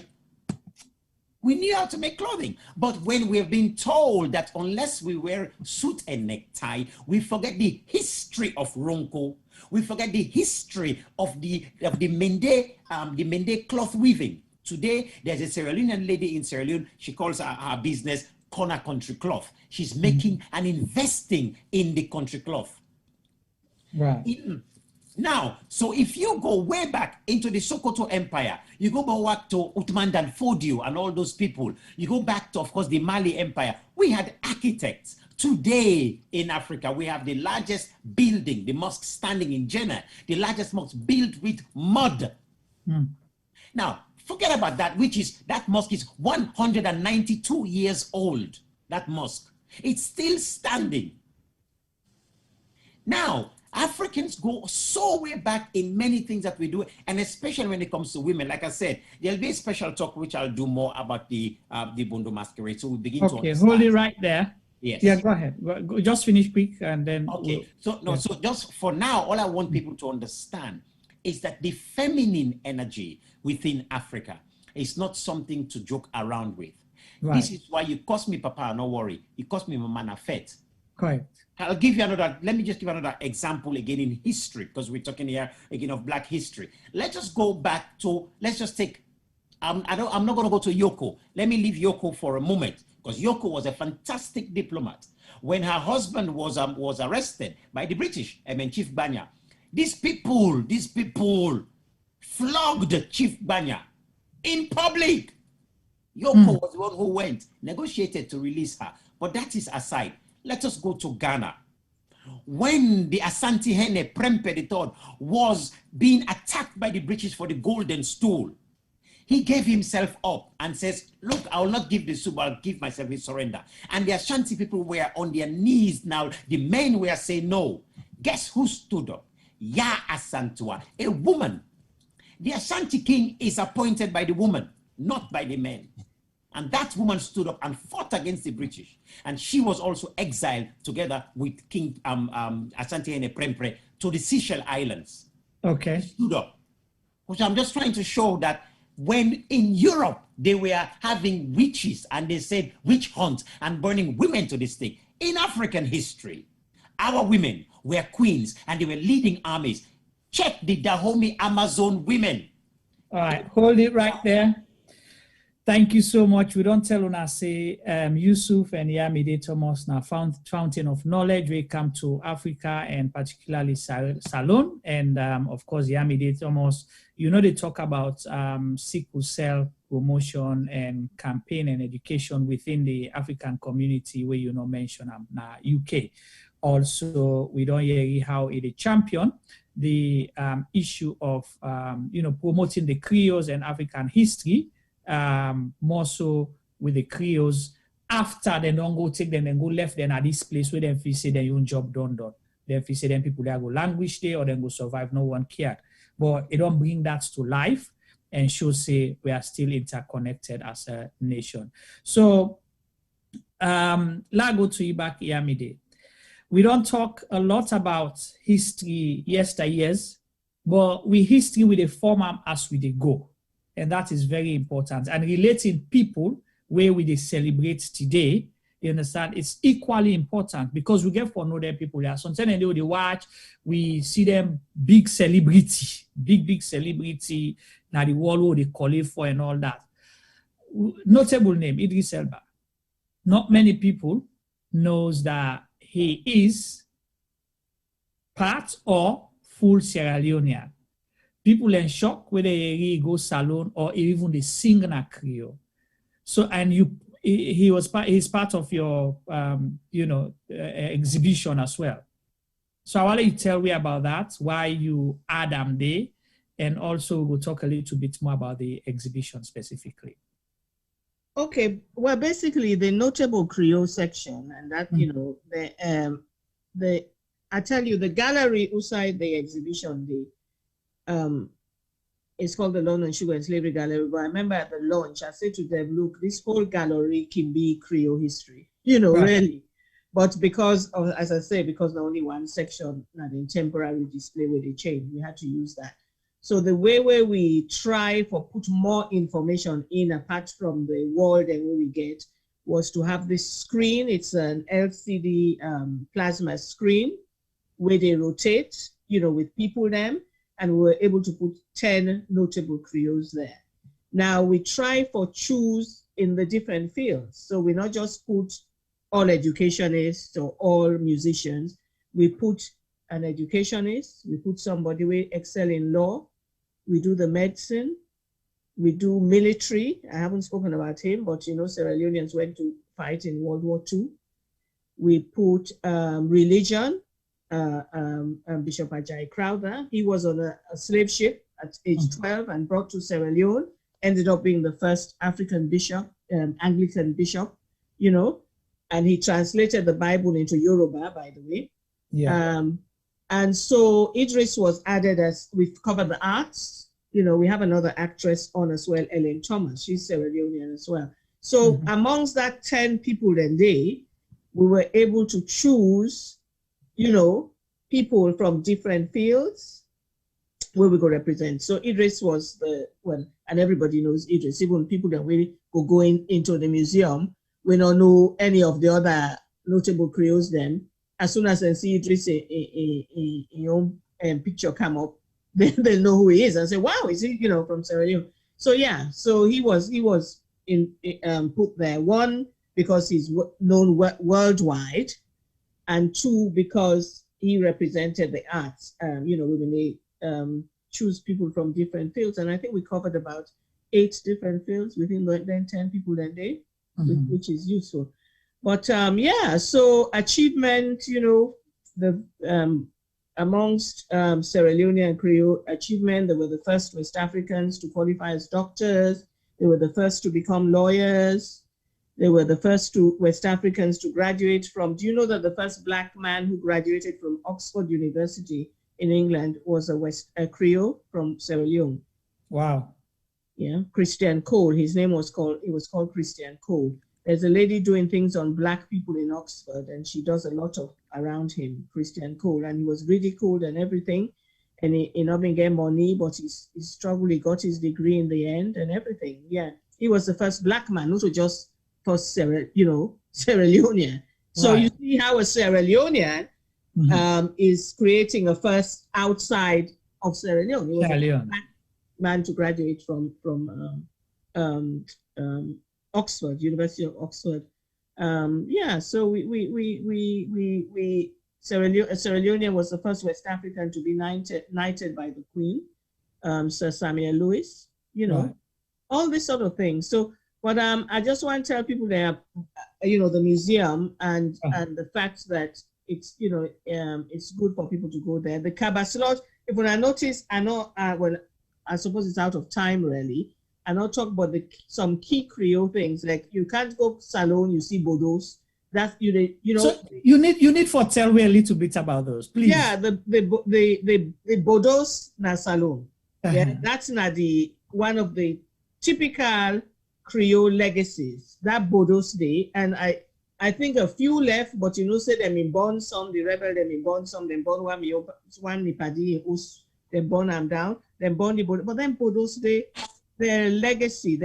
We knew how to make clothing. But when we've been told that unless we wear suit and necktie, we forget the history of Ronco. We forget the history of the Mende cloth weaving. Today, there's a Sierra Leonean lady in Sierra Leone. She calls her business Corner Country Cloth. She's making and investing in the country cloth. Right. Now, so if you go way back into the Sokoto Empire, you go back to Uthman Dan Fodio and all those people, you go back to, of course, the Mali Empire, we had architects. Today in Africa, we have the largest building, the mosque standing in Jannah, the largest mosque built with mud. Now, forget about that, that mosque is 192 years old, that mosque. It's still standing. Now, Africans go so way back in many things that we do, and especially when it comes to women. Like I said, there'll be a special talk which I'll do more about the Bondo masquerade. So we begin to understand. Hold it right there. Yes. Yeah, go ahead. Just finish quick and then. Okay. So just for now, all I want people to understand is that the feminine energy within Africa is not something to joke around with. Right. This is why you cost me papa, no worry. You cost me mama na fet. Correct. I'll give you let me just give another example again in history, because we're talking here again of Black history. Let's just go back to, let's just take, I'm not going to go to Yoko. Let me leave Yoko for a moment, because Yoko was a fantastic diplomat. When her husband was arrested by the British, Chief Banya, these people flogged Chief Banya in public. Yoko was the one who went, negotiated to release her. But that is aside. Let us go to Ghana. When the Asante Hene Prempeh III was being attacked by the British for the golden stool, he gave himself up and says, look, I will not give the soup, I'll give myself in surrender. And the Ashanti people were on their knees now. The men were saying no. Guess who stood up? Ya Asantua, a woman. The Ashanti king is appointed by the woman, not by the men. And that woman stood up and fought against the British. And she was also exiled together with King Asante Hene Prempeh to the Seychelles Islands. Okay. She stood up. Which I'm just trying to show that when in Europe they were having witches and they said witch hunt and burning women to the stake, in African history, our women were queens and they were leading armies. Check the Dahomey Amazon women. All right, hold it right there. Thank you so much. We don't tell una say Yusuf and Yamide Thomas now fountain of knowledge. We come to Africa and particularly Salon. And of course, Yamide Thomas, you know, they talk about sickle cell promotion and campaign and education within the African community where you know mention now UK. Also, we don't hear how it is champion the issue of promoting the Creoles and African history. More so with the Creoles after they don't go take them and go left them at this place where they say their own job done. Then if you say them people there go languish there or then go survive, no one cared. But it don't bring that to life and show say we are still interconnected as a nation. So la go to Ibak Yamide. We don't talk a lot about history yesteryears, but we history with the form as we they go. And that is very important. And relating people where we they celebrate today, you understand, it's equally important because we get for know them people there. Sometimes they watch, we see them big celebrity, big celebrity, now the world they call it for and all that. Notable name, Idris Elba. not many people knows that he is part or full Sierra Leonean. People in shock whether he go salon or even they sing in a Creole. So, and he's part of your, exhibition as well. So I want you to tell me about that, why you add them there, and also we'll talk a little bit more about the exhibition specifically. Okay, well, basically the notable Creole section, and that, I tell you, the gallery outside the exhibition, it's called the London Sugar and Slavery Gallery. But I remember at the launch, I said to them, look, this whole gallery can be Creole history, right. Really. But because of, as I say, because the only one section not in temporary display where they change, we had to use that. So the way where we try for put more information in apart from the wall that we get was to have this screen. It's an LCD plasma screen where they rotate, with people them, and we were able to put 10 notable Creoles there. Now we try for choose in the different fields. So we not just put all educationists or all musicians. We put an educationist, we put somebody who excel in law, we do the medicine, we do military. I haven't spoken about him, but Sierra Leoneans went to fight in World War II. We put religion, Bishop Ajayi Crowther. He was on a slave ship at age 12 and brought to Sierra Leone, ended up being the first African bishop, Anglican bishop, and he translated the Bible into Yoruba, by the way. Yeah. And so Idris was added as we've covered the arts. We have another actress on as well, Ellen Thomas. She's Sierra Leonean as well. So amongst that 10 people we were able to choose, people from different fields where we could represent. So Idris was and everybody knows Idris, even people that really go into the museum, we don't know any of the other notable Creoles then. As soon as they see Idris, a picture come up, they know who he is and say, wow, is he, from Sierra Leone? So yeah, so he was put there, one, because he's known worldwide, and two, because he represented the arts. When they choose people from different fields, and I think we covered about 8 different fields within the 10 people that day, which is useful. But so achievement, amongst Sierra Leone and Creole achievement, they were the first West Africans to qualify as doctors. They were the first to become lawyers. They were the first West Africans to graduate from, do you know that the first Black man who graduated from Oxford University in England was a Creole from Sierra Leone? Wow. Yeah, Christian Cole. His name was called Christian Cole. There's a lady doing things on Black people in Oxford, and she does a lot of around him, Christian Cole, and he was ridiculed and everything, and he not been getting money, but he struggled. He got his degree in the end and everything. Yeah, he was the first Black man, not just for Sierra Leonean. So right. You see how a Sierra Leonean is creating a first outside of Sierra Leone. He was a Black man to graduate from Oxford, University of Oxford. So Sierra Leone was the first West African to be knighted by the Queen, Sir Samuel Lewis, right. All this sort of thing. So, but I just want to tell people that, the museum and the fact that it's, it's good for people to go there. The Cabaslot, when I notice, I know, I suppose it's out of time really. And I'll talk about some key Creole things, like you can't go salon, you see Bodos. That's So you need for tell me a little bit about those, please. Yeah, the Bodos na salon. Yeah, that's not one of the typical Creole legacies. That Bodos Day, and I think a few left, but say them in born some, the rebel them in born some, them born one nipadi us, them born them down, them born the Bodos, but then Bodos Day. Their legacy,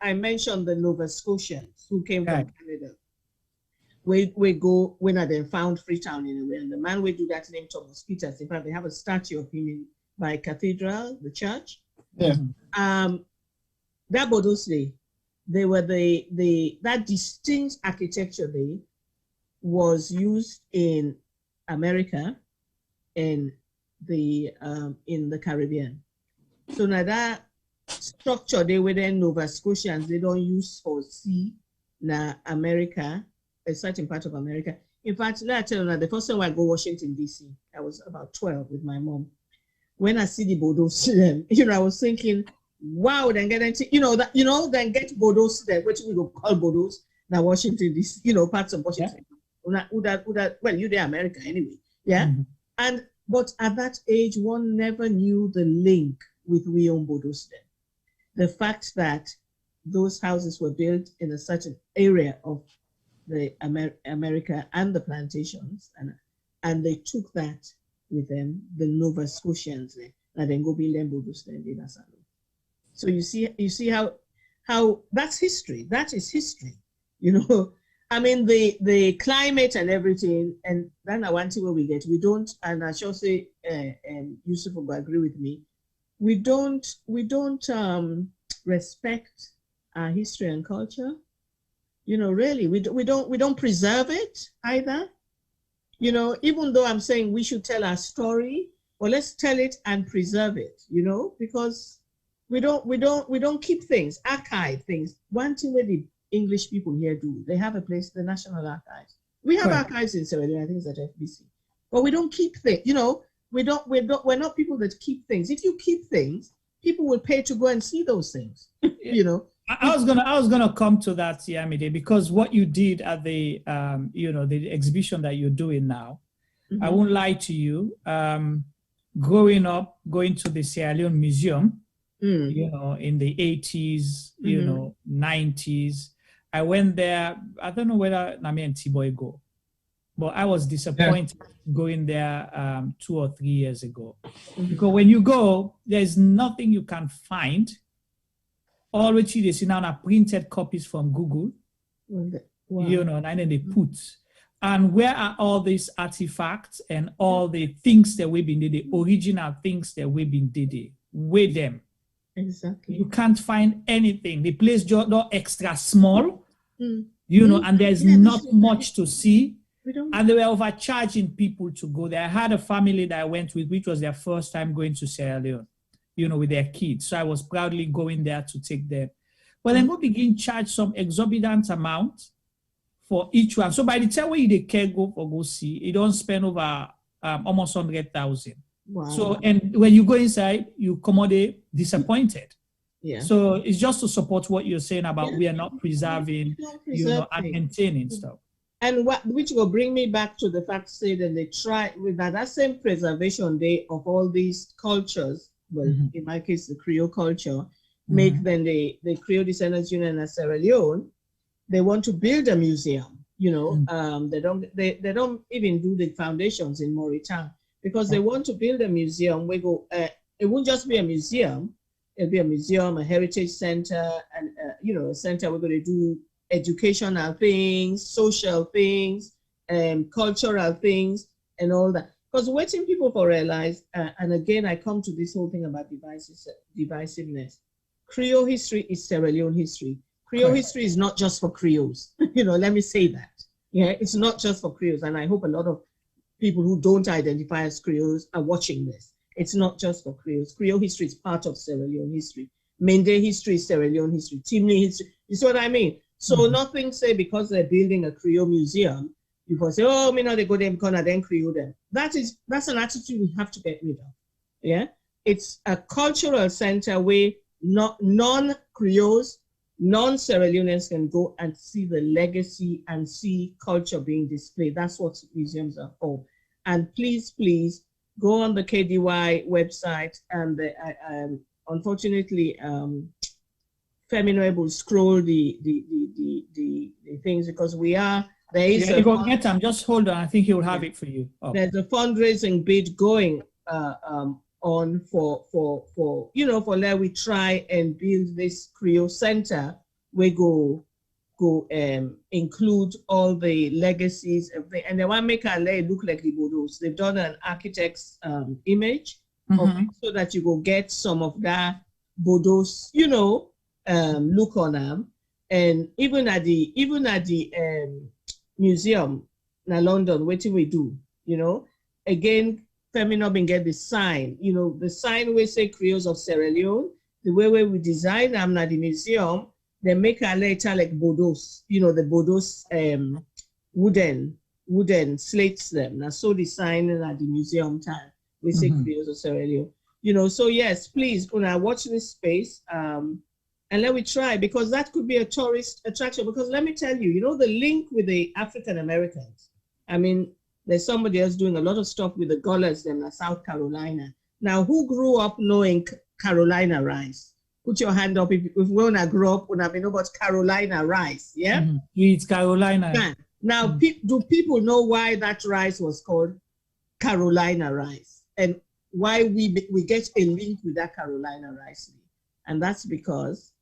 I mentioned the Nova Scotians who came from Canada. We go when they found Freetown anyway, and the man we do that named Thomas Peters. In fact, they have a statue of him by Cathedral, the church. Yeah. That Bodos Day, they were that distinct architecture was used in America and in the Caribbean. So now that structure they were then Nova Scotians, they don't use for sea now America, a certain part of America. In fact, let I tell you now, the first time I go Washington DC, I was about 12 with my mom. When I see the Bodos, I was thinking, wow, then get into, then get Bodos there, which we will call Bodos now Washington DC, parts of Washington. Yeah. Well, you're there, America anyway. Yeah. Mm-hmm. But at that age, one never knew the link with we own Bodos then. The fact that those houses were built in a certain area of the America and the plantations, and they took that with them, the Nova Scotians, and then go build them Bodos then in Asalo. So you see how that's history. That is history, I mean, the climate and everything, and then I want to where we get. We don't, and I shall say, Yusuf will agree with me. We don't respect our history and culture. Really, we don't preserve it either. Even though I'm saying we should tell our story, well, let's tell it and preserve it. Because we don't keep things, archive things. One thing where the English people here do, they have a place, the National Archives. We have archives in Sierra Leone, I think it's at FBC, but we don't keep things. We're not people that keep things. If you keep things, people will pay to go and see those things. I was gonna come to that, Yamide, because what you did at the the exhibition that you're doing now, mm-hmm. I won't lie to you. Growing up, going to the Sierra Leone Museum, in the 80s, mm-hmm. 90s, I went there. I don't know whether Nami and T-Boy go, but I was disappointed going there 2 or 3 years ago. Mm-hmm. Because when you go, there's nothing you can find. Already they see now printed copies from Google, wow. And then they put. And where are all these artifacts and all the things that we've been did, the original things that we've been did, with them? Exactly. You can't find anything. The place just not extra small, and there's not much to see. And they were overcharging people to go there. I had a family that I went with, which was their first time going to Sierra Leone, with their kids. So I was proudly going there to take them. But then go begin charge some exorbitant amount for each one. So by the time when you care go see, you don't spend over almost 100,000. Wow. So, and when you go inside, you come out disappointed. Yeah. So it's just to support what you're saying about we are not preserving, and maintaining stuff. And which will bring me back to the fact say that they try with that same preservation day of all these cultures. Well, mm-hmm. in my case, the Creole culture, mm-hmm. make then the Creole Descendants Union of Sierra Leone. They want to build a museum. Mm-hmm. They don't even do the foundations in Mauritania because they want to build a museum. We go. It won't just be a museum. It'll be a museum, a heritage center, and a center we're going to do educational things, social things, cultural things, and all that. Because waiting people for realize, and again, I come to this whole thing about divisiveness. Creole history is Sierra Leone history. Creole history is not just for Creoles. Let me say that. Yeah, it's not just for Creoles. And I hope a lot of people who don't identify as Creoles are watching this. It's not just for Creoles. Creole history is part of Sierra Leone history. Mende history is Sierra Leone history. Timni history. You see what I mean? So mm-hmm. nothing say because they're building a Creole museum, you can say, oh, they go them corner, then Creole them. That's an attitude we have to get rid of. Yeah, it's a cultural center where non-Creoles, non-Sierra Leoneans can go and see the legacy and see culture being displayed. That's what museums are for. And please go on the KDY website, and unfortunately, Femino will scroll the things because there is you go get them. Just hold on. I think he will have it for you. Oh. There's a fundraising bid going on for where we try and build this Creole center. We go include all the legacies and they want to make our lay look like the Bodos. They've done an architect's image mm-hmm. of it so that you go get some of that Bodos, look on them. And even at the museum in London, what do we do? You know, again, Femino been get the sign. You know, the sign we say Creoles of Sierra Leone. The way we design them at the museum, they make a later like Bodos. You know, the Bodos wooden slates them. Now, so the sign at the museum time we say Creoles of Sierra Leone. You know, so yes, please, when I watch this space, and let me try, because that could be a tourist attraction. Because let me tell you, you know, the link with the African Americans. I mean, there's somebody else doing a lot of stuff with the Gullahs them in South Carolina. Now, who grew up knowing Carolina rice? Put your hand up if we want to grow up when I know about Carolina rice. Yeah, It's Carolina. Yeah. Now, do people know why that rice was called Carolina rice, and why we get a link with that Carolina rice? And that's because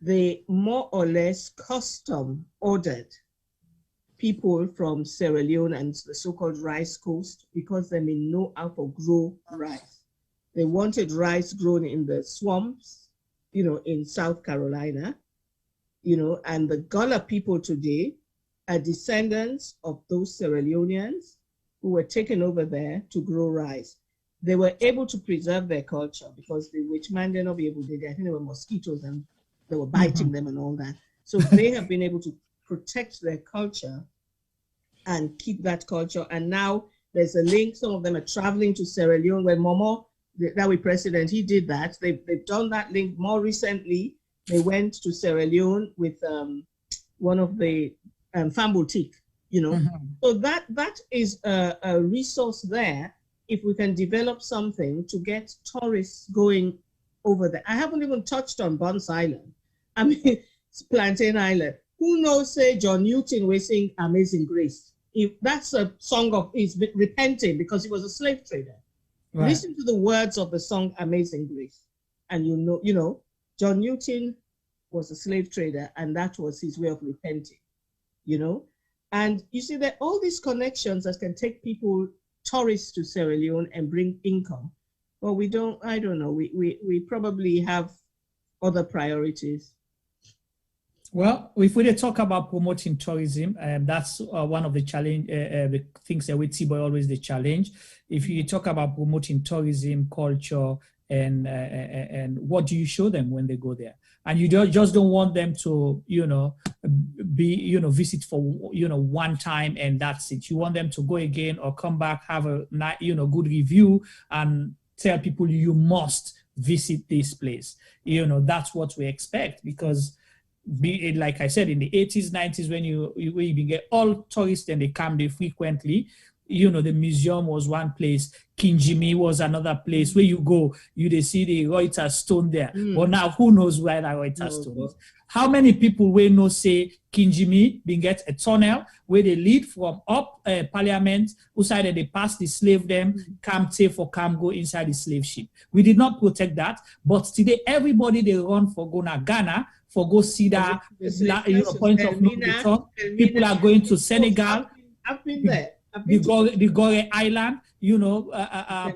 they more or less custom ordered people from Sierra Leone and the so-called rice coast, because they may know how to grow rice. They wanted rice grown in the swamps, you know, in South Carolina, you know, and the Gullah people today are descendants of those Sierra Leoneans who were taken over there to grow rice. They were able to preserve their culture because the witch man did not be able to, I think there were mosquitoes and they were biting them and all that. So they have been able to protect their culture and keep that culture. And now there's a link. Some of them are traveling to Sierra Leone, where Momo, that we president, he did that. They've done that link more recently. They went to Sierra Leone with one of the fan boutique, you know. So that is a resource there. If we can develop something to get tourists going over there. I haven't even touched on Buns Island. I mean, it's Plantain Island. Who knows, say, John Newton will sing Amazing Grace? If that's a song of his repenting because he was a slave trader. Right. Listen to the words of the song Amazing Grace. And you know, John Newton was a slave trader, and that was his way of repenting, you know? And you see that all these connections that can take people, tourists to Sierra Leone and bring income. Well, I don't know, we probably have other priorities. Well, if we talk about promoting tourism, that's one of the challenge, the things that with T-Boy always the challenge. If you talk about promoting tourism, culture, and what do you show them when they go there? And you just don't want them to, visit for, one time and that's it. You want them to go again or come back, have a, good review and tell people you must visit this place. That's what we expect, because like I said, in the 80s, 90s, when you get all tourists and they come there frequently, the museum was one place, Kinjimi was another place where you go, they see the Reuters stone there. But now who knows where that Reuters stone is? How many people will know, say, Kinjimi, they get a tunnel where they lead from up Parliament, outside they pass the slave them, come go inside the slave ship. We did not protect that, but today everybody they run for Ghana, for go see that point of no return. People are going to Senegal. I've been there. The Gore Island,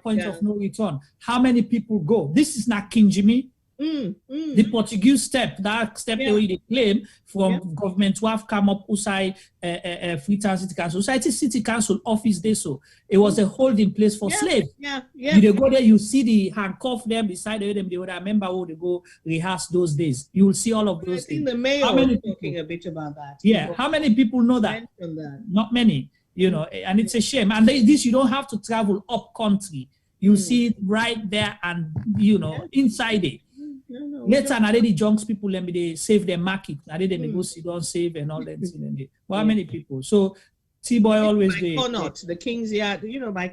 point of no return. How many people go? This is not Kinjimi. The Portuguese step they claim from government to have come up outside Freetown City Council. City Council office there, so it was a holding place for slaves. You go there, you see the handcuff them beside them. They would remember how they go rehearse those days. You will see all of those things. The mayor was talking a bit about that. Yeah, how many people know that? Not many. And it's a shame. And this, you don't have to travel up country. You see it right there and, inside it. Later, now the junks people, they save their market. Now they go sit down, save and all that. Well, how many people? So, T-Boy always there. The King's Yard,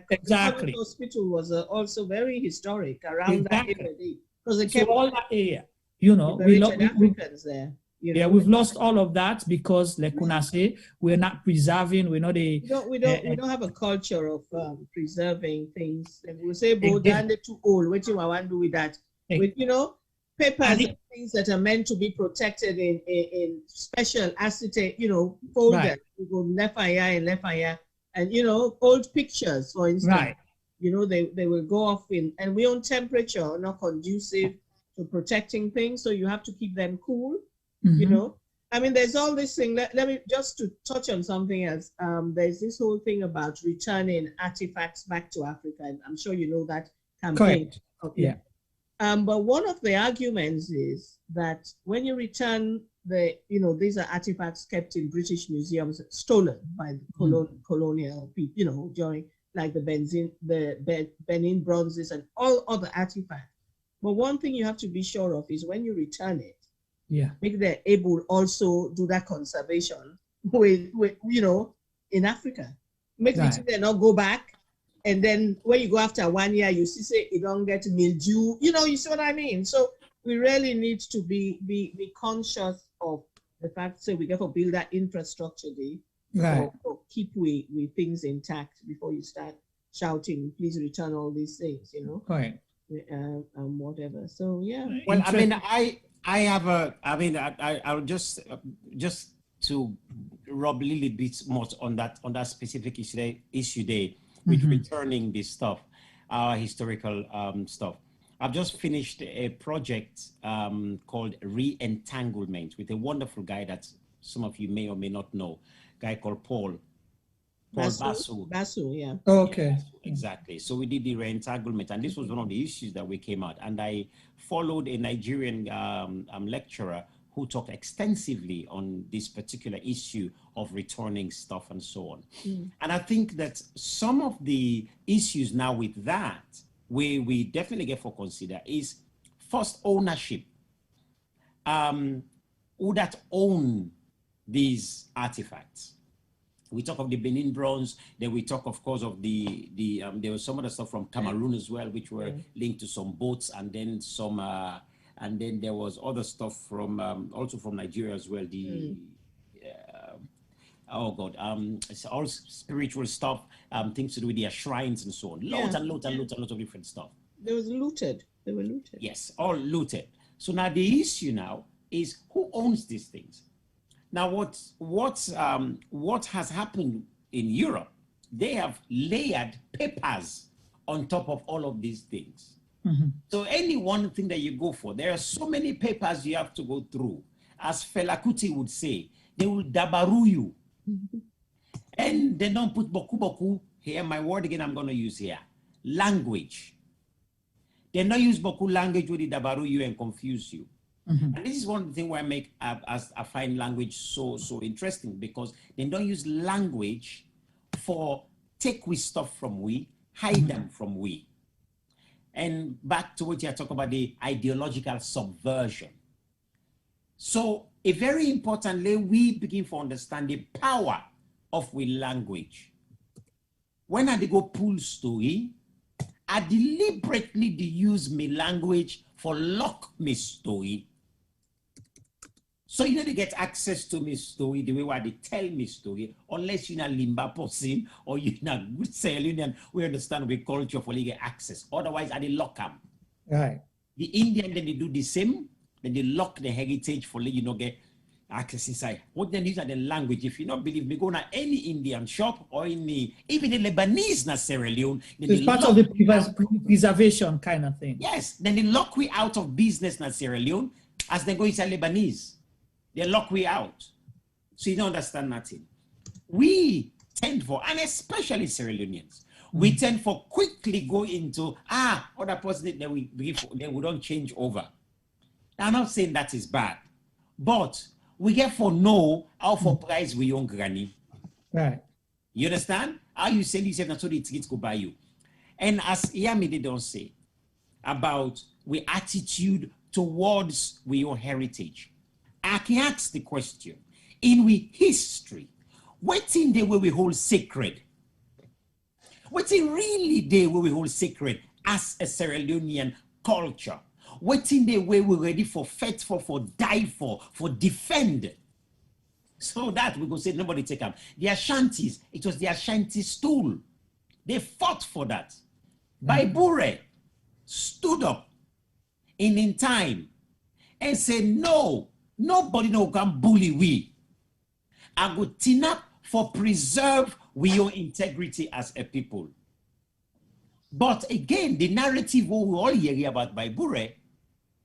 exactly. Hospital was also very historic around that area. Because they kept all that area, Africans there. We've lost all of that because, like Kuna say, we're not preserving. We're not we don't have a culture of preserving things. And we say, "But they're too old. What do you want to do with that?" With papers and things that are meant to be protected in special acetate, folders. Right. We go left here, and old pictures, for instance. Right. They will go off and we own temperature not conducive to protecting things, so you have to keep them cool. You know, I mean, there's all this thing. Let me just to touch on something else. There's this whole thing about returning artifacts back to Africa, and I'm sure you know that campaign. Correct. Okay. Yeah. But one of the arguments is that when you return these are artifacts kept in British museums, stolen by the colonial people, during like the Benin bronzes and all other artifacts. But one thing you have to be sure of is when you return it, make them able also do that conservation with in Africa. Make it they not go back, and then when you go after 1 year, you say you don't get mildew. You see what I mean? So we really need to be conscious of the fact, so we get to build that infrastructure there, or keep we things intact before you start shouting, please return all these things, Right. Whatever. So yeah. Well, I mean, I'll just to rub a little bit more on that specific issue there with returning this stuff, historical stuff. I've just finished a project called Re-Entanglement with a wonderful guy that some of you may or may not know, a guy called Paul Basu, yeah. Oh, okay. Exactly. So we did the re-entanglement, and this was one of the issues that we came out. And I followed a Nigerian lecturer who talked extensively on this particular issue of returning stuff and so on. And I think that some of the issues now with that, where we definitely get for consider is first ownership. Who that own these artifacts? We talk of the Benin bronze, then we talk, of course, of there was some other stuff from Cameroon as well, which were linked to some boats, and then some, and then there was other stuff from also from Nigeria as well. It's all spiritual stuff, things to do with their shrines and so on. Loads and loads of different stuff. They were looted. Yes, all looted. So now the issue now is who owns these things. Now, what has happened in Europe? They have layered papers on top of all of these things. So any one thing that you go for, there are so many papers you have to go through. As Fela Kuti would say, they will dabaru you. And they don't put boku boku here. My word again, I'm going to use here. Language. They don't use boku language where they dabaru you and confuse you. And this is one of the things where I find language so interesting, because they don't use language for take we stuff from we, hide them from we. And back to what you're talking about, the ideological subversion. So a very importantly, we begin to understand the power of we language. When I go pull story, I deliberately use me language for lock me story. So you don't get access to me story the way why they tell me story, unless you're a limba person or you're a good Sierra Leonean, we understand we culture for legal access. Otherwise, I they lock them. Right. The Indian, then they do the same, then they lock the heritage for get access inside. What then these are the language. If you don't believe me, go to any Indian shop or even the Lebanese na Sierra Leone. It's part of the preservation kind of thing. Yes. Then they lock we out of business na Sierra Leone as they go inside Lebanese. They lock we out. So you don't understand nothing. We tend for, and especially Sierra Leoneans, we tend for quickly go into, other person that we don't change over. Now, I'm not saying that is bad, but we get for know how for price we own granny. Right. You understand? How you sell yourself, that's what the tickets go buy you. And as Yami, they don't say about we attitude towards we own heritage. I can ask the question, in we history, what's in the way we hold sacred? What's in really the way we hold sacred as a Sierra Leonean culture? What's in the way we're ready for fight for die for defend? So that we go say nobody take them. The Ashantis, it was the Ashanti stool. They fought for that. Baibure stood up in time and said, no, nobody no can bully we. I go tin up for preserve we your integrity as a people. But again, the narrative what we all hear about Baibure,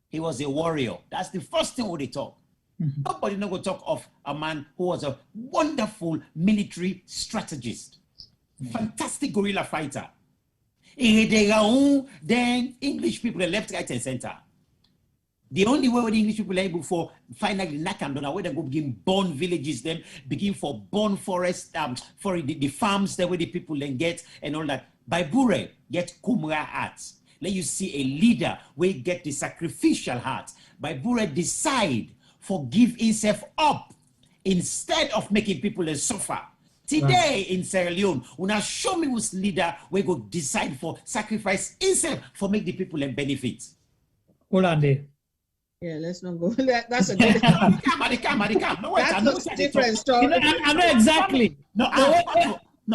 he was a warrior. That's the first thing what they talk. Nobody no go talk of a man who was a wonderful military strategist, fantastic guerrilla fighter. Then English people are left, right, and center. The only way the English people are able for finally knock them down, where they go begin born villages, them begin for born forest, for the farms that where the people then get and all that. By Bure get Kumra hearts. Let you see a leader where get the sacrificial heart. By Bure decide forgive himself up instead of making people suffer. Today in Sierra Leone, when I show me who's leader, we go decide for sacrifice himself for make the people benefit. Hold on there. Yeah, let's not go. That's a good. No, wait, that's a different story. You know, I know exactly. No,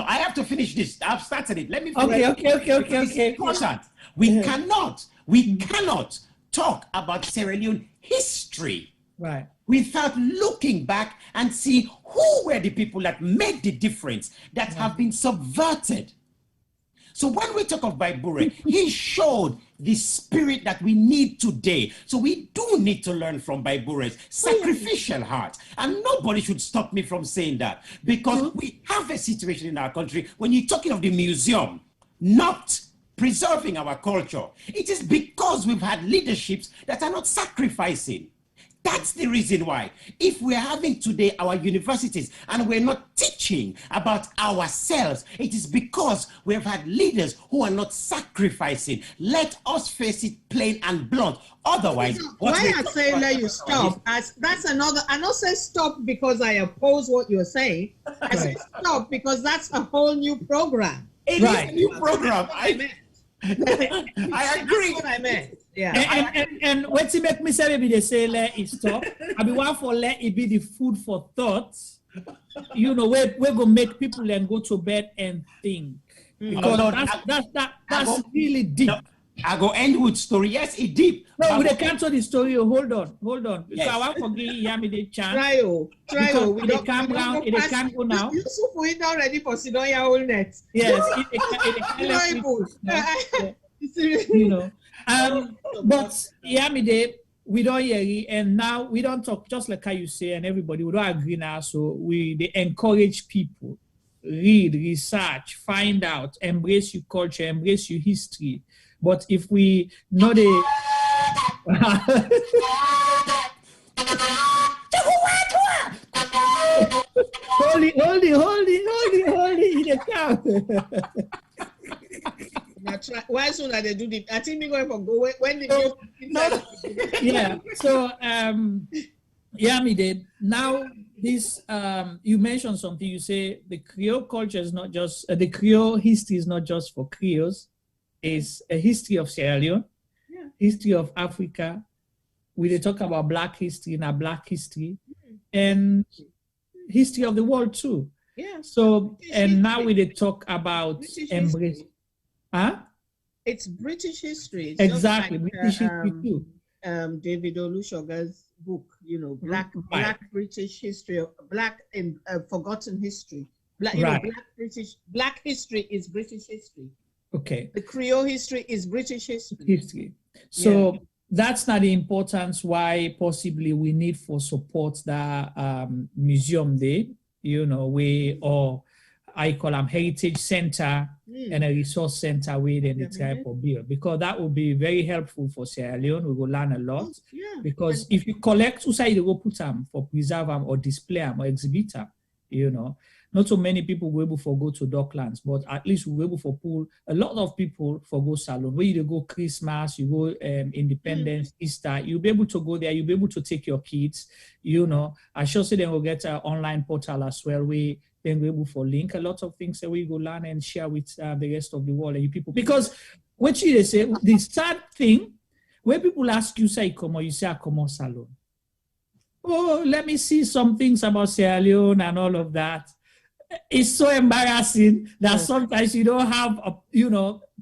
I have to finish this. I've started it. Let me finish. Okay. Important. We cannot talk about Sierra Leone history without looking back and see who were the people that made the difference, that have been subverted. So when we talk of Baibure, he showed the spirit that we need today. So we do need to learn from Baibure's sacrificial heart. And nobody should stop me from saying that, because we have a situation in our country when you're talking of the museum not preserving our culture. It is because we've had leaderships that are not sacrificing. That's the reason why. If we're having today our universities and we're not teaching about ourselves, it is because we've had leaders who are not sacrificing. Let us face it plain and blunt. Otherwise, why I say let you stop? That's another. I don't say stop because I oppose what you're saying. I say stop because that's a whole new program. It is a new program. I agree. That's what I meant. Yeah. And what to make me say maybe they say let it stop. I be one for let it be the food for thought. You know, we're gonna make people then go to bed and think. Because that's really deep. No, I go end with story. Yes, it deep. No, we can't tell the story. Hold on. Because I want to forget Yami the chance. Try. We don't come down. It can't go now. Yusuf, we not ready for Sidonia whole net. Yes. You know. But Yamide, we don't hear it, and now we don't talk just like how you say, and everybody we don't agree now. So they encourage people read, research, find out, embrace your culture, embrace your history. But if we know the hold it, why soon are they do the? I think we're going for go when the yeah. So Yamide, now this you mentioned something. You say the Creole culture is not just the Creole history is not just for Creoles. It's a history of Sierra Leone, history of Africa. We talk about Black history and Black history, and history of the world too. Yeah. So and now we talk about embrace. Huh? It's British history. It's exactly, like, British history too. David Olusoga's book, you know, Black British history, Black and forgotten history. Black history is British history. Okay. The Creole history is British history. So that's not the importance why possibly we need for support that museum day, you know, I call them heritage center and a resource center within the type of build, because that will be very helpful for Sierra Leone. We will learn a lot because if you collect, you go put them for preserve them or display them or exhibit them, you know. Not so many people were able to go to Docklands, but at least we were able to pull a lot of people for go salon. Where you go Christmas, you go Independence, Easter, you'll be able to go there. You'll be able to take your kids, you know. I sure say then we'll get an online portal as well. Then we're able to link a lot of things that we go learn and share with the rest of the world and you people. Because what you say, the sad thing, when people ask you, say, you say, come on, salon. Oh, let me see some things about Sierra Leone and all of that. It's so embarrassing that sometimes you don't have a,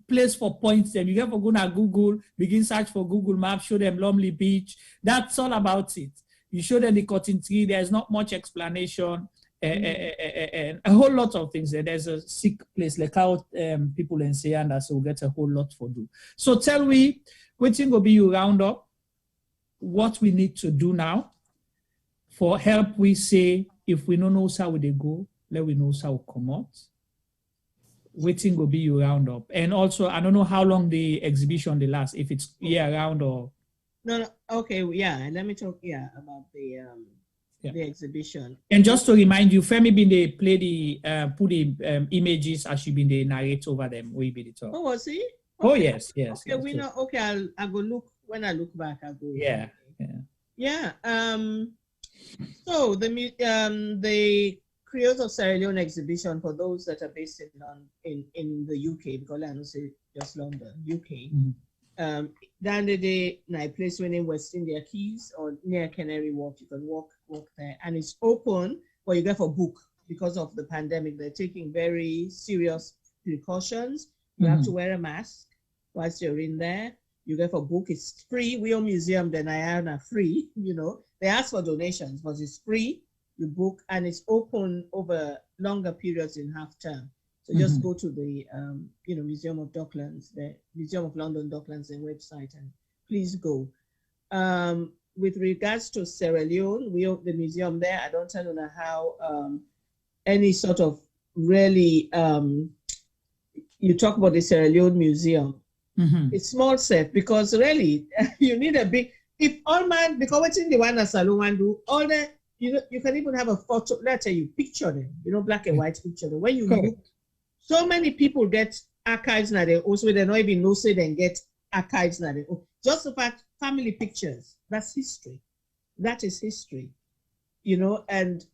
place for points them. You get for go to Google, begin search for Google Maps, show them Lumley Beach. That's all about it. You show them the cotton tree. There's not much explanation. And a whole lot of things. There's a sick place like how people in Sayanda, so we get a whole lot for do. So tell me, what thing will be you round up what we need to do now For help, we say, if we don't know how they go, let we know how we come out. Waiting will be you round up. And also, I don't know how long the exhibition will last, if it's year round or. No, okay, yeah. Let me talk, about the exhibition. And just to remind you, Femi been they play the put the images as she been they narrate over them. We be the talk. Oh, was he? Oh Okay. yes. Okay, yes, we know. Okay, I'll go look when I look back. I'll go. Yeah. So the Creoles of Sierra Leone exhibition, for those that are based in the UK, because I don't say just London, UK. Down the day, a place when in West India Keys or near Canary Wharf, you can walk there, and it's open, but you get for book because of the pandemic. They're taking very serious precautions. You have to wear a mask whilst you're in there. You get for book. It's free. We own museum, then I are free. They ask for donations, but it's free. You book, and it's open over longer periods in half term. So just go to the Museum of Docklands, the Museum of London Docklands, their website, and please go. With regards to Sierra Leone, we own the museum there. I don't know how any sort of really you talk about the Sierra Leone Museum. It's small set because really you need a big. If all man because what's in the one that Salon do all the you can even have a photo. Let's say you picture them, black and white picture them. When you look. So many people get archives now. They also they not even know say they get archives now. Just the fact family pictures. That's history. That is history, And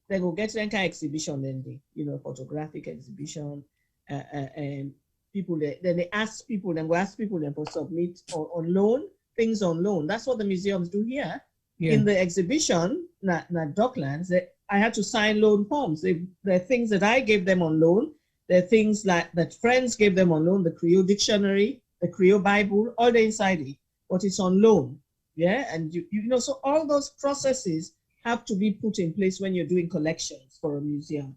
they go get an exhibition then they photographic exhibition. And people then they ask people then go ask people then for submit or on loan things on loan. That's what the museums do here. In the exhibition, not Docklands. I had to sign loan forms. They're things that I gave them on loan. There are things like that friends gave them on loan, the Creole Dictionary, the Creole Bible, all the inside it, but it's on loan. And so all those processes have to be put in place when you're doing collections for a museum.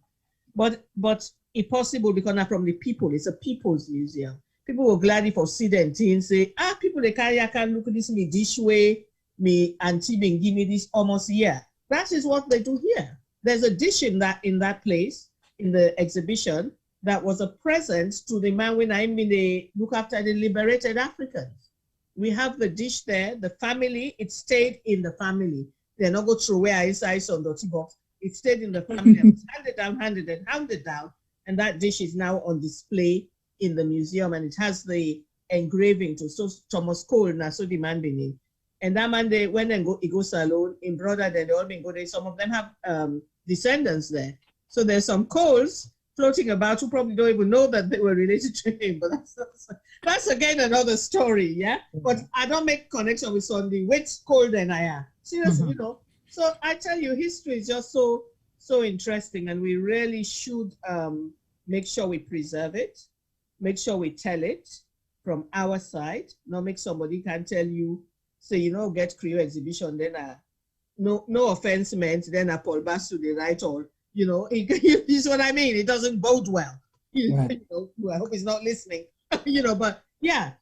But it's possible because not from the people, it's a people's museum. People will gladly for see them and say, people they carry, I can look at this me this way, me auntie been give me this almost here. That is what they do here. There's a dish in that place, in the exhibition, that was a present to the man when they look after the liberated Africans. We have the dish there, the family, it stayed in the family. They're not go through where I say on the box. It stayed in the family. It was handed down, and that dish is now on display in the museum, and it has the engraving to so Thomas Cole, na so the man beneath. And that man, they went and he goes alone in brother, then they all been go there. Some of them have descendants there. So there's some Coles floating about who probably don't even know that they were related to him, but that's again another story, But I don't make connection with Sunday. Which cold than I am. Seriously, So I tell you, history is just so interesting, and we really should make sure we preserve it, make sure we tell it from our side, not make somebody can tell you, say, get Creole exhibition, then no offense meant, then a Paul Basu the right all. You what I mean? It doesn't bode well. I hope he's not listening. But yeah,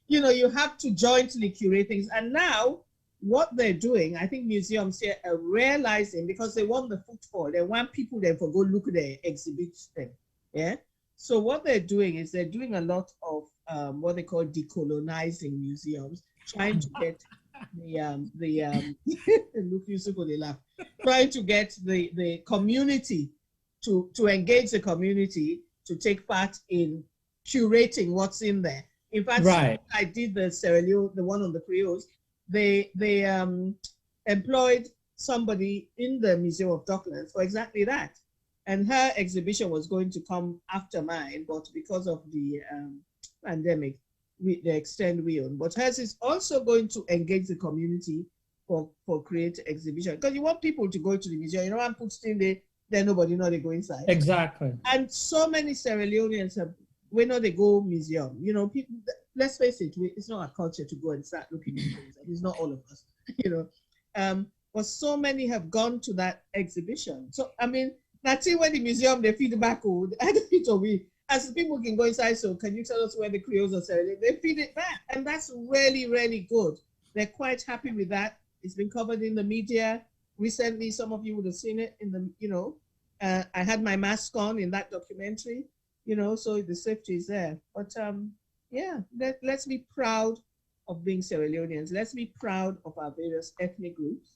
you have to jointly curate things. And now what they're doing, I think museums here are realizing, because they want the footfall, they want people there to go look at their exhibits then. So what they're doing is they're doing a lot of what they call decolonizing museums, trying to get look, Yusuf, they laugh. Trying to get the community to engage the community to take part in curating what's in there. In fact, I did the Sierra Leone, the one on the Creoles. They employed somebody in the Museum of Docklands for exactly that, and her exhibition was going to come after mine, but because of the pandemic, they extend we on. But hers is also going to engage the community for create exhibition, because you want people to go to the museum. You don't want to put in there, then nobody know they go inside. Exactly. And so many Sierra Leoneans have, we know they go museum. People. Let's face it, it's not a culture to go and start looking at things. It's not all of us. But so many have gone to that exhibition. So I mean, that's when the museum they feed back code and we. As people can go inside, so can you tell us where the Creoles are selling? They feed it back, and that's really, really good. They're quite happy with that. It's been covered in the media. recently, some of you would have seen it in the, I had my mask on in that documentary, so the safety is there. But yeah, let's be proud of being Sierra Leoneans. Let's be proud of our various ethnic groups.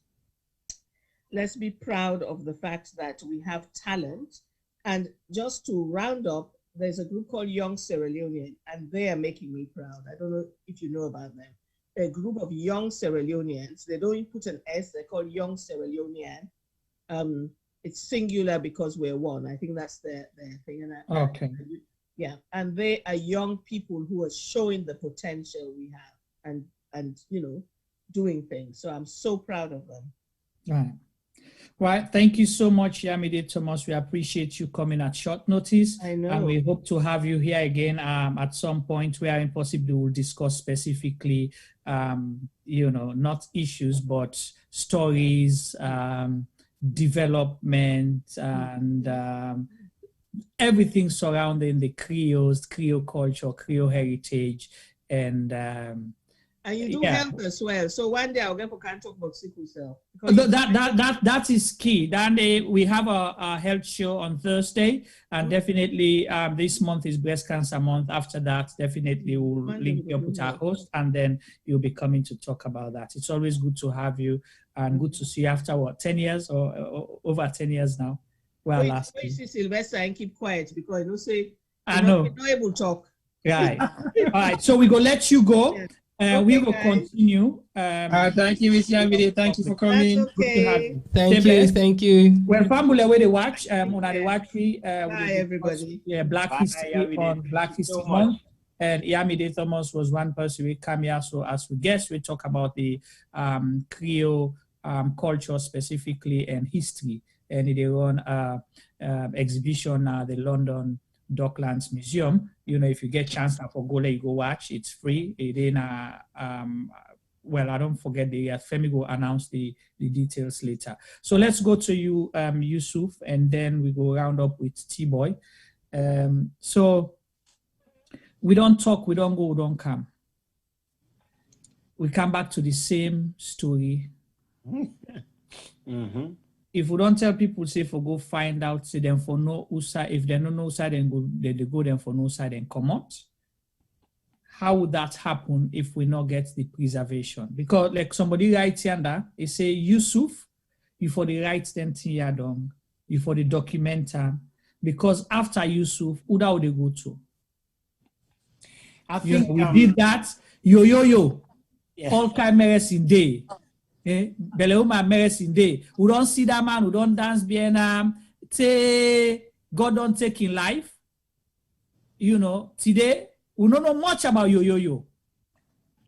Let's be proud of the fact that we have talent. And just to round up, there's a group called Young Sierra Leonean, and they are making me proud. I don't know if you know about them. They're a group of young Sierra Leoneans. They don't put an S, they're called Young Sierra Leonean. It's singular because we're one. I think that's their thing. Okay. Yeah, and they are young people who are showing the potential we have and doing things. So I'm so proud of them. Right. Right. Thank you so much, Yamide Thomas. We appreciate you coming at short notice. I know. And we hope to have you here again at some point where possibly we'll discuss specifically, not issues, but stories, development, and everything surrounding the Creoles, Creole culture, Creole heritage, and you do help as well. So one day I'll get for can talk about sickle cell. That is key. Then we have a health show on Thursday, and definitely this month is breast cancer month. After that, definitely we'll link you up with our host, and then you'll be coming to talk about that. It's always good to have you, and good to see you after 10 years or over 10 years now. Well, last year. See Sylvester and keep quiet because I know you're not able to talk. Right. All right. So we go let you go. Yes. We will continue. Thank you, Miss Yamide. Thank you for coming. Okay. Thank you. Well, family, where they watch, on the watch, hi everybody. Yeah, Black History on Black History Month. And Yamide Thomas was one person we come here. So as we guess, we talk about the Creole culture specifically and history. And they run exhibition at the London Docklands Museum. If you get chance for go there, you go watch. It's free. Then I don't forget the Femi will announce the details later. So let's go to you, Yusuf, and then we go round up with T-Boy. So we don't talk, we don't go, we don't come. We come back to the same story. Mm-hmm. If we don't tell people, say for go find out, say them for no side. If they don't know side, then they go them for no side and come out. How would that happen if we not get the preservation? Because like somebody writes here, they say Yusuf, you for the rights then Tiyadong, you for the documenter. Because after Yusuf, who that would they go to? I think we did that. Yo. Yeah. All cameras in day. Beleuma medicine day. We don't see that man, we don't dance bien. Say God don't take in life. Today we don't know much about yo.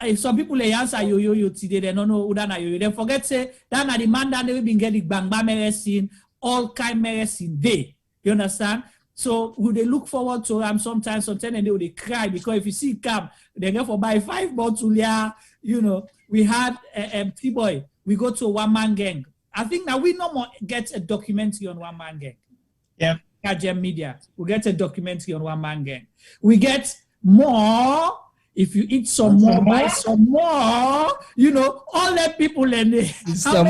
If some people they answer yo today, they don't know who that yo. They forget say that na the man that they been getting bangba medicine, all kind medicine day. You understand? So would they look forward to sometimes and they would cry because if you see come, they go for buy 5 bottles here. We had T-Boy. We go to a one-man gang. I think now we no more get a documentary on one-man gang. Yeah. KGM Media. We get a documentary on one-man gang. We get more. If you eat some more, buy some more. All the people in there. Mr.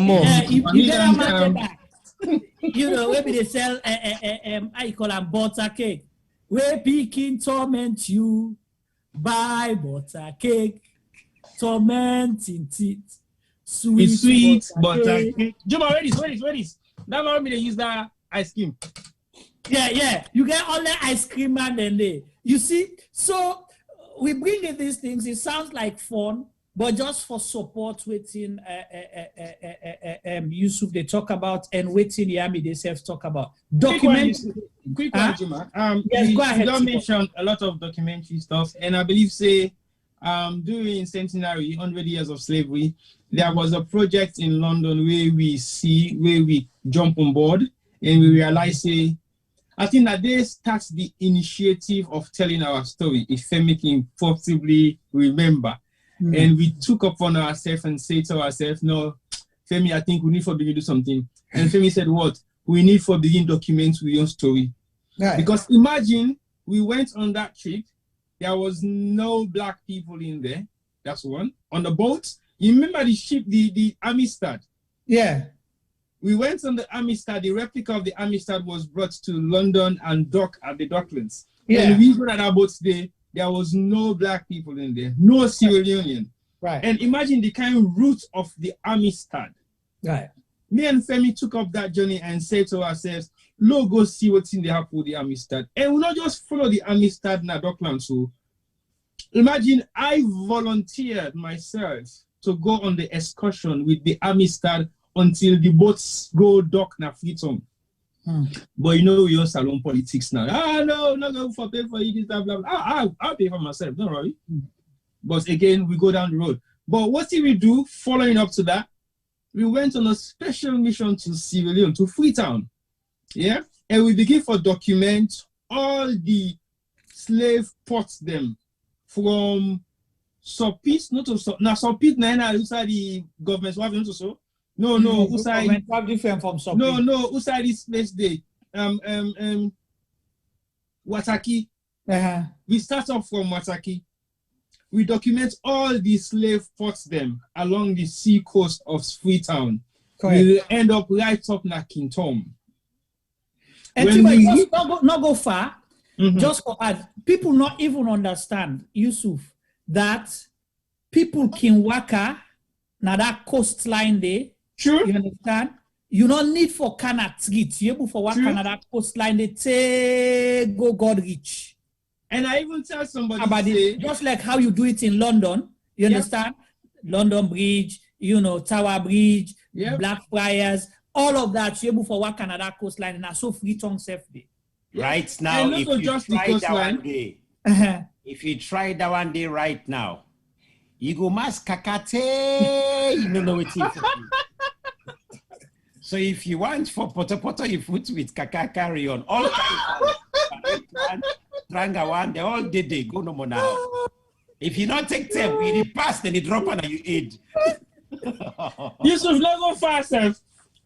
More. You get a market maybe they sell how you call them butter cake. Where Peking torment you, buy butter cake, tormenting teeth, sweet butter cake. Juma, where is? That might be they use that ice cream. Yeah. You get all the ice cream and then they. You see, so we bring in these things. It sounds like fun, but just for support waiting Yusuf they talk about and waiting Yami they self talk about. Quick one, Juma. Yes, go ahead. You don't mention a lot of documentary stuff, and I believe during centenary 100 years of slavery, there was a project in London where we jump on board and we realize I think that they start the initiative of telling our story, if Femi can possibly remember. And we took upon ourselves and say to ourselves, no, Femi, I think we need for begin to do something. And Femi said, what? We need for begin document with your story. Right. Because imagine we went on that trip, there was no black people in there. That's one. On the boat, you remember the ship, the Amistad? Yeah. We went on the Amistad. The replica of the Amistad was brought to London and docked at the Docklands. Yeah. And we went at our boat today. There was no black people in there, no Sierra Leonean. Right. And imagine the kind of route of the Amistad. Right. Me and Femi took up that journey and said to ourselves, "Look, go see what's in the happen with the Amistad." And we not just follow the Amistad na Docklands. So imagine I volunteered myself to go on the excursion with the Amistad until the boats go dock na Freetown. But you know, we on salon politics now. No, not going for pay for you, this, blah, blah, blah. I'll pay for myself, don't worry. But again, we go down the road. But what did we do following up to that? We went on a special mission to Sierra Leone, to Freetown. Yeah? And we begin to document all the slave ports them from Sopit, not to now Sopit, outside the government, what have so? No, outside different from Sopit. No, outside this place day. Wataki. We start off from Wataki. We document all the slave ports them along the sea coast of Freetown. We will end up right up na Kintom. And just not go far, just for us, people not even understand, Yusuf, that people can waka na that coastline there. Sure. You understand? You don't need for cannot treat. You able for waka na that coastline they take go God reach. And I even tell somebody about it, just like how you do it in London, you understand? London Bridge, you know, Tower Bridge, Blackfriars, all of that, you're able for what Canada coastline and so Freetown safety. Right now, if you try that one day, if you try that one day right now, you go mass kakate, you don't know what it is. So if you want for poto, you put with kaka carry on. All kinds Tranga one, they all did they go no more now. If you not take them, you pass, then you drop on and you aid. Yusuf, not go fast.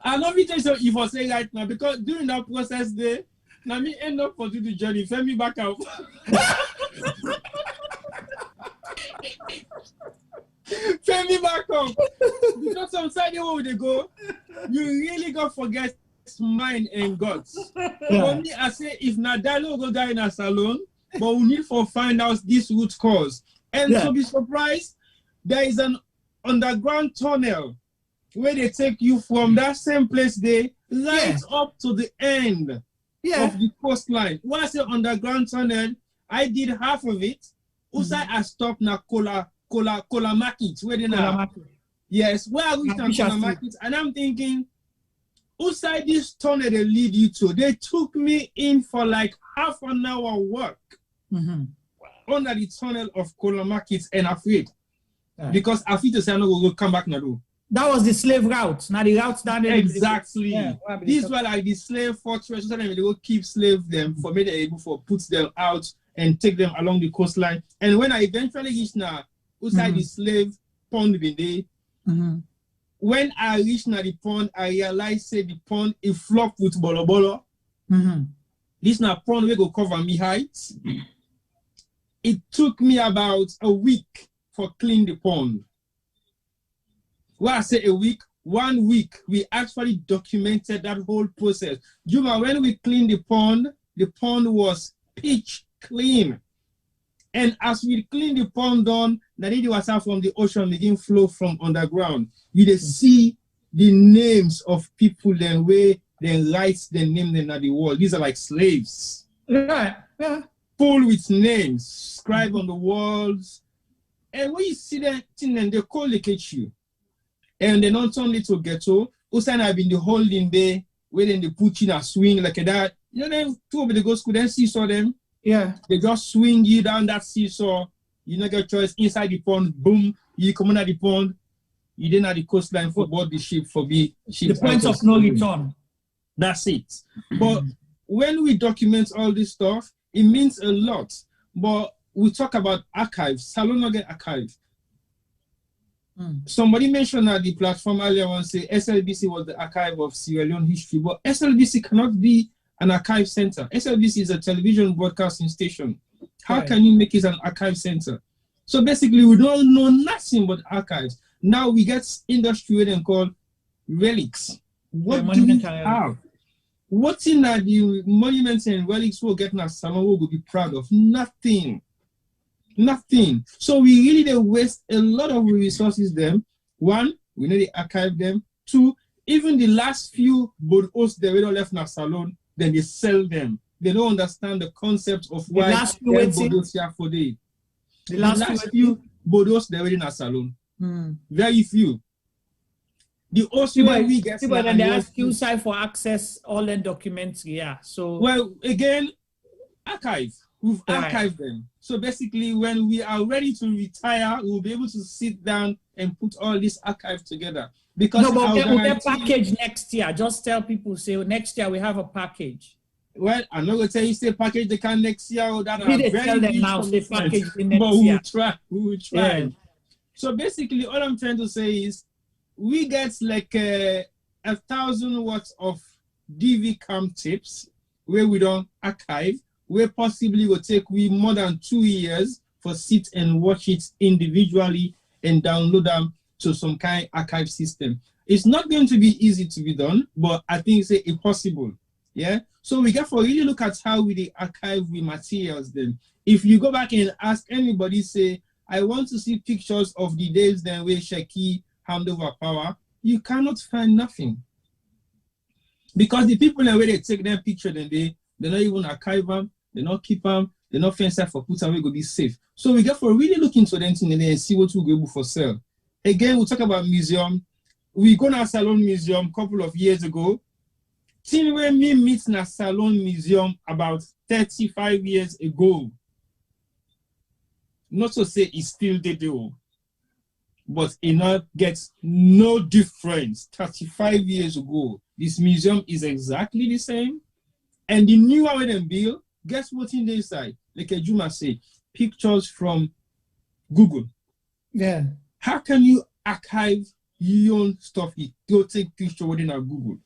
I know me tell you if I say right now, because during that process there, now me end up for do the journey, send me back out. Send me back up. Because sometimes where they go, you really go forget mind and God's. For me, I say if Nadalo go die in a salon, but we need to find out this root cause. And to be surprised, there is an underground tunnel where they take you from that same place there right up to the end of the coastline. When I say underground tunnel, I did half of it. Also, I stopped na Kola Market, where they now. Yes, where I reached Kola Market, and I'm thinking, outside this tunnel they lead you to, they took me in for like half an hour work under the tunnel of Kola Market and afraid. Because afraid to say no will come back now. That was the slave route. Now the route down there. Exactly. These were like the slave fortress. So they go keep slave them for me they're able to put them out and take them along the coastline. And when I eventually reached now outside the slave pond day, when I reached now the pond, I realized say the pond is flocked with bolo bolo. This now pond will go cover me heights. It took me about a week for clean the pond. Well, I say a week, 1 week, we actually documented that whole process. Juma, when we cleaned the pond was pitch clean. And as we clean the pond down, the lady was out from the ocean begin flow from underground. You just see the names of people then where they write their name then at the wall. These are like slaves. Full with names, scribed on the walls. And when you see that thing and they collocate you. And they not turn it to ghetto. Usain have been the holding there, where then they put in a swing like that. You know, then two of the go school, then seesaw them. They just swing you down that seesaw. You don't get choice inside the pond, boom, you come out the pond, you then at the coastline for board the ship for the point of no return. That's it. But when we document all this stuff, it means a lot. But we talk about archives. Salon not get archive. Somebody mentioned at the platform earlier on, say SLBC was the archive of Sierra Leone history, but SLBC cannot be an archive center. SLBC is a television broadcasting station. How can you make it an archive center? So basically, we don't know nothing but archives. Now we get industry where they call relics. What do we have? What's in that the monuments and relics will get now someone will be proud of? Nothing. Nothing. So we really they waste a lot of resources them. One, we need to archive them. Two, even the last few bodos they don't left in salon, then they sell them. They don't understand the concept of why bodos here for day. The last few bodos they already in a salon. Very few. The also we get but then they ask you side for access all the documents, yeah. So well again, archive. We've archived them. So basically when we are ready to retire, we'll be able to sit down and put all this archive together. Because no, but we'll get package next year. Just tell people, say next year we have a package. Well, I'm not gonna tell you say package they can next year or that. We tell them now say package the next but year. We will try. Yeah. So basically all I'm trying to say is we get like 1,000 watts of DV cam tapes where we don't archive, where possibly will take we more than 2 years for sit and watch it individually and download them to some kind of archive system. It's not going to be easy to be done, but I think it's possible. Yeah. So we got to really look at how we archive we materials then. If you go back and ask anybody, say, I want to see pictures of the days then where Shaki hand over power, you cannot find nothing. Because the people where they take their picture, then they not even archive them, they not keep them, they not fence for put away, go be safe. So we got to really look into them and see what we'll be able for sale. Again, we'll talk about museum. We go to a Salon Museum a couple of years ago. Thing where me meet in a Salon Museum about 35 years ago. Not to say it's still the deal, but it gets no difference. 35 years ago, this museum is exactly the same. And the new one they build, guess what in the inside? Like Juma say, pictures from Google. Yeah. How can you archive your own stuff? Go take picture within a Google.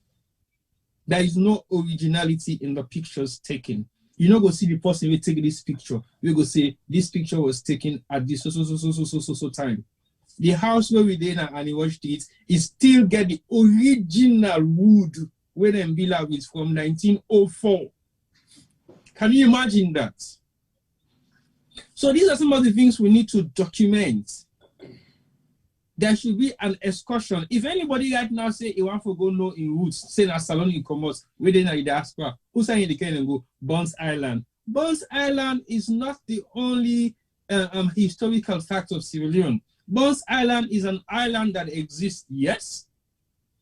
There is no originality in the pictures taken. You not go see the person who take this picture. We go say this picture was taken at this so time. The house where we did and he watched it is still get the original wood where them build with from 1904. Can you imagine that? So these are some of the things we need to document. There should be an excursion. If anybody right now say you want to go know in roots, say na Salon in Commerce, within the diaspora, who say in the can go Bones Island. Bones Island is not the only historical fact of Sierra Leone. Bones Island is an island that exists, yes.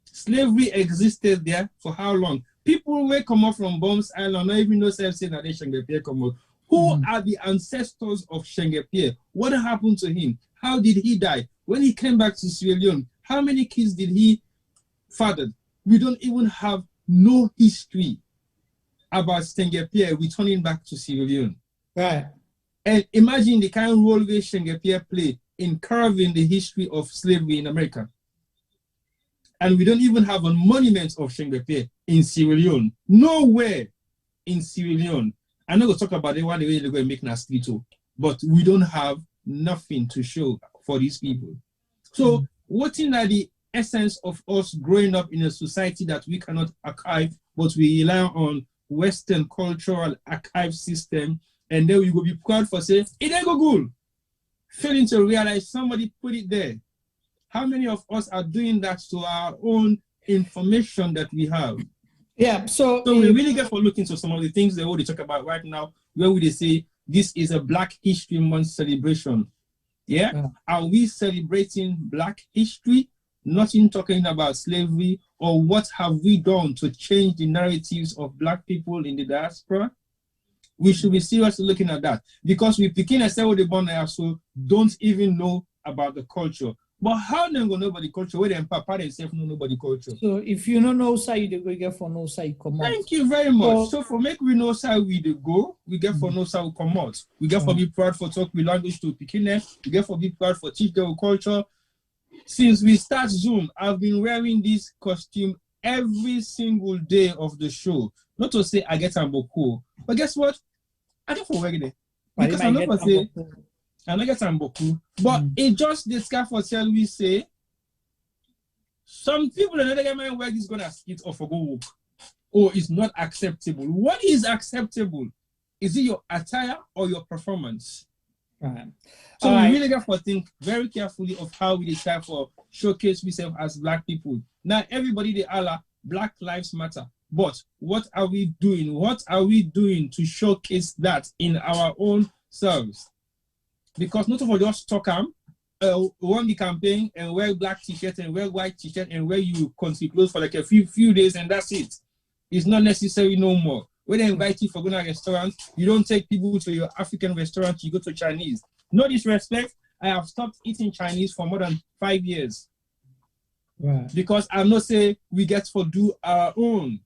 Slavery existed there for how long? People will come up from Bones Island, not even know say that they Shengepie come out. Who are the ancestors of Shengepie? What happened to him? How did he die? When he came back to Sierra Leone, how many kids did he father? We don't even have no history about Shengepie returning back to Sierra Leone. Right. And imagine the kind of role where Shengepie played in carving the history of slavery in America. And we don't even have a monument of Shengepie in Sierra Leone. Nowhere in Sierra Leone. I'm not going to talk about it one way they're going to make Nasquito, but we don't have nothing to show for these people. So what is the essence of us growing up in a society that we cannot archive, but we rely on Western cultural archive system, and then we will be proud for saying, it ain't go good. Failing to realize somebody put it there. How many of us are doing that to our own information that we have? Yeah, so we really get for looking to some of the things that we talk about right now, where we say this is a Black History Month celebration. Yeah? Are we celebrating Black history? Nothing talking about slavery, or what have we done to change the narratives of Black people in the diaspora? We should be seriously looking at that, because we begin to say what the born so don't even know about the culture. But how them go know about the culture where them papa themselves know nobody culture? So if you don't know side, you go get for no side come out. Thank you very much. So for make we know side we go, we get for no side we come out. We get for be proud for talk with language to Pekin. We get for be proud for teach their culture. Since we start Zoom, I've been wearing this costume every single day of the show. Not to say I get a boku, but guess what? I get for wearing it. Because I'm not going to say And I get some boku. But it just discuss for shall we say some people in the man where is gonna skit or for go work. Or it's not acceptable. What is acceptable? Is it your attire or your performance? Right. So we really got to think very carefully of how we decide for showcase ourselves as Black people. Now everybody they are Black Lives Matter. But what are we doing? What are we doing to showcase that in our own selves? Because not of just talk run the campaign and wear black t-shirt and wear white t-shirt and wear you country clothes for like a few days and that's it. It's not necessary no more. When they invite you for going to a restaurant, you don't take people to your African restaurant, you go to Chinese. No disrespect, I have stopped eating Chinese for more than 5 years. Right. Because I'm not saying we get to do our own.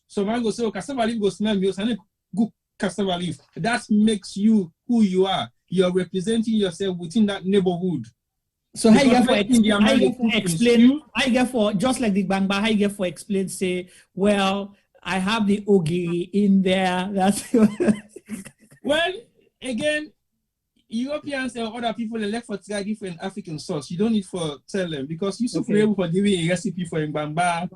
So man go say, oh, cassava leaf go smell me, and good cassava leaf. That makes you who you are. You're representing yourself within that neighborhood. So how you get for explain? How you get for just like the Bangba? How you get for explain? Say, well, I have the ogiri in there. That's well, again, Europeans and other people they like for try different African sauce. You don't need for tell them because you should be able to give a recipe for Bangba.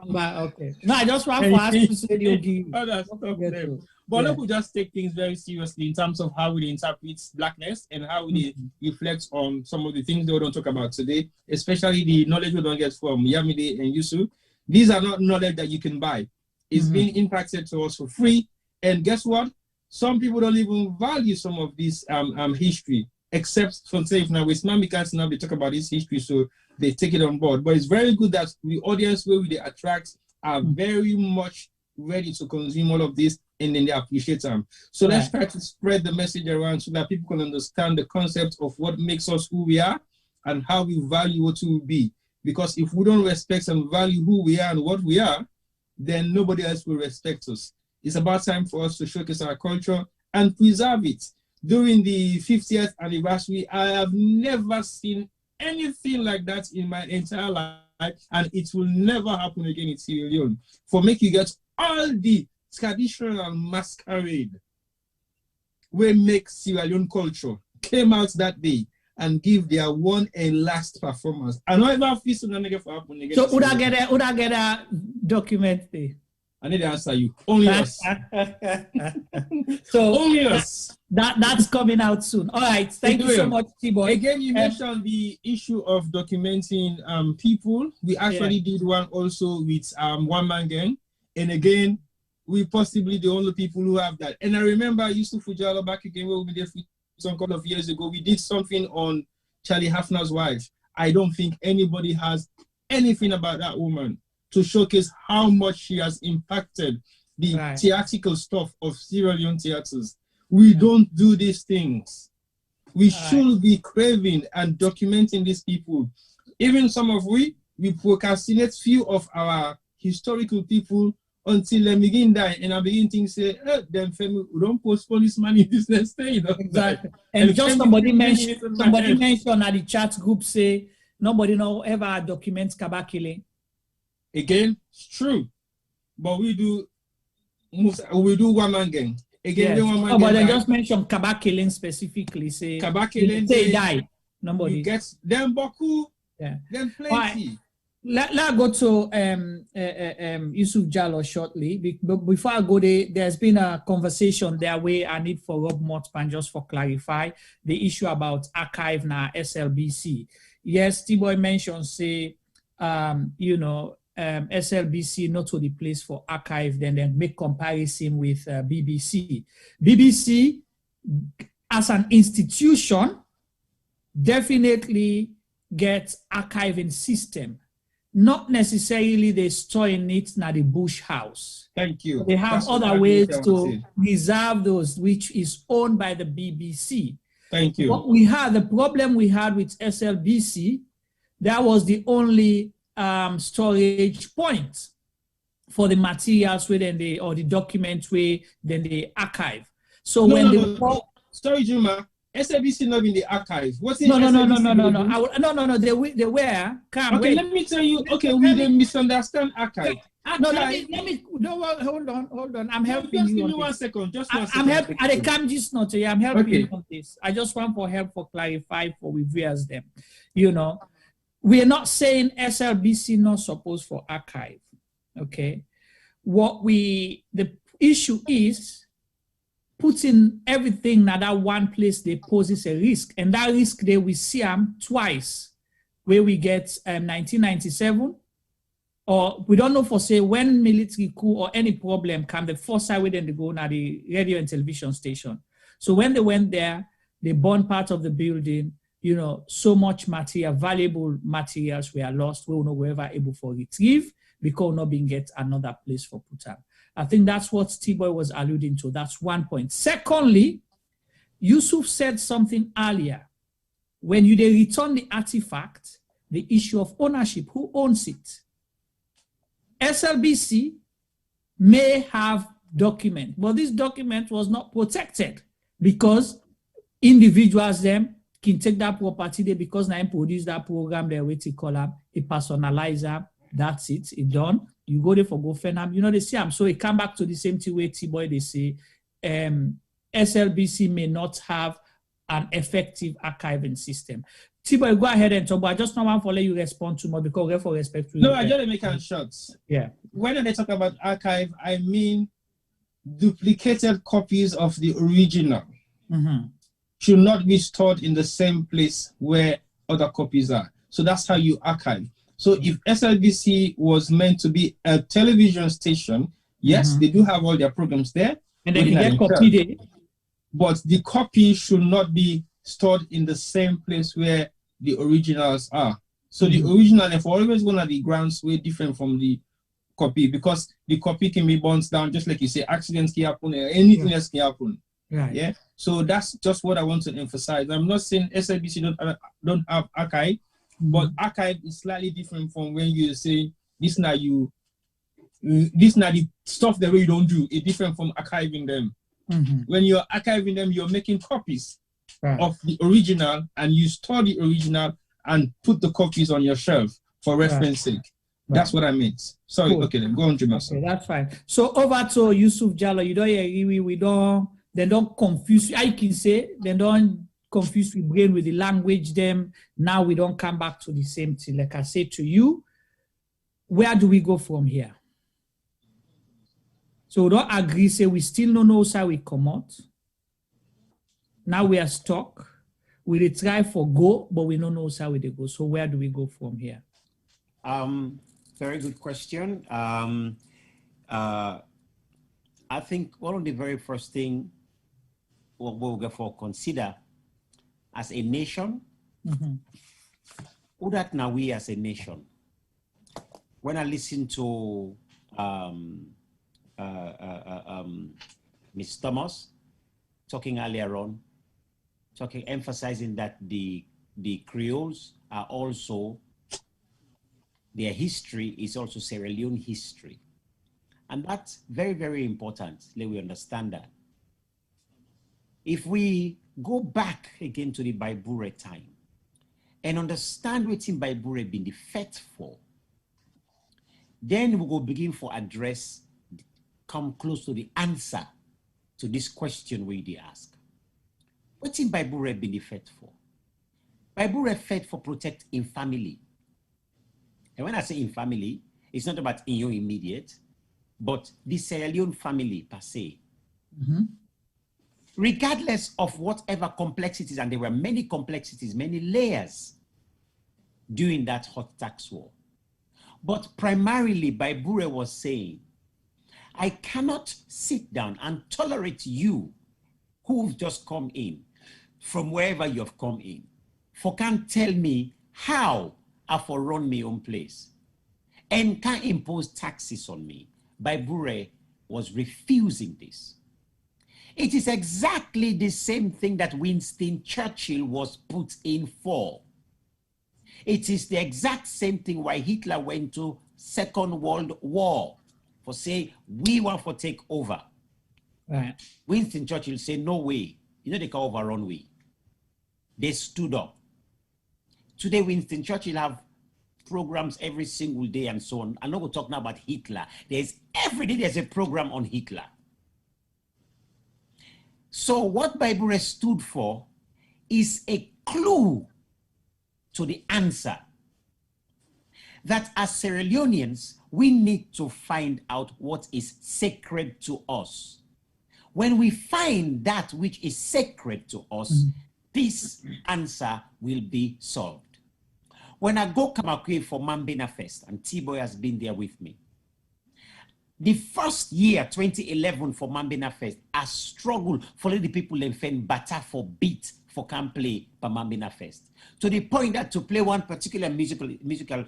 Okay. No, I just want to ask you to say the ogiri. But look, just take things very seriously in terms of how we interpret Blackness and how we reflect on some of the things they don't talk about today, especially the knowledge we don't get from Yamide and Yusuf. These are not knowledge that you can buy. It's being impacted to us for free. And guess what? Some people don't even value some of this history, except from say if now with because now they talk about this history, so they take it on board. But it's very good that the audience where they attract are very much ready to consume all of this and then they appreciate them. So let's try to spread the message around so that people can understand the concept of what makes us who we are and how we value what we will be. Because if we don't respect and value who we are and what we are, then nobody else will respect us. It's about time for us to showcase our culture and preserve it. During the 50th anniversary, I have never seen anything like that in my entire life, and it will never happen again in Sierra Leone. For make you get all the traditional masquerade we make Sierra Leone culture came out that day and give their one and last performance. I don't ever feel so none for happen again. So would I get a document there? I need to answer you. Only us. So only us. That's coming out soon. All right. Thank you so much, T-Boy. Again, you mentioned the issue of documenting people. We actually did one also with One Man Gang. And again, we possibly the only people who have that. And I remember Yusuf Fujalo back again when we were there some couple of years ago. We did something on Charlie Hafner's wife. I don't think anybody has anything about that woman to showcase how much she has impacted the theatrical stuff of Sierra Leone theaters. We don't do these things. We should be craving and documenting these people. Even some of we procrastinate few of our historical people until they begin die, and I begin to say, them family, we don't postpone this money business stay. Exactly. And just somebody mentioned at the chat group say nobody know ever documents Kaba killing. Again, it's true, but we do One Man Gang. Again, One Man Gang. But they just mentioned Kaba killing specifically. Say Kaba killing. They die. Nobody gets them Boku. Yeah, them plenty. Let's go to Yusuf Jallo shortly. But before I go there, there's been a conversation there where I need for Rob Mortman just for clarify the issue about archive now SLBC. Yes, T-Boy mentioned say, SLBC not to the place for archive, then make comparison with BBC. BBC as an institution definitely gets archiving system. Not necessarily they storing it in the Bush House. Thank you. They have other ways to reserve those, which is owned by the BBC. Thank you. What the problem we had with SLBC, that was the only storage point for the materials or the documents where then they archive. So sorry, Juma. SLBC not in the archive. What's in No. They were. Okay, let me tell you. Okay, we didn't misunderstand archive. No, let me. No, hold on. I'm helping just you. Give me on 1 this. second. Just 1 second. I'm helping. I can't just not. I'm helping Okay. you on this. I just want for help for clarify for reviewers them. You know, we are not saying SLBC not supposed for archive. Okay. The issue is putting everything in that one place they poses a risk, and that risk they we see them twice, where we get 1997. Or we don't know for say when military coup or any problem come, the first side where then they go now the radio and television station. So when they went there, they burned part of the building, you know, so much material, valuable materials were lost, we were ever able for retrieve because not being get another place for put up. I think that's what T-Boy was alluding to. That's one point. Secondly, Yusuf said something earlier. When they return the artifact, the issue of ownership, who owns it? SLBC may have document, but this document was not protected because individuals them can take that property there because now produce that program there with a column, a personalizer, that's it done. You go there for GoFundMe, you know they see them. So it come back to the same thing where T-Boy they say SLBC may not have an effective archiving system. T-Boy, go ahead and talk, but I just don't want to let you respond to more because for respect to No, you. I just make a shots. Yeah. When they talk about archive, I mean duplicated copies of the original should not be stored in the same place where other copies are. So that's how you archive. So if SLBC was meant to be a television station, yes, they do have all their programs there. And they can get copied. But the copy should not be stored in the same place where the originals are. So the original, if always one of the grounds way different from the copy, because the copy can be burnt down, just like you say, accidents can happen, or anything else can happen. Right. Yeah. So that's just what I want to emphasize. I'm not saying SLBC don't have archive, but archive is slightly different from when you say this now the stuff that we don't do. It's different from archiving them. When you're archiving them, you're making copies of the original, and you store the original and put the copies on your shelf for reference sake. That's what I meant. Sorry. Cool. Okay, then go on, Jimmy. Okay, that's fine. So over to Yusuf Jallow. You don't agree? They don't confuse. I can say they don't confuse the brain with the language. Them now we don't come back to the same thing. Like I said to you, where do we go from here? So we don't agree. Say we still don't know how we come out. Now we are stuck. We try for go, but we don't know how we go. So where do we go from here? Very good question. I think one of the very first thing we'll go for consider as a nation, who that now we as a nation. When I listen to Ms. Thomas talking earlier on, emphasizing that the Creoles are also, their history is also Sierra Leone history. And that's very, very important. Let we understand that. If we go back again to the Baibure time and understand what in Baibure been the fet for, then we will begin for address, come close to the answer to this question we did ask. What's in Baibure been the fet for? Baibure fet for protect in family. And when I say in family, it's not about in your immediate, but the Sierra Leone family per se. Regardless of whatever complexities, and there were many complexities, many layers during that hot tax war. But primarily, Baibure was saying, I cannot sit down and tolerate you who've just come in from wherever you have come in, for can't tell me how I for run my own place and can't impose taxes on me. Baibure was refusing this. It is exactly the same thing that Winston Churchill was put in for. It is the exact same thing why Hitler went to Second World War, for say, we want to take over. Right. Winston Churchill said, no way. You know, they can overrun we. They stood up. Today, Winston Churchill have programs every single day and so on. I'm not going to talk now about Hitler. Every day there's a program on Hitler. So what Bible stood for is a clue to the answer. That as Sierra Leoneans, we need to find out what is sacred to us. When we find that which is sacred to us, this answer will be solved. When I go Kamakwe for Mambina Fest, and T-Boy has been there with me, the first year, 2011, for Mambina Fest, I struggled for the people in Fen Bata for beat for can play for Mambina Fest. To the point that to play one particular musical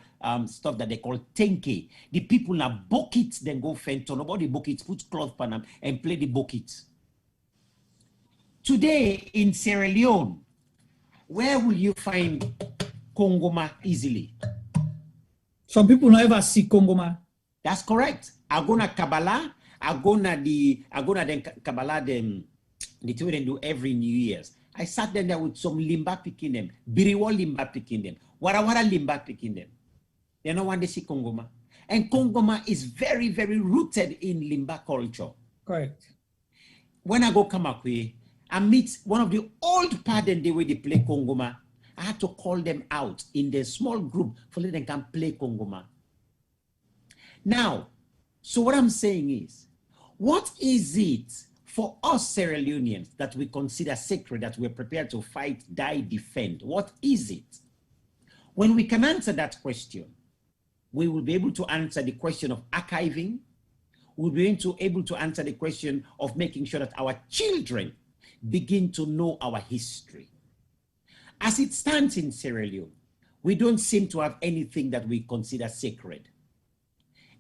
stuff that they call tenke, the people now book it, then go fento, nobody book it, put cloth on them and play the book it. Today in Sierra Leone, where will you find Kongoma easily? Some people never see Kongoma. That's correct. I go na Kabbalah, I go na den Kabbalah the two they do every New Year's. I sat there with some limba picking them, biriwa limba picking them, warawara limba picking them. They don't want to see Kongoma. And Kongoma is very, very rooted in limba culture. Correct. When I go Kamakwe, I meet one of the old pardon the way they play Kongoma. I had to call them out in their small group for let them can play Kongoma. Now, so what I'm saying is, what is it for us Sierra Leoneans that we consider sacred, that we're prepared to fight, die, defend? What is it? When we can answer that question, we will be able to answer the question of archiving. We'll be able to answer the question of making sure that our children begin to know our history. As it stands in Sierra Leone, we don't seem to have anything that we consider sacred.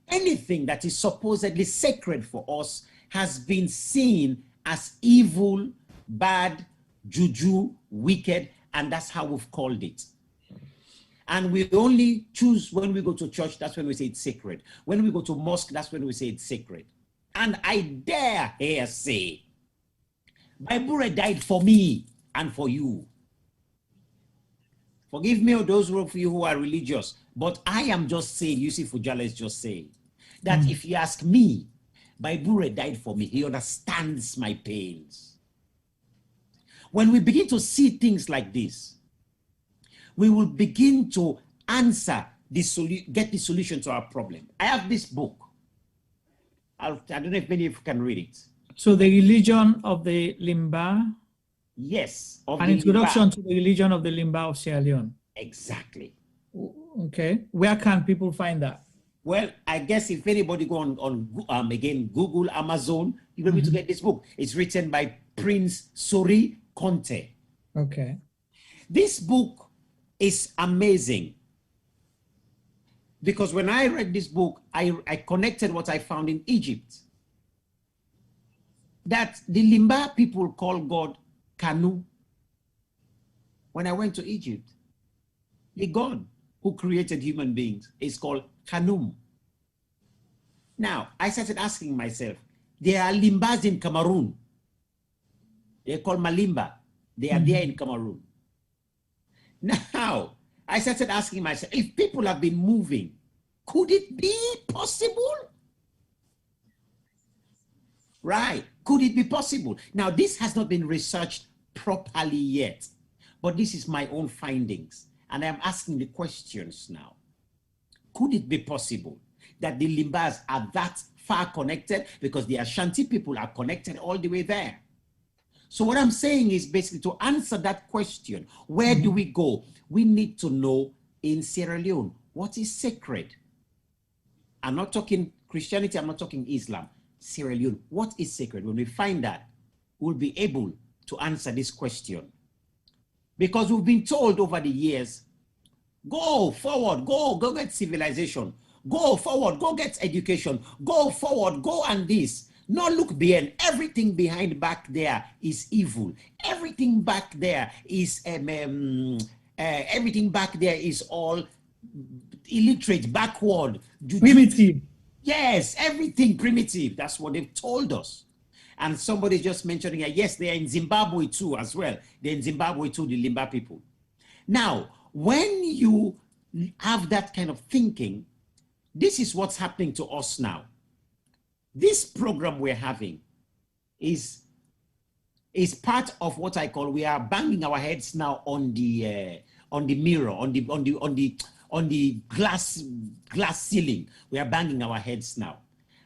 Anything that is supposedly sacred for us has been seen as evil, bad, juju, wicked, and that's how we've called it. And we only choose when we go to church, that's when we say it's sacred. When we go to mosque, that's when we say it's sacred. And I dare here say, Bible died for me and for you. Forgive me, those of you who are religious, but I am just saying, Yusuf Ujala is just saying, that if you ask me, Bible died for me. He understands my pains. When we begin to see things like this, we will begin to answer get the solution to our problem. I have this book. I don't know if many of you can read it. So the religion of the Limba. Yes. An introduction to the religion of the Limba of Sierra Leone. Exactly. Okay. Where can people find that? Well, I guess if anybody go on again, Google, Amazon, you'll be able to get this book. It's written by Prince Sori Conte. Okay. This book is amazing because when I read this book, I connected what I found in Egypt. That the Limba people call God Kanu. When I went to Egypt, the God who created human beings is called Kanum. Now, I started asking myself, there are Limbas in Cameroon. They're called Malimba. They are there in Cameroon. Now, I started asking myself, if people have been moving, could it be possible? Right. Could it be possible? Now, this has not been researched properly yet, but this is my own findings. And I'm asking the questions now. Could it be possible that the Limbas are that far connected? Because the Ashanti people are connected all the way there. So what I'm saying is basically to answer that question, where do we go? We need to know in Sierra Leone, what is sacred? I'm not talking Christianity, I'm not talking Islam. Sierra Leone, what is sacred? When we find that, we'll be able to answer this question. Because we've been told over the years, go forward, go get civilization, go forward, go get education, go forward, go and this. No, look behind. Everything behind back there is evil. Everything back there is everything back there is all illiterate, backward, primitive. Yes, everything primitive. That's what they've told us. And somebody's just mentioning, yes, they're in Zimbabwe too as well. They're in Zimbabwe too, the Limba people. Now, when you have that kind of thinking, this is what's happening to us now. This program we're having is part of what I call, we are banging our heads now on the mirror, on the glass ceiling. We are banging our heads now.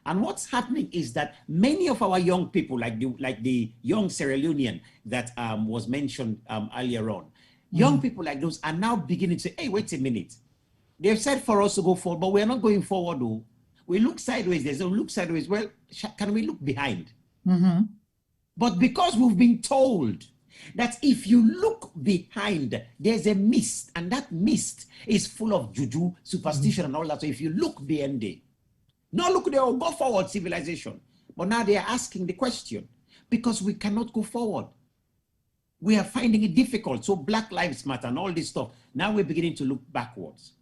And what's happening is that many of our young people, like the young Sierra Leonean that was mentioned earlier on, young people like those are now beginning to say, hey, wait a minute. They've said for us to go forward, but we're not going forward. Though. We look sideways. There's no look sideways. Well, can we look behind? Mm-hmm. But because we've been told that if you look behind, there's a mist, and that mist is full of juju, superstition, and all that. So if you look behind it, no look there, go forward, civilization. But now they are asking the question, because we cannot go forward. We are finding it difficult. So Black Lives Matter and all this stuff, now we're beginning to look backwards.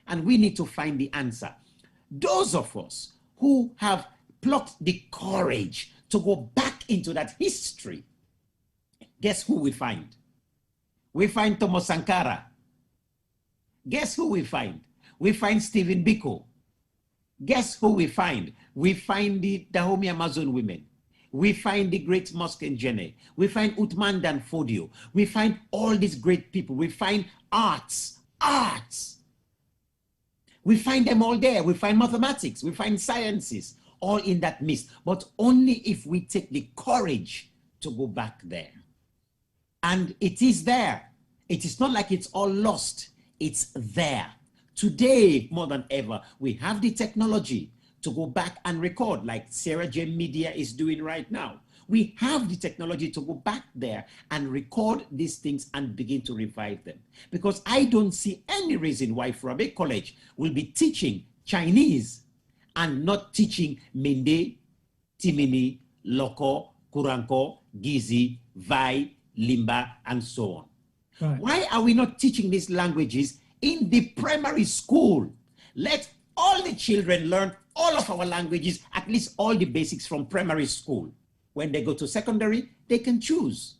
And we need to find the answer. Those of us who have plucked the courage to go back into that history, guess who we find? We find Thomas Sankara. Guess who we find? We find Stephen Biko. Guess who we find? We find the Dahomey Amazon women. We find the great Mosque Njene. We find Uthman Dan Fodio. We find all these great people. We find arts. We find them all there. We find mathematics. We find sciences, all in that mist. But only if we take the courage to go back there. And it is there. It is not like it's all lost. It's there. Today, more than ever, we have the technology to go back and record, like Sierra Gem Media is doing right now. We have the technology to go back there and record these things and begin to revive them. Because I don't see any reason why Furabe College will be teaching Chinese and not teaching Mende, Timini, Loko, Kuranko, Gizi, Vai, Limba, and so on. Right. Why are we not teaching these languages in the primary school? Let all the children learn all of our languages, at least all the basics from primary school. When they go to secondary, they can choose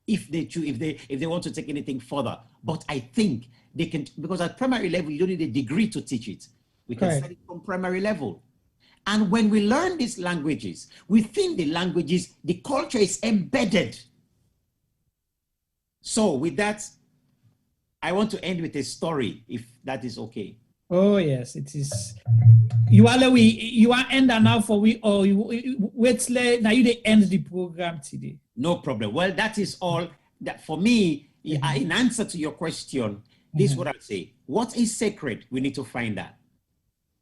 if they want to take anything further. But I think they can, because at primary level, you don't need a degree to teach it. We can study from primary level. And when we learn these languages, within the languages, the culture is embedded. So with that, I want to end with a story, if that is okay. Oh yes, it is. You are end now for we, or you wait now you they end the program today. No problem. Well, that is all that for me. In answer to your question, this is what I'll say. What is sacred? We need to find that.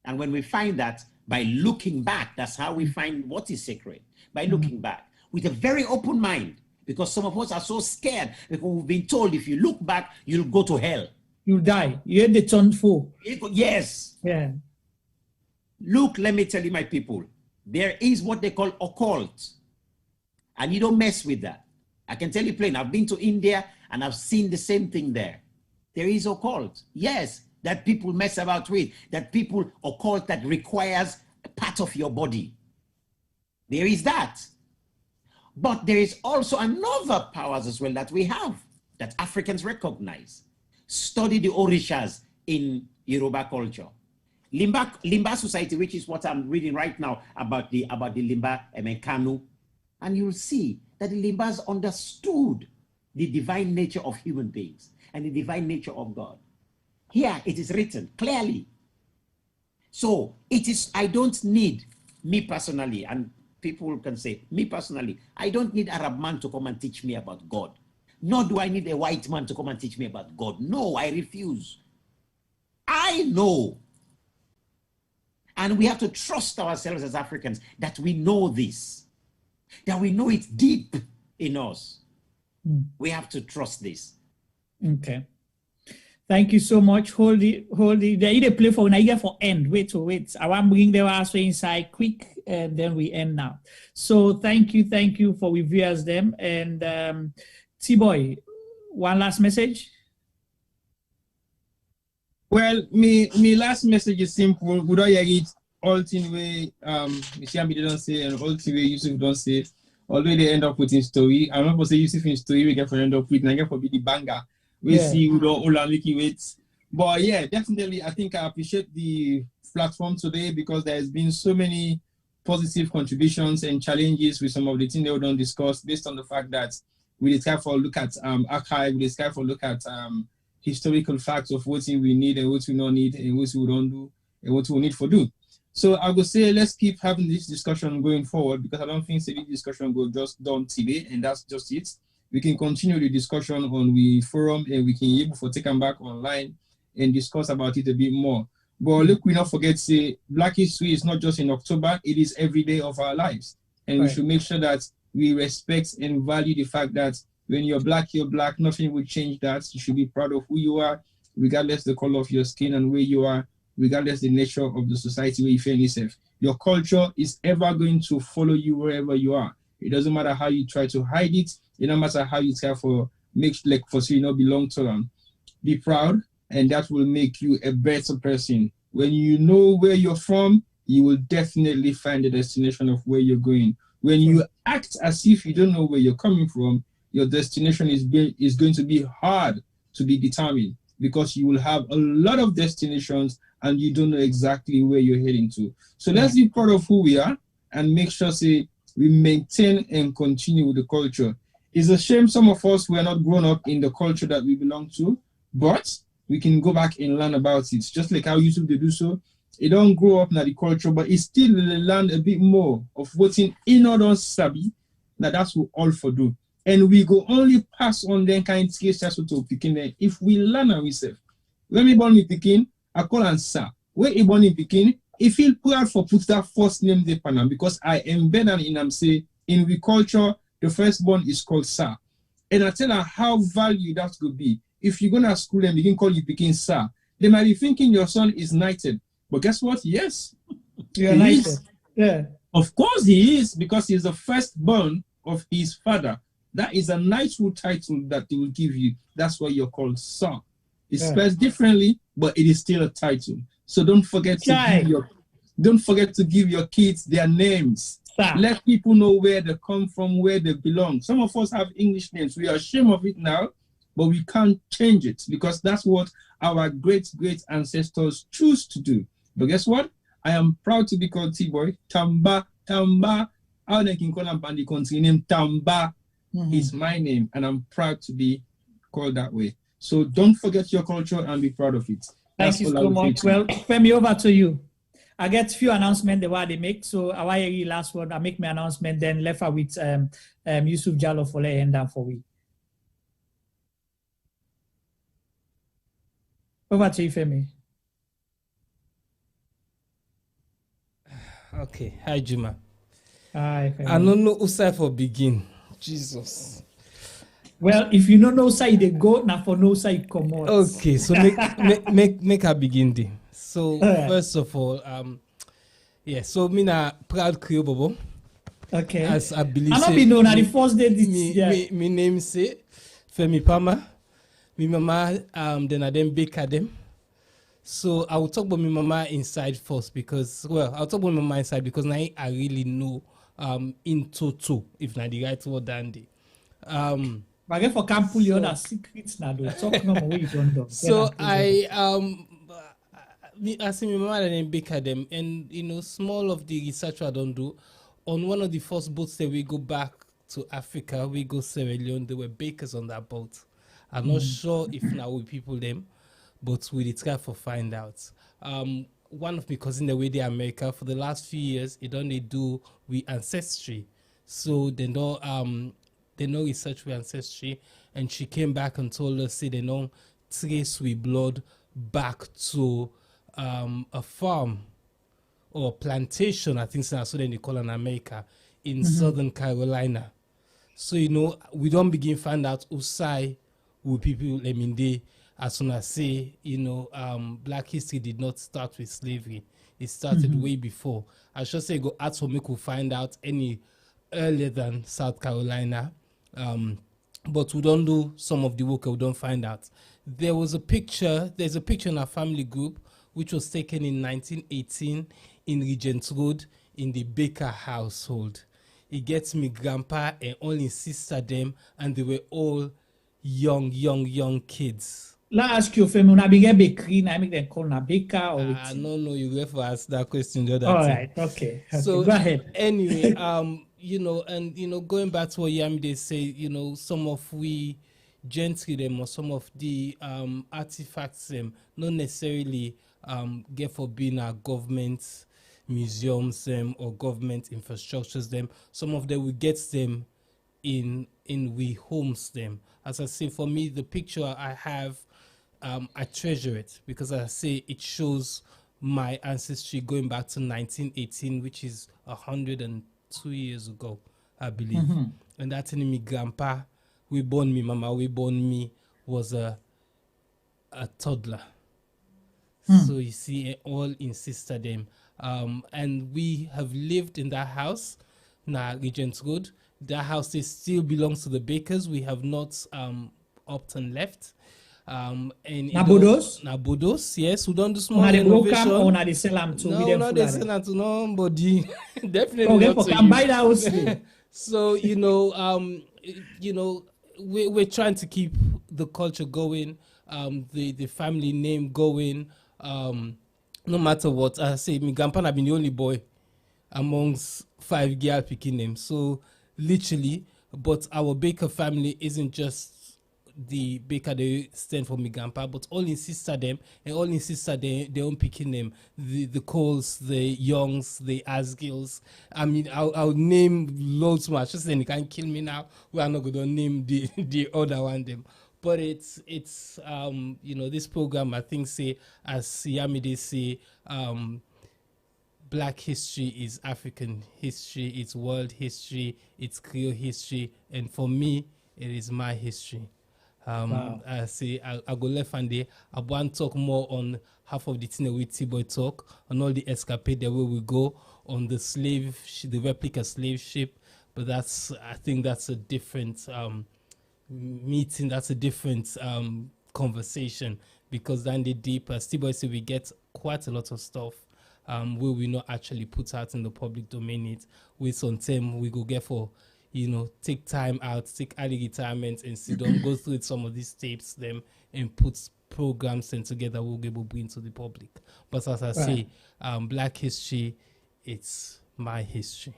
And when we find that, by looking back, that's how we find what is sacred. By looking back with a very open mind, because some of us are so scared because we've been told if you look back, you'll go to hell. You'll die. You had the turn full. Yes. Yeah. Look, let me tell you, my people, there is what they call occult. And you don't mess with that. I can tell you plain, I've been to India and I've seen the same thing there. There is occult. Yes, that people mess about with, that people occult that requires a part of your body. There is that. But there is also another powers as well that we have, that Africans recognize. Study the Orishas in Yoruba culture. Limba society, which is what I'm reading right now about the Limba Kanu, and you'll see that the Limbas understood the divine nature of human beings and the divine nature of God. Here it is written clearly. So it is, I don't need, me personally, and people can say, me personally, I don't need Arab man to come and teach me about God. Nor do I need a white man to come and teach me about God. No, I refuse. I know. And we have to trust ourselves as Africans that we know this, that we know it deep in us. We have to trust this. Okay. Thank you so much. Hold it. There is a play for now for end. Wait. I want to bring the answer inside quick, and then we end now. So thank you for we viewers them. And T-Boy, one last message. Well, me last message is simple. We don't hear it all thing way Mr. don't say and all thing way Yusuf don't say. Although they end up putting story. I'm not going to say Yusuf in story we get for end up with and I get for be the banger. We see who don't all make it wait But yeah, definitely, I think I appreciate the platform today because there has been so many positive contributions and challenges with some of the things they don't discuss based on the fact that we discuss for look at archive, we discuss for look at historical facts of what we need and what we don't need and what we don't do and what we need for do. So I would say let's keep having this discussion going forward because I don't think this discussion will just done today and that's just it. We can continue the discussion on the forum and we can able to take them back online and discuss about it a bit more. But look, we not forget say Black History is not just in October, it is every day of our lives. And we should make sure that we respect and value the fact that when you're black, nothing will change that. You should be proud of who you are, regardless the color of your skin and where you are, regardless the nature of the society where you find yourself. Your culture is ever going to follow you wherever you are. It doesn't matter how you try to hide it. It doesn't matter how you try for make like for so you not belong to them. Be proud, and that will make you a better person. When you know where you're from, you will definitely find the destination of where you're going. When you act as if you don't know where you're coming from, your destination is going to be hard to be determined because you will have a lot of destinations and you don't know exactly where you're heading to. So let's be proud of who we are and make sure say we maintain and continue with the culture. It's a shame some of us were not grown up in the culture that we belong to, but we can go back and learn about it. Just like how YouTube they do so. It don't grow up in the culture, but it still learn a bit more of what's in other sabi. Now that's what all for do. And we go only pass on them kind of case to picking if we learn ourselves. When we born in Pekin, I call and sir. When we born in Pekin, I feel proud for put that first name there panam because I embed in them say in the culture, the firstborn is called sir. And I tell her how value that could be. If you're gonna school them, they can call you Pekin sir. They might be thinking your son is knighted. But guess what? Yes. You're knighted. Yeah. Of course he is, because he's the firstborn of his father. That is a knighthood title that they will give you. That's why you're called sir. It's spelled differently, but it is still a title. So don't forget to give your kids their names. Let people know where they come from, where they belong. Some of us have English names. We are ashamed of it now, but we can't change it because that's what our great ancestors choose to do. But guess what? I am proud to be called T-Boy. Tamba. How they can call him by the country name Tamba is my name, and I'm proud to be called that way. So don't forget your culture and be proud of it. Thank you so much. Well, Femi, over to you. I get few announcements the way they make. So I want to last word. I make my announcement, then left her with Yusuf Jallo for and down for we. Over to you, Femi. Okay. Hi, Juma. Hi, Femi. I don't know who say for begin. Jesus. Well, if you don't know side they go, now for no side come out. Okay, so make a begin there. So first of all, so me na proud Creole Bobo. Okay. As I believe. I not be known at the first day me name say Femi Pama. Me mama then I then bake at them. So I will talk about my mama inside first because I'll talk about my mama inside because now I really know in total if not the right word dandy. But for can't pull your other secrets now though. Talk no more you don't do. So I see my mama and then bake at them, and small of the research I don't do. On one of the first boats that we go back to Africa, we go Sierra Leone, there were bakers on that boat. I'm not sure if now we people them, but we try for find out. One of my cousins the way they America for the last few years, it only do with ancestry. So they know research with ancestry, and she came back and told us say they know trace with blood back to a farm or plantation, I think so then they call in America in Southern Carolina. So we don't begin find out Usai with people as soon as say Black history did not start with slavery. It started way before. I should say go ask for me could find out any earlier than South Carolina. But we don't do some of the work we don't find out. There's a picture in our family group which was taken in 1918 in Regent Road in the Baker household. It gets me grandpa and all his sister them, and they were all young kids. Let ask you, Femi, una big bakery, I make them call na baker or No, you have to ask that question the other All time. right, okay. So Go ahead. Anyway, going back to what Yamide say, some of we gentry them or some of the artifacts them not necessarily get for being our government museums them or government infrastructures them. Some of them we get them in we homes them. As I say, for me, the picture I have, I treasure it because as I say, it shows my ancestry going back to 1918, which is 102 years ago, I believe. Mhm. And that's in me grandpa, we born me, mama, we born me was a toddler. So you see, all in sister them. And we have lived in that house, Regent's Road. That house still belongs to the Bakers. We have not upped and left. And Nabodos? Nabodos, yes. We don't do small Una dey broke renovation. am or una dey sell am to No, medium not they Fulani? sell am to nobody. Definitely Okay, not for to can you. buy that house there. So we're trying to keep the culture going, the family name going, no matter what. I say, my grandpa have been the only boy amongst 5 girl picking names. So literally, but our Baker family isn't just the Baker they stand for my grandpa, but all in sister them and all in sister they own picking them. The Coles, the Youngs, the Asgills. I mean, I'll name loads more. Just then you can't kill me now. We are not gonna name the other one them. But it's this program I think say as Yamide say Black history is African history, it's world history, it's Creole history, and for me, it is my history. Wow. I say I go left and day. I want to talk more on half of the thing with T-Boy talk, on all the escapade that where we go on the replica slave ship. But I think that's a different meeting. That's a different conversation because then the deeper T-Boy say we get quite a lot of stuff. Where we not actually put out in the public domain it with some time we go get for take time out, take early retirement and sit down, go through some of these tapes them and put programs and together we'll be able to bring to the public. But as I say, Black history, it's my history.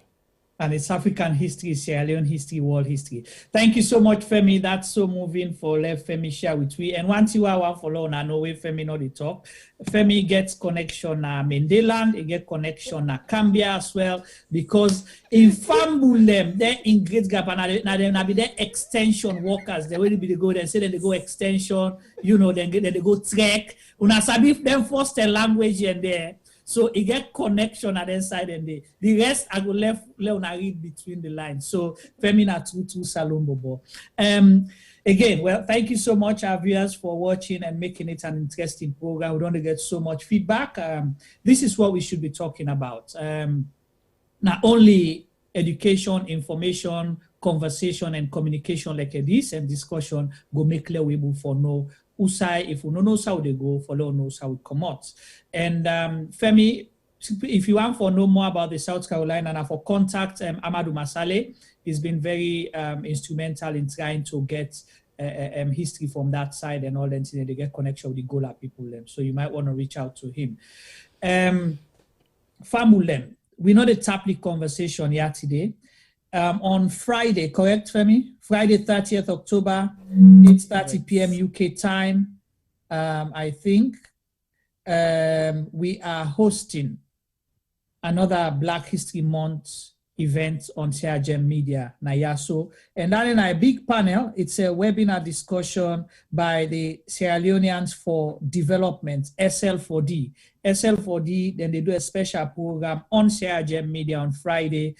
And it's African history, Sierra Leone history, world history. Thank you so much, Femi. That's so moving for let Femi share with we. And one thing I want follow on, I know where Femi know the talk. Femi gets connection na Mendeland, he get connection na Cambia as well, because in Fambulem, they're in Great Gap, and they be their extension workers. They will be the go, they say that they go extension, then they go trek. Una sabi them first language and there. So it get connection at the inside and the rest I go left Leona read between the lines. So Femina true Salon Bobo. Again, well, thank you so much, our viewers, for watching and making it an interesting program. We don't get so much feedback. This is what we should be talking about. Not only education, information, conversation, and communication like this, and discussion go make clear we move for no. Usai, if we don't know how they go, follow knows how it come out. And Femi, if you want to know more about the South Carolina and for contact Amadou Masale, he's been very instrumental in trying to get history from that side and all that. They get connection with the Gola people. So you might want to reach out to him. Famulem, we know the Tapley conversation here today. On Friday, correct, Femi? Friday, 30th October, 8:30 p.m. UK time, I think. We are hosting another Black History Month event on Sierra Gem Media, Nayaso. And then in a big panel, it's a webinar discussion by the Sierra Leoneans for Development, SL4D. SL4D, then they do a special program on Sierra Gem Media on Friday,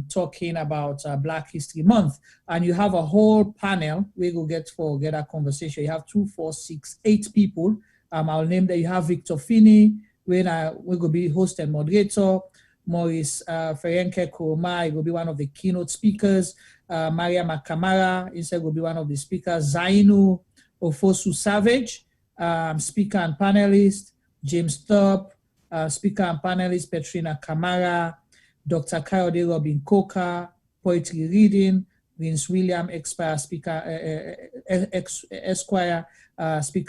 talking about Black History Month. And you have a whole panel. We will get a conversation. You have 2, 4, 6, 8 people. I'll name that. You have Victor Finney, we will be host and moderator. Maurice Ferenke Kuroma will be one of the keynote speakers. Maria Makamara will be one of the speakers. Zainu Ofosu Savage, speaker and panelist. James Thorpe, speaker and panelist. Petrina Kamara, Dr. Kayode Robin Coker, poetry reading. Prince William, Esquire, speaker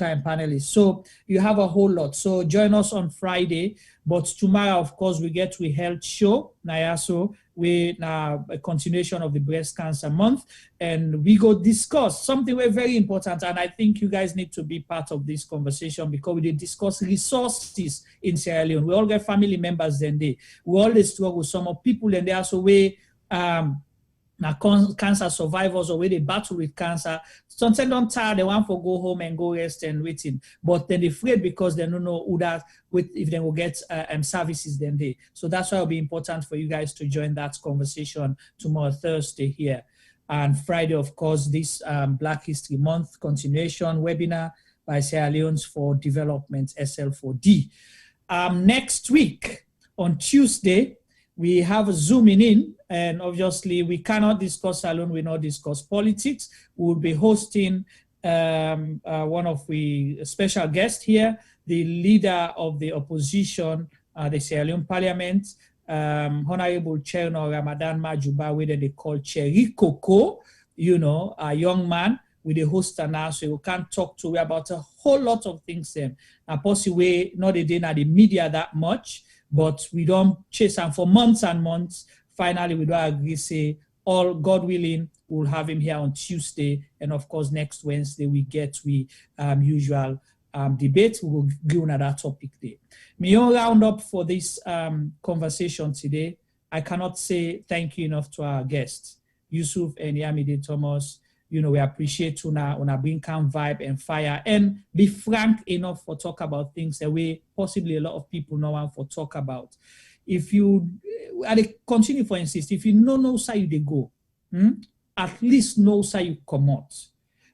and panelist. So you have a whole lot. So join us on Friday, but tomorrow, of course, we get to health show, Nayaso, with a continuation of the breast cancer month, and we go discuss something very important, and I think you guys need to be part of this conversation because we discuss resources in Sierra Leone. We all get family members then we always struggle. Some of people and they also cancer survivors or where they battle with cancer. Sometimes don't tired, they want to go home and go rest and waiting. But then they're afraid because they don't know who that if they will get services then they. So that's why it'll be important for you guys to join that conversation tomorrow, Thursday here. And Friday, of course, this Black History Month continuation webinar by Sierra Leone's for Development SL4D. Next week on Tuesday, we have zooming in, and obviously we cannot discuss alone, we not discuss politics. We will be hosting one of the special guests here, the leader of the opposition, the Sierra Leone Parliament, Honorable Cherno Ramadan Majuba, where they call Cherry Coco, a young man with a host now, so we can talk to about a whole lot of things then. Possibly not a day at the media that much, but we don't chase them for months and months. Finally, we don't agree, say, all God willing, we'll have him here on Tuesday. And of course, next Wednesday, we get usual debate. We will go another topic there. Me round up for this conversation today. I cannot say thank you enough to our guests, Yusuf and Yamide Thomas. We appreciate una bring calm vibe and fire and be frank enough for talk about things that we possibly a lot of people know want for talk about. If you, I continue for insist, if you know how you go, at least know how you come out.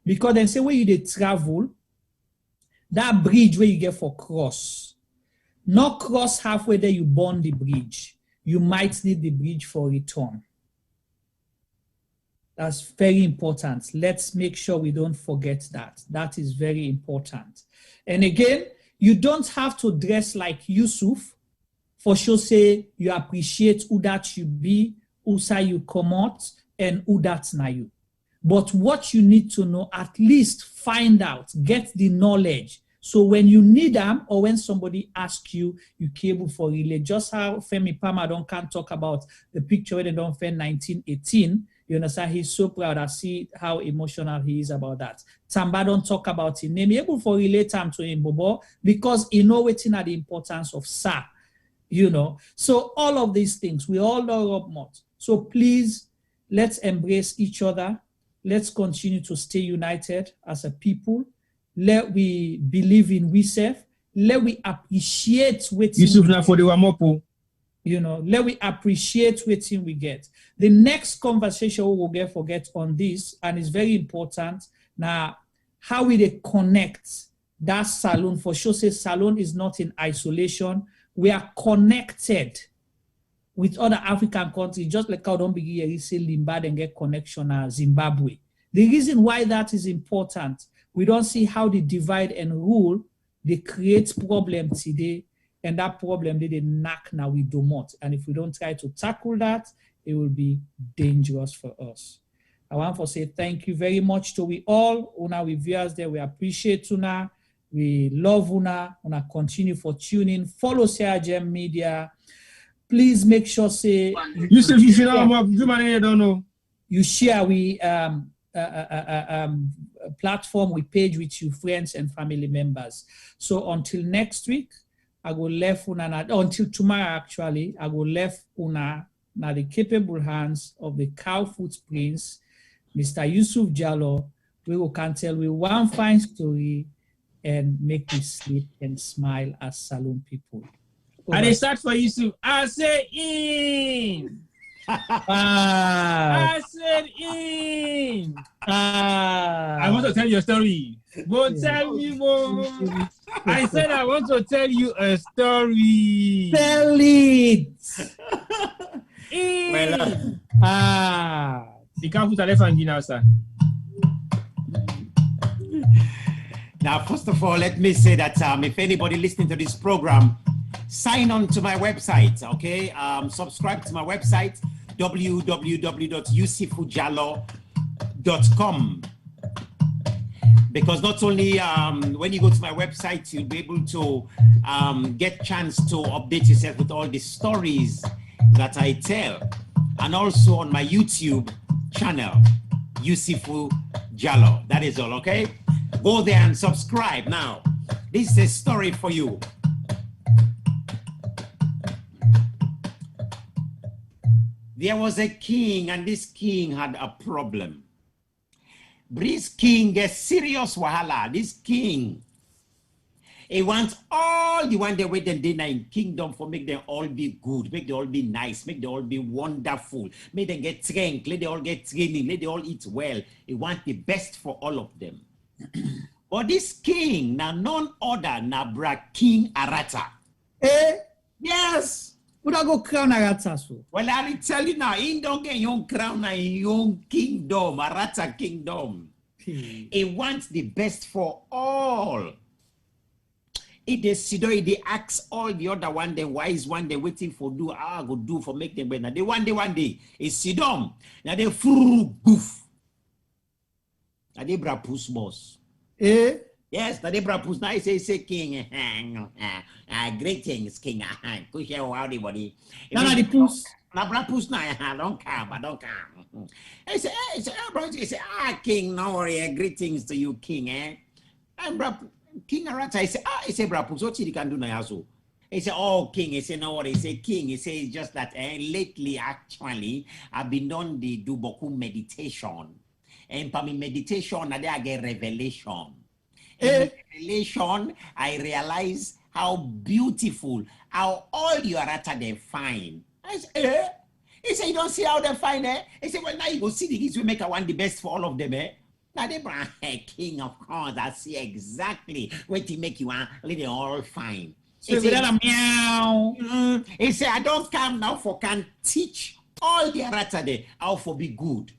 Because then say where you dey travel, that bridge where you get for cross, not cross halfway there you burn the bridge. You might need the bridge for return. That's very important. Let's make sure we don't forget that. That is very important. And again, you don't have to dress like Yusuf for sure say you appreciate who that you be, who say you come out, and who that's na you. But what you need to know, at least find out, get the knowledge. So when you need them or when somebody asks you, you able for relay. Just how Femi Palmer can't talk about the picture where they don't find 1918. You understand? He's so proud. I see how emotional he is about that. Tamba don't talk about him. Name able for relate time to him, Bobo, because he know waiting at the importance of Sa. So all of these things, we all know up much. So please, let's embrace each other. Let's continue to stay united as a people. Let we believe in we self. Let we appreciate what let we appreciate what we get. The next conversation we will forget on this, and it's very important. Now, how we they connect that salon for sure. Say salon is not in isolation. We are connected with other African countries, just like how don't begin say Limbad and get connection to Zimbabwe. The reason why that is important, we don't see how they divide and rule, they create problems today, and that problem they knock now we do not. And if we don't try to tackle that, it will be dangerous for us. I want to say thank you very much to we all, una we viewers there. We appreciate una, we love una continue for tuning. Follow Sierra Gem Media. Please make sure say you share we platform, we page with your friends and family members. So until next week, I go left una until tomorrow actually, I go left una na the capable hands of the cow footprints, Mr. Yusuf Jallo. We will can tell we one fine story and make we sleep and smile as Salon people. And they start for Yusuf. I say in. I said in. I want to tell you a story. But tell me more. I said I want to tell you a story. Tell it. Well, the can't put a left hand now, sir. Now, first of all, let me say that if anybody listening to this program, sign on to my website, okay? Subscribe to my website, www.yusufujallo.com. youtube.com. Because not only when you go to my website, you'll be able to get chance to update yourself with all the stories that I tell. And also on my YouTube channel, Yusufu Jallo. That is all, okay? Go there and subscribe now. This is a story for you. There was a king, and this king had a problem. This king gets serious wahala. This king, he wants all the one they wait and dinner in kingdom for make them all be good, make them all be nice, make them all be wonderful, make them get trained, let them all get training, let them all eat well. He wants the best for all of them. But this king, now none other na bra King Arata. Eh? Yes. Would I go crown Arata so? Well, I'll tell you now, he don't get your crown na your kingdom, Arata kingdom. He wants the best for all. If they sit down, they ask all the other one, the wise one, they waiting for do, go do for make them better. They one day, he sit down. Now they furu goof. Now they bra puss boss. Eh? Yes, now they bra puss. Now he say king. Great things, king. Push your everybody. Now the puss. Now bra puss now, don't come. He say, bro, he say, king, no worry, greetings to you, king, eh? And bra King Arata, he say, bra puss, what you can do now, so? He said, oh, king. He said, no worry. He said, king. He said, it's just that lately, actually, I've been on the do boku meditation. And for me meditation, I get revelation. In revelation, I realize how beautiful, how all your Arata they find. I said, He said, you don't see how they find it? He said, well, now you go see the kids, we make one the best for all of them, eh? Now they bring king, of course, I see exactly what to make you want, let them all fine. So he said, meow. He said, I don't come now for can teach all the Arata there how for be good.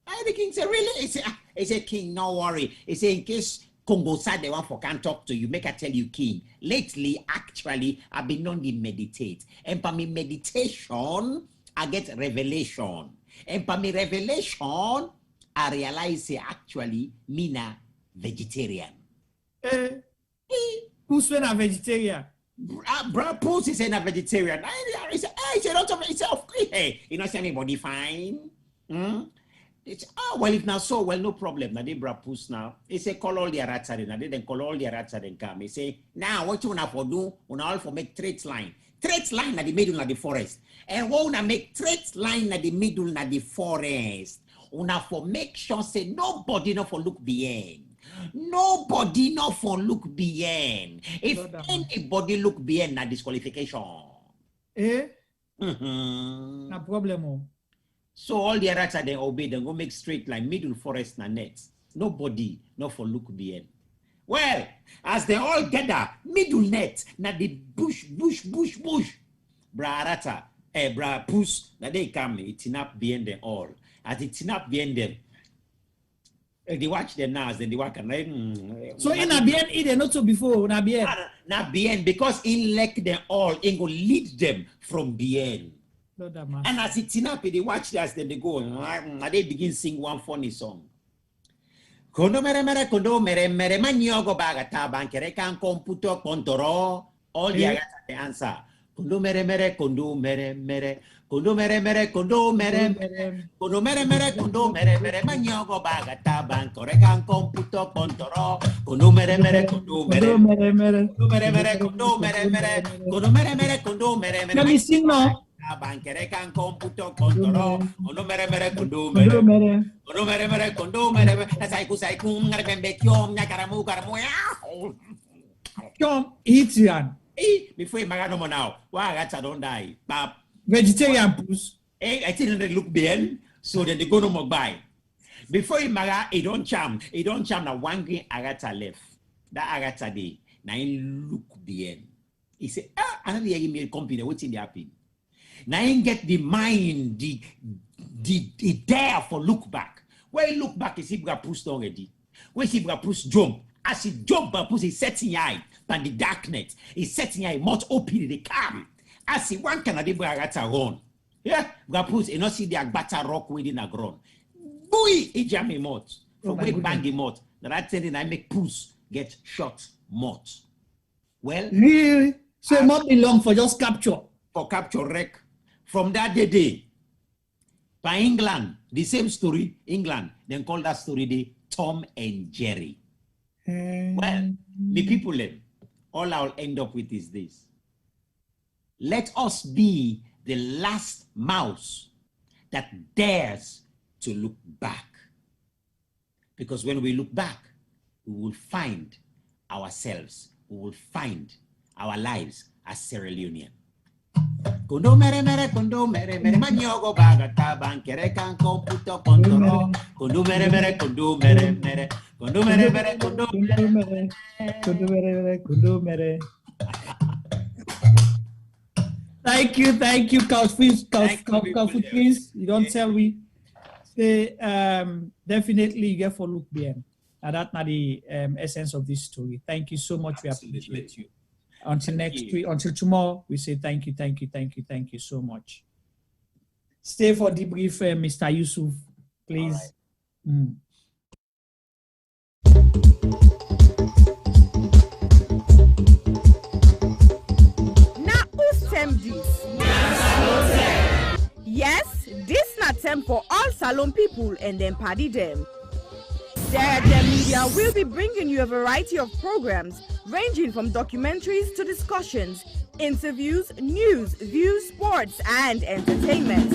And the king said, really? He said, king, no worry. He said, in case Congo side the one for can talk to you, make I tell you, king. Lately, actually, I've been on the meditate. And for me meditation, I get revelation. And for me revelation, I realize say actually me na vegetarian. Who's when a vegetarian? Bro, Puss is a vegetarian. He said, hey, you know, see anybody fine? It's, well, if not so, well, no problem. Now they bra Puss now. He say, call all the Arata then. They then call all the Arata then come. He say, now what you wanna for do? Wanna all for make traits line. Traits line at the middle of the forest. And wanna make traits line at the middle of the forest. Una for make sure say nobody not for look beyond. Nobody not for look beyond. If anybody look beyond na disqualification. No problem. So all the Arata they obey, they go make straight line, middle forest na net. Nobody not for look beyond. Well, as they all gather, middle net, na the bush. Bra Arata, bra Puss, na they come, it's up beyond them all. As it's up beyond them. They watch them now, then they walk and so in a bien, they not so before, na bien. Not bien, because in like them all, it go lead them from bien. And as it's up, they watch us, then they go, and they begin sing one funny song. Kondo mere manyogo bagata bankere kan computer kontoro. All the answer. Kondo mere kondo mere kondo mere kondo mere manyogo bagata bankere kan computer kontoro. Kondo mere kondo mere kondo mere. Let me sing now. Bankere kan computer kontoro. Kondo mere kondo mere. Kondo mere. Saiku ngarembe kyom nyakaramu karamu ya. Kyom Itian. Before Magano now, why Arata don't die? Vegetarian Puss. I think they look bien, so then they go no more buy. Before Maga, he don't charm na one green Arata left. That Arata day, now he look bien. He say, another year give me a company, what's in the happen? Now he get the mind, the dare for look back. When he look back, he see Bra Puss already. When he see Bra Puss jump, as he jump, Bra Puss is setting eye. And the darkness is setting a much open the calm. As he one can Arata run. Yeah, Bra Puss, you not see the Agbata rock within a ground. Boy, he jam him out. From where bang him out. That thing I make puss get shot mouth. Well, really? So it not be long for just capture. For capture wreck. From that day, by England, the same story, England, then call that story the Tom and Jerry. Well, the people, all I'll end up with is this. Let us be the last mouse that dares to look back. Because when we look back, we will find ourselves, we will find our lives as Sierra Leonean. Kundo mere mere manyogo baga taban kere kan computer control. Kundo mere mere kundo mere Thank you, Prince. You don't tell me. Say definitely you get for look bien. And that's not the essence of this story. Thank you so much. We appreciate you. Until next week, until tomorrow, we say thank you so much. Stay for debrief, Mr. Yusuf, please. Right. Now, who's them this? Yes, this not them for all Salon people and then party them. Sierra Gem Media will be bringing you a variety of programs ranging from documentaries to discussions, interviews, news, views, sports, and entertainment.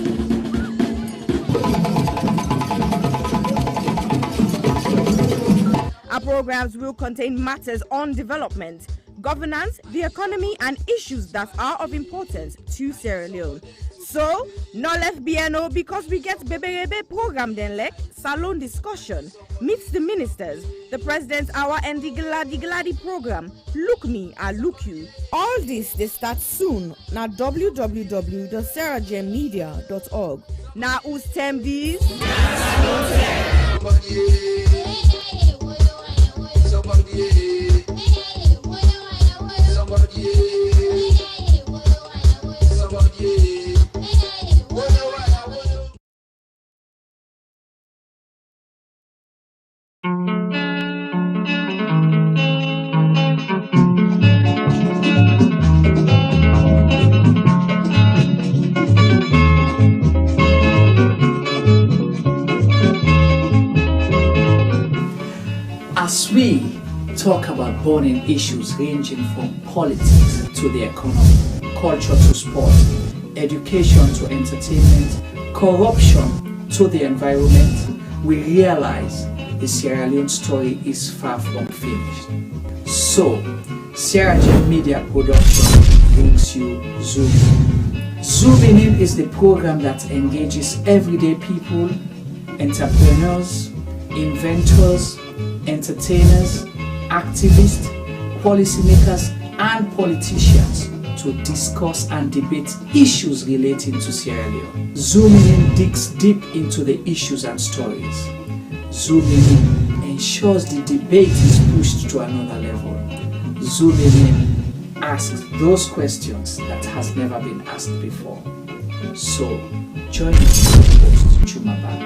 Our programs will contain matters on development, governance, the economy, and issues that are of importance to Sierra Leone. So, no left BNO because we get Bebe program then like Salon discussion, meets the ministers, the president's hour and the Gladi program, Look Me, I Look You. All this they start soon na www.sierragemmedia.org. Now who's tem these? As we talk about burning issues ranging from politics to the economy, culture to sport, education to entertainment, corruption to the environment, we realize the Sierra Leone story is far from finished. So, Sierra Gem Media Production brings you Zoom In. Zooming In is the program that engages everyday people, entrepreneurs, inventors, entertainers, activists, policymakers, and politicians to discuss and debate issues relating to Sierra Leone. Zooming In digs deep into the issues and stories. Zooming In ensures the debate is pushed to another level. Zooming In asks those questions that has never been asked before. So, join me, host Chuma Baba.